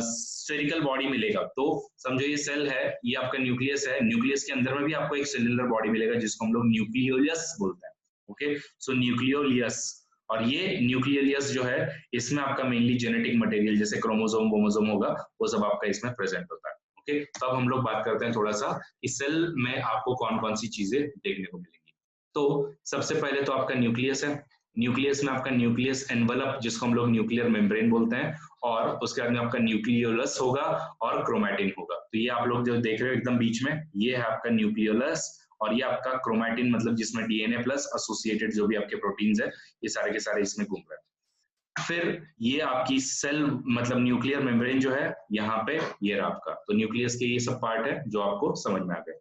स्फेरिकल बॉडी मिलेगा। तो समझो ये सेल है, ये आपका न्यूक्लियस है, न्यूक्लियस के अंदर में भी आपको एक सिलिंडर बॉडी मिलेगा जिसको हम लोग न्यूक्लियोलस बोलते हैं। ओके, सो न्यूक्लियोलियस, और ये न्यूक्लियोलियस जो है इसमें आपका मेनली जेनेटिक मटेरियल जैसे क्रोमोसोम वोमोसोम होगा वो सब आपका इसमें प्रेजेंट होता है। ओके, तो अब हम लोग बात करते हैं थोड़ा सा इस सेल में आपको कौन कौन सी चीजें देखने को मिलेंगी। तो सबसे पहले तो आपका न्यूक्लियस है, न्यूक्लियस में आपका न्यूक्लियस एनवलप जिसको हम लोग न्यूक्लियर मेम्ब्रेन बोलते हैं, और उसके बाद में आपका न्यूक्लियोलस होगा और क्रोमैटिन होगा। तो ये आप लोग जो देख रहे हो एकदम बीच में ये है आपका न्यूक्लियोलस, और ये आपका क्रोमैटिन मतलब जिसमें डीएनए प्लस एसोसिएटेड जो भी आपके प्रोटीन्स है ये सारे के सारे इसमें घूम रहे हैं। फिर ये आपकी सेल मतलब न्यूक्लियर मेम्ब्रेन जो है यहाँ पे ये रहा आपका, तो न्यूक्लियस के ये सब पार्ट है जो आपको समझ में आ गए।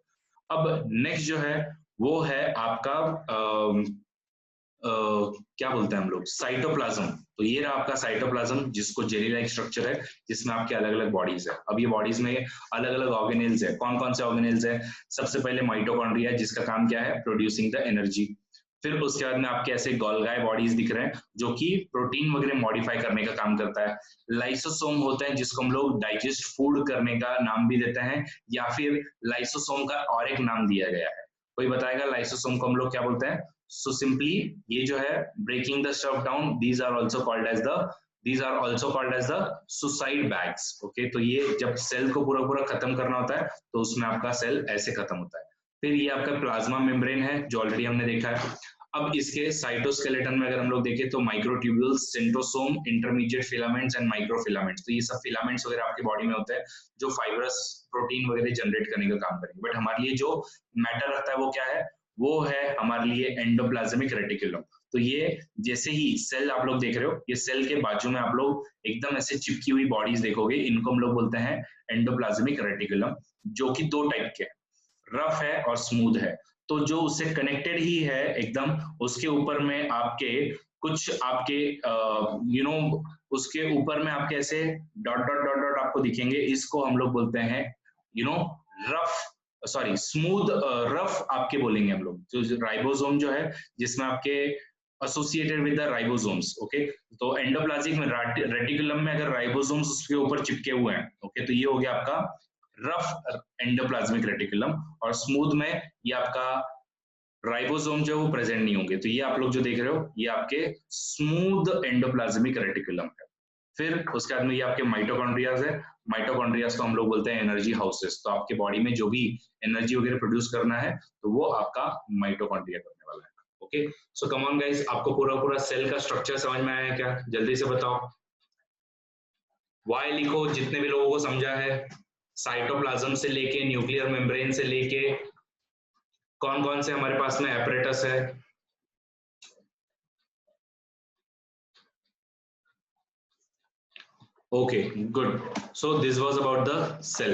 अब नेक्स्ट जो है वो है आपका क्या बोलते हैं हम लोग, साइटोप्लाज्म। तो ये रहा आपका साइटोप्लाज्म जिसको जेली लाइक स्ट्रक्चर है जिसमें आपके अलग अलग बॉडीज है। अब ये बॉडीज में अलग अलग ऑर्गेनेल्स है, कौन कौन से ऑर्गेनेल्स है, सबसे पहले माइटोकॉन्ड्रिया जिसका काम क्या है, प्रोड्यूसिंग द एनर्जी। फिर उसके बाद में आपके ऐसे गोल्गी बॉडीज दिख रहे हैं जो कि प्रोटीन वगैरह मॉडिफाई करने का काम करता है। लाइसोसोम होते हैं जिसको हम लोग डाइजेस्ट फूड करने का नाम भी देते हैं, या फिर लाइसोसोम का और एक नाम दिया गया है। कोई बताएगा लाइसोसोम को हम लोग क्या बोलते हैं? So simply ये जो है breaking the stuff down, these are also called as the suicide bags. Okay, तो ये जब सेल को पूरा पूरा खत्म करना होता है तो उसमें आपका सेल ऐसे खत्म होता है। फिर ये आपका प्लाज्मा मेम्ब्रेन है जो ऑलरेडी हमने देखा है। अब इसके साइटोस्केलेटन में अगर हम लोग देखें तो microtubules, centrosome, intermediate filaments and microfilaments, तो ये सब फिलामेंट्स वगैरह आपकी बॉडी में होते हैं जो फाइब्रस प्रोटीन वगैरह जनरेट करने का काम करेंगे। बट हमारे लिए जो मैटर रखता है वो क्या है, वो है हमारे लिए एंडोप्लाज्मिक रेटिकुलम। तो ये जैसे ही सेल आप लोग देख रहे हो, ये सेल के बाजू में आप लोग एकदम ऐसे चिपकी हुई बॉडीज देखोगे, इनको हम लोग बोलते हैं एंडोप्लाज्मिक रेटिकुलम, जो कि दो टाइप के, रफ है और स्मूथ है। तो जो उससे कनेक्टेड ही है एकदम, उसके ऊपर में आपके कुछ आपके उसके ऊपर में आपके ऐसे डॉट डॉट डॉट डॉट आपको दिखेंगे, इसको हम लोग बोलते हैं रफ, सॉरी स्मूथ, रफ आपके बोलेंगे हम लोग। जो राइबोसोम जो है जिसमें आपके associated with the ribosomes. Okay, तो एंडोप्लाज्मिक में रेटिकुलम में अगर राइबोसोम्स उसके ऊपर चिपके हुए हैं, ओके, तो ये हो गया आपका रफ एंडोप्लाज्मिक रेटिकुलम, और स्मूथ में ये आपका राइबोसोम जो वो प्रेजेंट नहीं होंगे। तो ये आप लोग जो देख रहे हो ये आपके स्मूथ एंडोप्लाज्मिक रेटिकुलम है। फिर उसके बाद में ये आपके माइटोकॉन्ड्रियाज है, माइटोकॉन्ड्रियाज को हम लोग बोलते हैं एनर्जी हाउसेस। तो आपके बॉडी में जो भी एनर्जी वगैरह प्रोड्यूस करना है तो वो आपका माइटोकॉन्ड्रिया करने वाला है। Okay, so come on guys, आपको पूरा पूरा सेल का स्ट्रक्चर समझ में आया क्या? जल्दी से बताओ, वाई लिखो जितने भी लोगों को समझा है। साइटोप्लाज्म से लेके न्यूक्लियर मेम्ब्रेन से लेके कौन कौन से हमारे पास में एपरेटस है। Okay, good. So this was about the cell.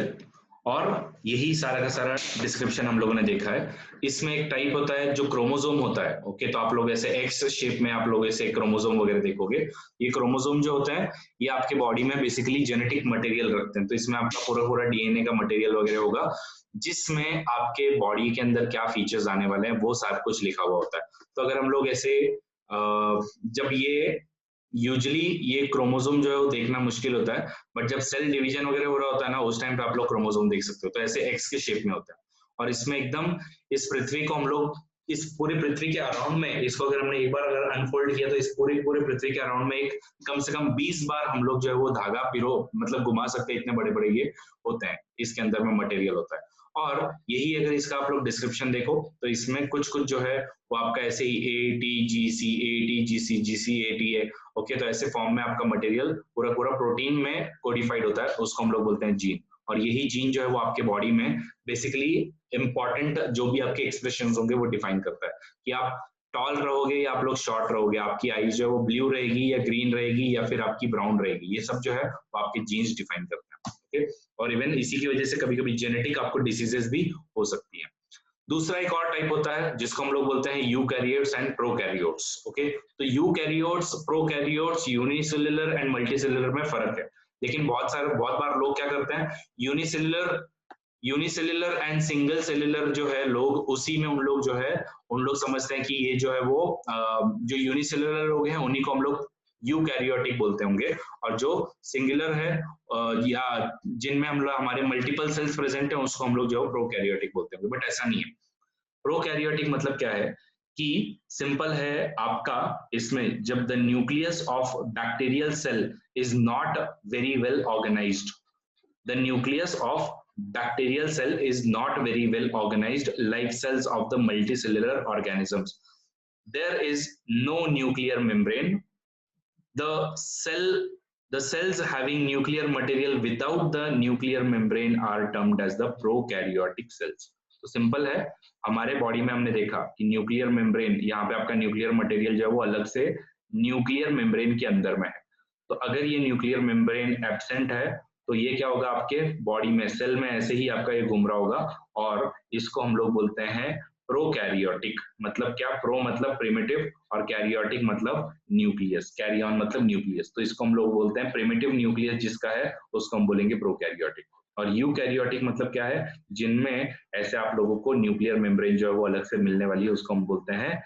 और यही सारा का सारा डिस्क्रिप्शन हम लोगों ने देखा है। इसमें एक टाइप होता है जो क्रोमोसोम होता है, ओके, तो आप लोग ऐसे एक्स शेप में आप लोग ऐसे क्रोमोसोम वगैरह देखोगे। ये क्रोमोसोम जो होता है ये आपके बॉडी में बेसिकली जेनेटिक मटेरियल रखते हैं, तो इसमें आपका पूरा पूरा डीएनए का मटेरियल वगैरह होगा, जिसमें आपके बॉडी के अंदर क्या फीचर्स आने वाले हैं वो सारा कुछ लिखा हुआ होता है। तो अगर हम लोग ऐसे जब ये यूजुअली ये क्रोमोसोम जो है वो देखना मुश्किल होता है, बट जब सेल डिवीजन वगैरह हो रहा होता है ना, उस टाइम पे आप लोग क्रोमोसोम देख सकते हो, तो ऐसे एक्स के शेप में होता है। और इसमें एकदम इस पृथ्वी को हम लोग इस पूरी पृथ्वी के अराउंड में इसको अगर हमने एक बार अगर अनफोल्ड किया तो इस पूरी पूरी पृथ्वी के अराउंड में एक कम से कम 20 बार हम लोग जो है वो धागा पिरो मतलब घुमा सकते हैं, इतने बड़े बड़े ये होते हैं, इसके अंदर में मटेरियल होता है। और यही अगर इसका आप लोग डिस्क्रिप्शन देखो तो इसमें कुछ कुछ जो है वो आपका ऐसे ही ATGC है, ओके, तो ऐसे फॉर्म में आपका मटेरियल पूरा पूरा प्रोटीन में कोडिफाइड होता है, उसको हम लोग बोलते हैं जीन। और यही जीन जो है वो आपके बॉडी में बेसिकली इंपॉर्टेंट जो भी आपके एक्सप्रेशन होंगे वो डिफाइन करता है कि आप टॉल रहोगे या आप लोग शॉर्ट रहोगे, आपकी आईज जो है वो ब्लू रहेगी या ग्रीन रहेगी या फिर आपकी ब्राउन रहेगी, ये सब जो है वो आपके जीन्स डिफाइन करते हैं, ओके। और इवन इसी की वजह से कभी कभी जेनेटिक आपको डिसीजेस भी हो सकती है। दूसरा एक और टाइप होता है जिसको हम लोग बोलते हैं यूकैरियोट्स एंड प्रोकैरियोट्स, ओके। तो eukaryotes, prokaryotes, unicellular and multicellular में फर्क है, लेकिन बहुत बार लोग क्या करते हैं, यूनिसेल्युलर एंड सिंगल सेल्युलर जो है लोग उसी में उन लोग जो है उन लोग समझते हैं कि ये जो है वो जो यूनिसेल्युलर लोग हैं उन्हीं को हम लोग यूकैरियोटिक बोलते होंगे, और जो सिंगुलर है या जिनमें हम लोग हमारे मल्टीपल सेल्स प्रेजेंट है उसको हम लोग जो है प्रोकैरियोटिक बोलते होंगे, बट ऐसा नहीं है। प्रोकैरियोटिक मतलब क्या है कि सिंपल है आपका, इसमें जब the nucleus of bacterial cell is not very well organised, the nucleus of bacterial cell is not very well organized like cells of the multicellular organisms. There is no nuclear membrane. The cell, the cells having nuclear material without the nuclear membrane are termed as the prokaryotic cells. तो simple है, हमारे body में हमने देखा कि nuclear membrane, यहाँ पे आपका न्यूक्लियर मटेरियल जो है वो अलग से न्यूक्लियर मेम्ब्रेन के अंदर में है। तो अगर ये न्यूक्लियर मेम्ब्रेन एब्सेंट है तो ये क्या होगा, आपके बॉडी में सेल में ऐसे ही आपका ये घूम रहा होगा, और इसको हम लोग बोलते हैं प्रोकैरियोटिक। मतलब क्या, प्रो मतलब प्रिमिटिव और कैरियोटिक मतलब न्यूक्लियस, कैरियन मतलब न्यूक्लियस, तो इसको हम लोग बोलते हैं प्रिमिटिव न्यूक्लियस जिसका है उसको हम बोलेंगे प्रोकैरियोटिक। और यूकैरियोटिक मतलब क्या है, जिनमें ऐसे आप लोगों को न्यूक्लियर मेम्ब्रेन जो है वो अलग से मिलने वाली है, उसको हम बोलते हैं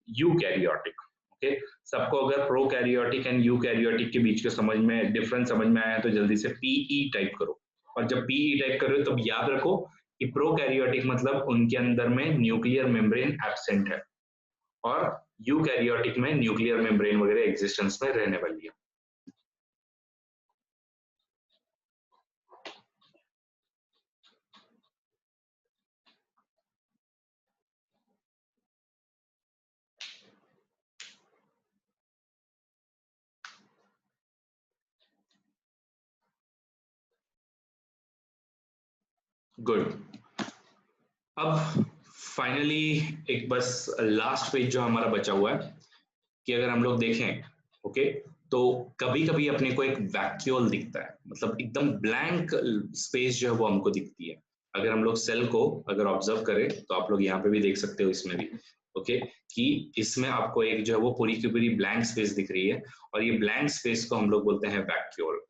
यूकैरियोटिक, ओके। सबको अगर प्रोकैरियोटिक एंड यूकैरियोटिक के बीच के समझ में डिफरेंस समझ में आया तो जल्दी से पीई टाइप करो, और जब पीई टाइप करो तब याद रखो कि प्रोकैरियोटिक मतलब उनके अंदर में न्यूक्लियर मेम्ब्रेन एब्सेंट है, और यूकैरियोटिक में न्यूक्लियर मेम्ब्रेन वगैरह एग्जिस्टेंस में रहने वाली है। गुड। अब फाइनली एक बस लास्ट पेज जो हमारा बचा हुआ है कि अगर हम लोग देखें, ओके, तो कभी कभी अपने को एक वैक्यूल दिखता है, मतलब एकदम ब्लैंक स्पेस जो है वो हमको दिखती है। अगर हम लोग सेल को अगर ऑब्जर्व करें तो आप लोग यहाँ पे भी देख सकते हो, इसमें भी, ओके, कि इसमें आपको एक जो है वो पूरी की पूरी ब्लैंक स्पेस दिख रही है, और ये ब्लैंक स्पेस को हम लोग बोलते हैं वैक्यूल।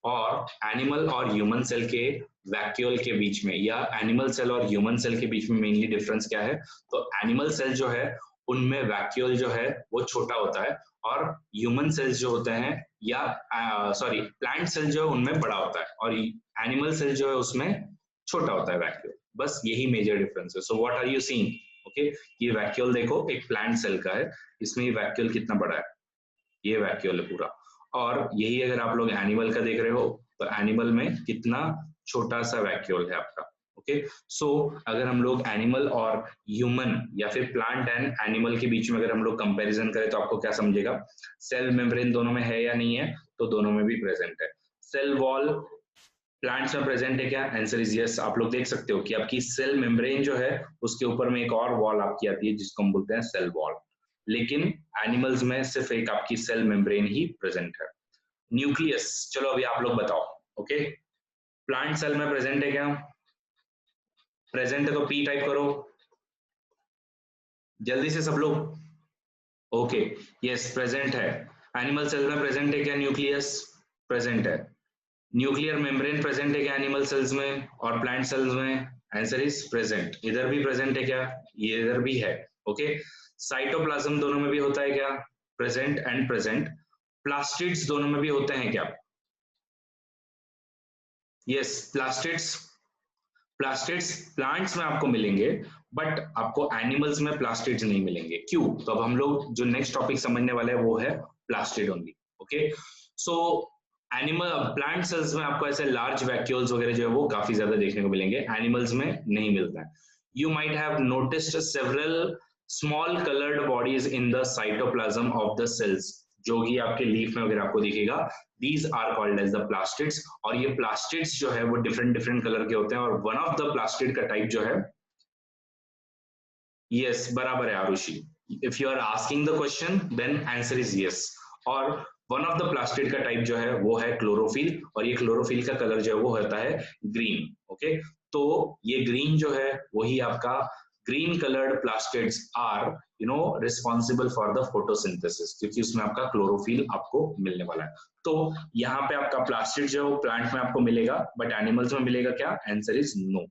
और एनिमल और ह्यूमन सेल के वैक्यूल के बीच में, या एनिमल सेल और ह्यूमन सेल के बीच में मेनली डिफरेंस क्या है, तो एनिमल सेल जो है उनमें वैक्यूल जो है वो छोटा होता है, और ह्यूमन सेल्स जो होते हैं या सॉरी प्लांट सेल जो है उनमें बड़ा होता है, और एनिमल सेल जो है उसमें छोटा होता है वैक्यूल। बस यही मेजर डिफरेंस है। So what are you seeing, okay, ये वैक्यूल देखो एक प्लांट सेल का है, इसमें ये वैक्यूल कितना बड़ा है, ये वैक्यूल है पूरा। और यही अगर आप लोग एनिमल का देख रहे हो तो एनिमल में कितना छोटा सा वैक्यूल है आपका, ओके। सो अगर हम लोग एनिमल और ह्यूमन या फिर प्लांट एंड एनिमल के बीच में अगर हम लोग कंपैरिजन करें तो आपको क्या समझेगा, सेल मेम्ब्रेन दोनों में है या नहीं है, तो दोनों में भी प्रेजेंट है। सेल वॉल प्लांट्स में प्रेजेंट है क्या, आंसर इज यस। आप लोग देख सकते हो कि आपकी सेल मेम्ब्रेन जो है उसके ऊपर में एक और वॉल आपकी आती है जिसको हम बोलते हैं सेल वॉल, लेकिन एनिमल्स में सिर्फ एक आपकी सेल मेम्ब्रेन ही प्रेजेंट है। न्यूक्लियस, चलो अभी आप लोग बताओ, ओके। प्लांट सेल में प्रेजेंट है क्या? प्रेजेंट है तो पी टाइप करो जल्दी से सब लोग। ओके, यस प्रेजेंट है। एनिमल सेल में प्रेजेंट है क्या? न्यूक्लियस प्रेजेंट है। न्यूक्लियर मेम्ब्रेन प्रेजेंट है क्या एनिमल सेल्स में और प्लांट सेल्स में? Answer is present. इधर भी प्रेजेंट है क्या? ये इधर भी है। ओके, साइटोप्लाज्म दोनों में भी होता है क्या? Present and present. प्लास्टिड्स दोनों में भी होते हैं क्या? Yes, plastids. प्लास्टिड्स प्लांट्स में आपको मिलेंगे बट आपको एनिमल्स में प्लास्टिड्स नहीं मिलेंगे। क्यों? तो अब हम लोग जो नेक्स्ट टॉपिक समझने वाले हैं वो है plastid only. Okay, so animal plant cells में आपको ऐसे लार्ज वैक्यूल्स वगैरह जो है वो काफी ज्यादा देखने को मिलेंगे, एनिमल्स में नहीं मिलता है। You might have noticed several small coloured bodies in the cytoplasm of the cells, जो कि आपके लीफ में वगैरह आपको दिखेगा। These are called as the plastids. और ये प्लास्टिड्स जो है वो डिफरेंट डिफरेंट कलर के होते हैं और वन ऑफ द प्लास्टिड का टाइप जो है, यस बराबर है Aarushi. If you are asking the question then answer is yes. और वन ऑफ द प्लास्टिड का टाइप जो है वो है क्लोरोफिल, और ये क्लोरोफिल का कलर जो है वो होता है ग्रीन। ओके, तो ये ग्रीन जो है वही आपका green coloured plastids are responsible for the photosynthesis, क्योंकि उसमें आपका क्लोरोफिल आपको मिलने वाला है। तो यहाँ पे आपका प्लास्टिड जो है प्लांट में आपको मिलेगा बट एनिमल्स में मिलेगा क्या? Answer is no.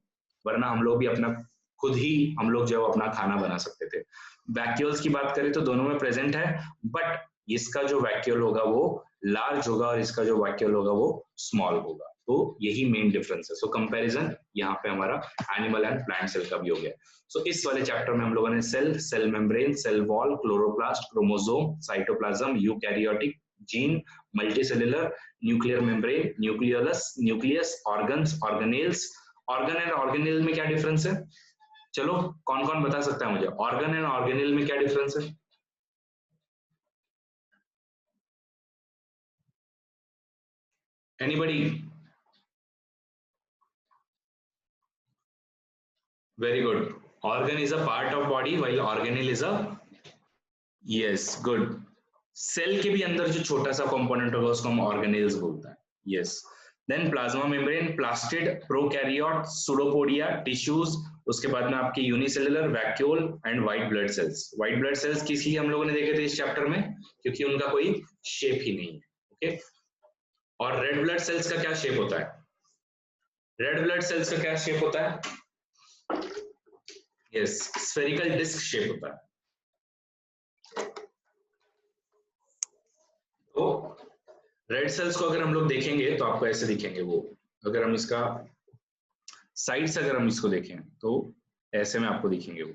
वरना हम लोग भी अपना खुद ही हम लोग जो अपना खाना बना सकते थे। वैक्यूल्स की बात करें तो दोनों में प्रेजेंट है बट इसका जो वैक्यूल होगा वो लार्ज होगा और इसका जो वैक्यूल होगा वो स्मॉल होगा। तो यही मेन डिफरेंस है। सो कंपैरिजन यहाँ पे हमारा एनिमल एंड प्लांट सेल का भी हो गया। सो इस वाले चैप्टर में हम लोगों ने cell, cell membrane, cell wall, chloroplast, chromosome, cytoplasm, eukaryotic, gene, multicellular, nuclear membrane, nucleus, nucleus, organs, organelles. Organ and organelle में क्या डिफरेंस है? चलो कौन कौन बता सकता है मुझे ऑर्गन एंड ऑर्गेनेल में क्या डिफरेंस है? Anybody? Very good. Organ is a part of body while organelle is a, yes good. Cell के भी अंदर जो छोटा सा कंपोनेंट होगा उसको हम ऑर्गेनेल्स बोलते हैं। Yes. Then plasma membrane, plastid, prokaryote, pseudopodia, tissues, उसके बाद में आपके unicellular, vacuole and white blood cells. White blood cells किस लिए हम लोगों ने देखे थे इस चैप्टर में? क्योंकि उनका कोई शेप ही नहीं है। ओके, और रेड ब्लड सेल्स का क्या शेप होता है? रेड ब्लड सेल्स का क्या शेप होता है? यस, स्फेरिकल डिस्क शेप होता है। तो रेड सेल्स को अगर हम लोग देखेंगे तो आपको ऐसे दिखेंगे वो। अगर हम इसका साइड से अगर हम इसको देखें तो ऐसे में आपको दिखेंगे वो।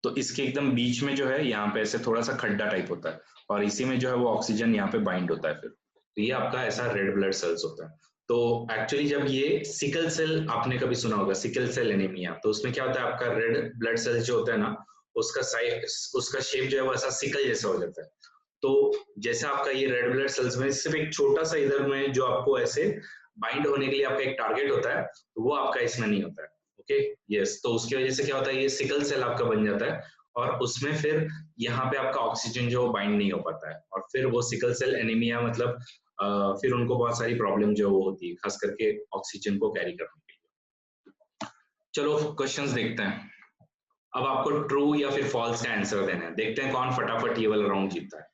तो इसके एकदम बीच में जो है यहाँ पे ऐसे थोड़ा सा खड्डा टाइप होता है और इसी में जो है वो ऑक्सीजन यहाँ पे बाइंड होता है फिर। तो ये आपका ऐसा रेड ब्लड सेल्स होता है। तो एक्चुअली जब ये सिकल सेल, आपने कभी सुना होगा सिकल सेल एनीमिया, तो उसमें क्या होता है आपका रेड ब्लड सेल्स जो होता है ना उसका साइज, उसका शेप जो है वो ऐसा सिकल जैसा हो जाता है। तो जैसा आपका ये रेड ब्लड सेल्स में सिर्फ एक छोटा सा इधर में जो आपको ऐसे बाइंड होने के लिए आपका एक टारगेट होता है, तो वो आपका इसमें नहीं होता है। Okay, yes. तो उसकी वजह से क्या होता है ये सिकल सेल आपका बन जाता है और उसमें फिर यहाँ पे आपका ऑक्सीजन जो बाइंड नहीं हो पाता है और फिर वो सिकल सेल एनीमिया मतलब फिर उनको बहुत सारी प्रॉब्लम जो वो होती है खास करके ऑक्सीजन को कैरी करने के लिए। चलो क्वेश्चंस देखते हैं। अब आपको ट्रू या फिर फॉल्स का आंसर देना है। देखते हैं कौन फटाफट ये वाला राउंड जीतता है।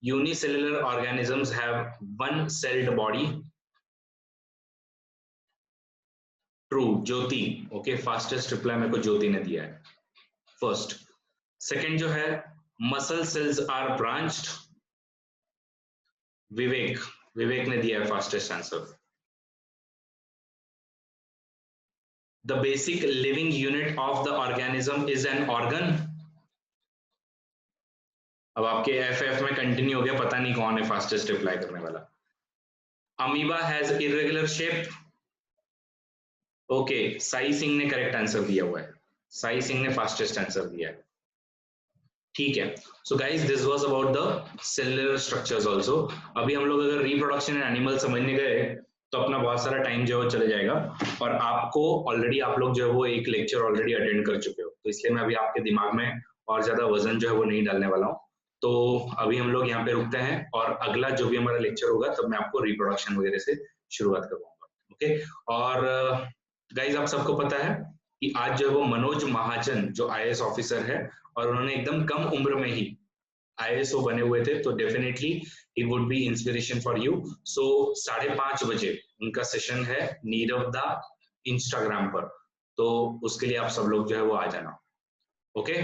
Unicellular organisms have one sailed body. True, Jyoti. Okay, fastest reply मेरे को ज्योति ने दिया है फर्स्ट। सेकंड जो है मसल सेल्स आर ब्रांच्ड। विवेक, विवेक ने दिया है fastest answer. The basic living unit of the organism is an organ. अब आपके एफ में कंटिन्यू हो गया, पता नहीं कौन है फास्टेस्ट रिप्लाई करने वाला। Amoeba has irregular shape. Okay, Sai Singh ने करेक्ट आंसर दिया हुआ है। साई सिंह ने फास्टेस्ट आंसर दिया है। ठीक है। So guys this was about the cellular structures also. अभी हम लोग अगर रिप्रोडक्शन इन एनिमल समझने गए तो अपना बहुत सारा टाइम जो है चले जाएगा और आपको ऑलरेडी आप लोग जो है वो एक लेक्चर ऑलरेडी अटेंड कर चुके हो, तो इसलिए मैं अभी आपके दिमाग में और ज्यादा वजन जो है वो नहीं डालने वाला हूँ। तो अभी हम लोग यहाँ पे रुकते हैं और अगला जो भी हमारा लेक्चर होगा तब मैं आपको रिप्रोडक्शन वगैरह से शुरुआत करवाऊंगा। ओके, और गाइज आप सबको पता है कि आज जो है वो मनोज महाजन जो आईएएस ऑफिसर है और उन्होंने एकदम कम उम्र में ही आईएएस बने हुए थे, तो definitely he would be inspiration for you. So 5:30 बजे उनका सेशन है नीरव दा इंस्टाग्राम पर, तो उसके लिए आप सब लोग जो है वो आ जाना। ओके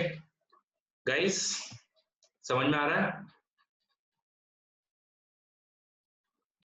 गाइस, समझ में आ रहा है?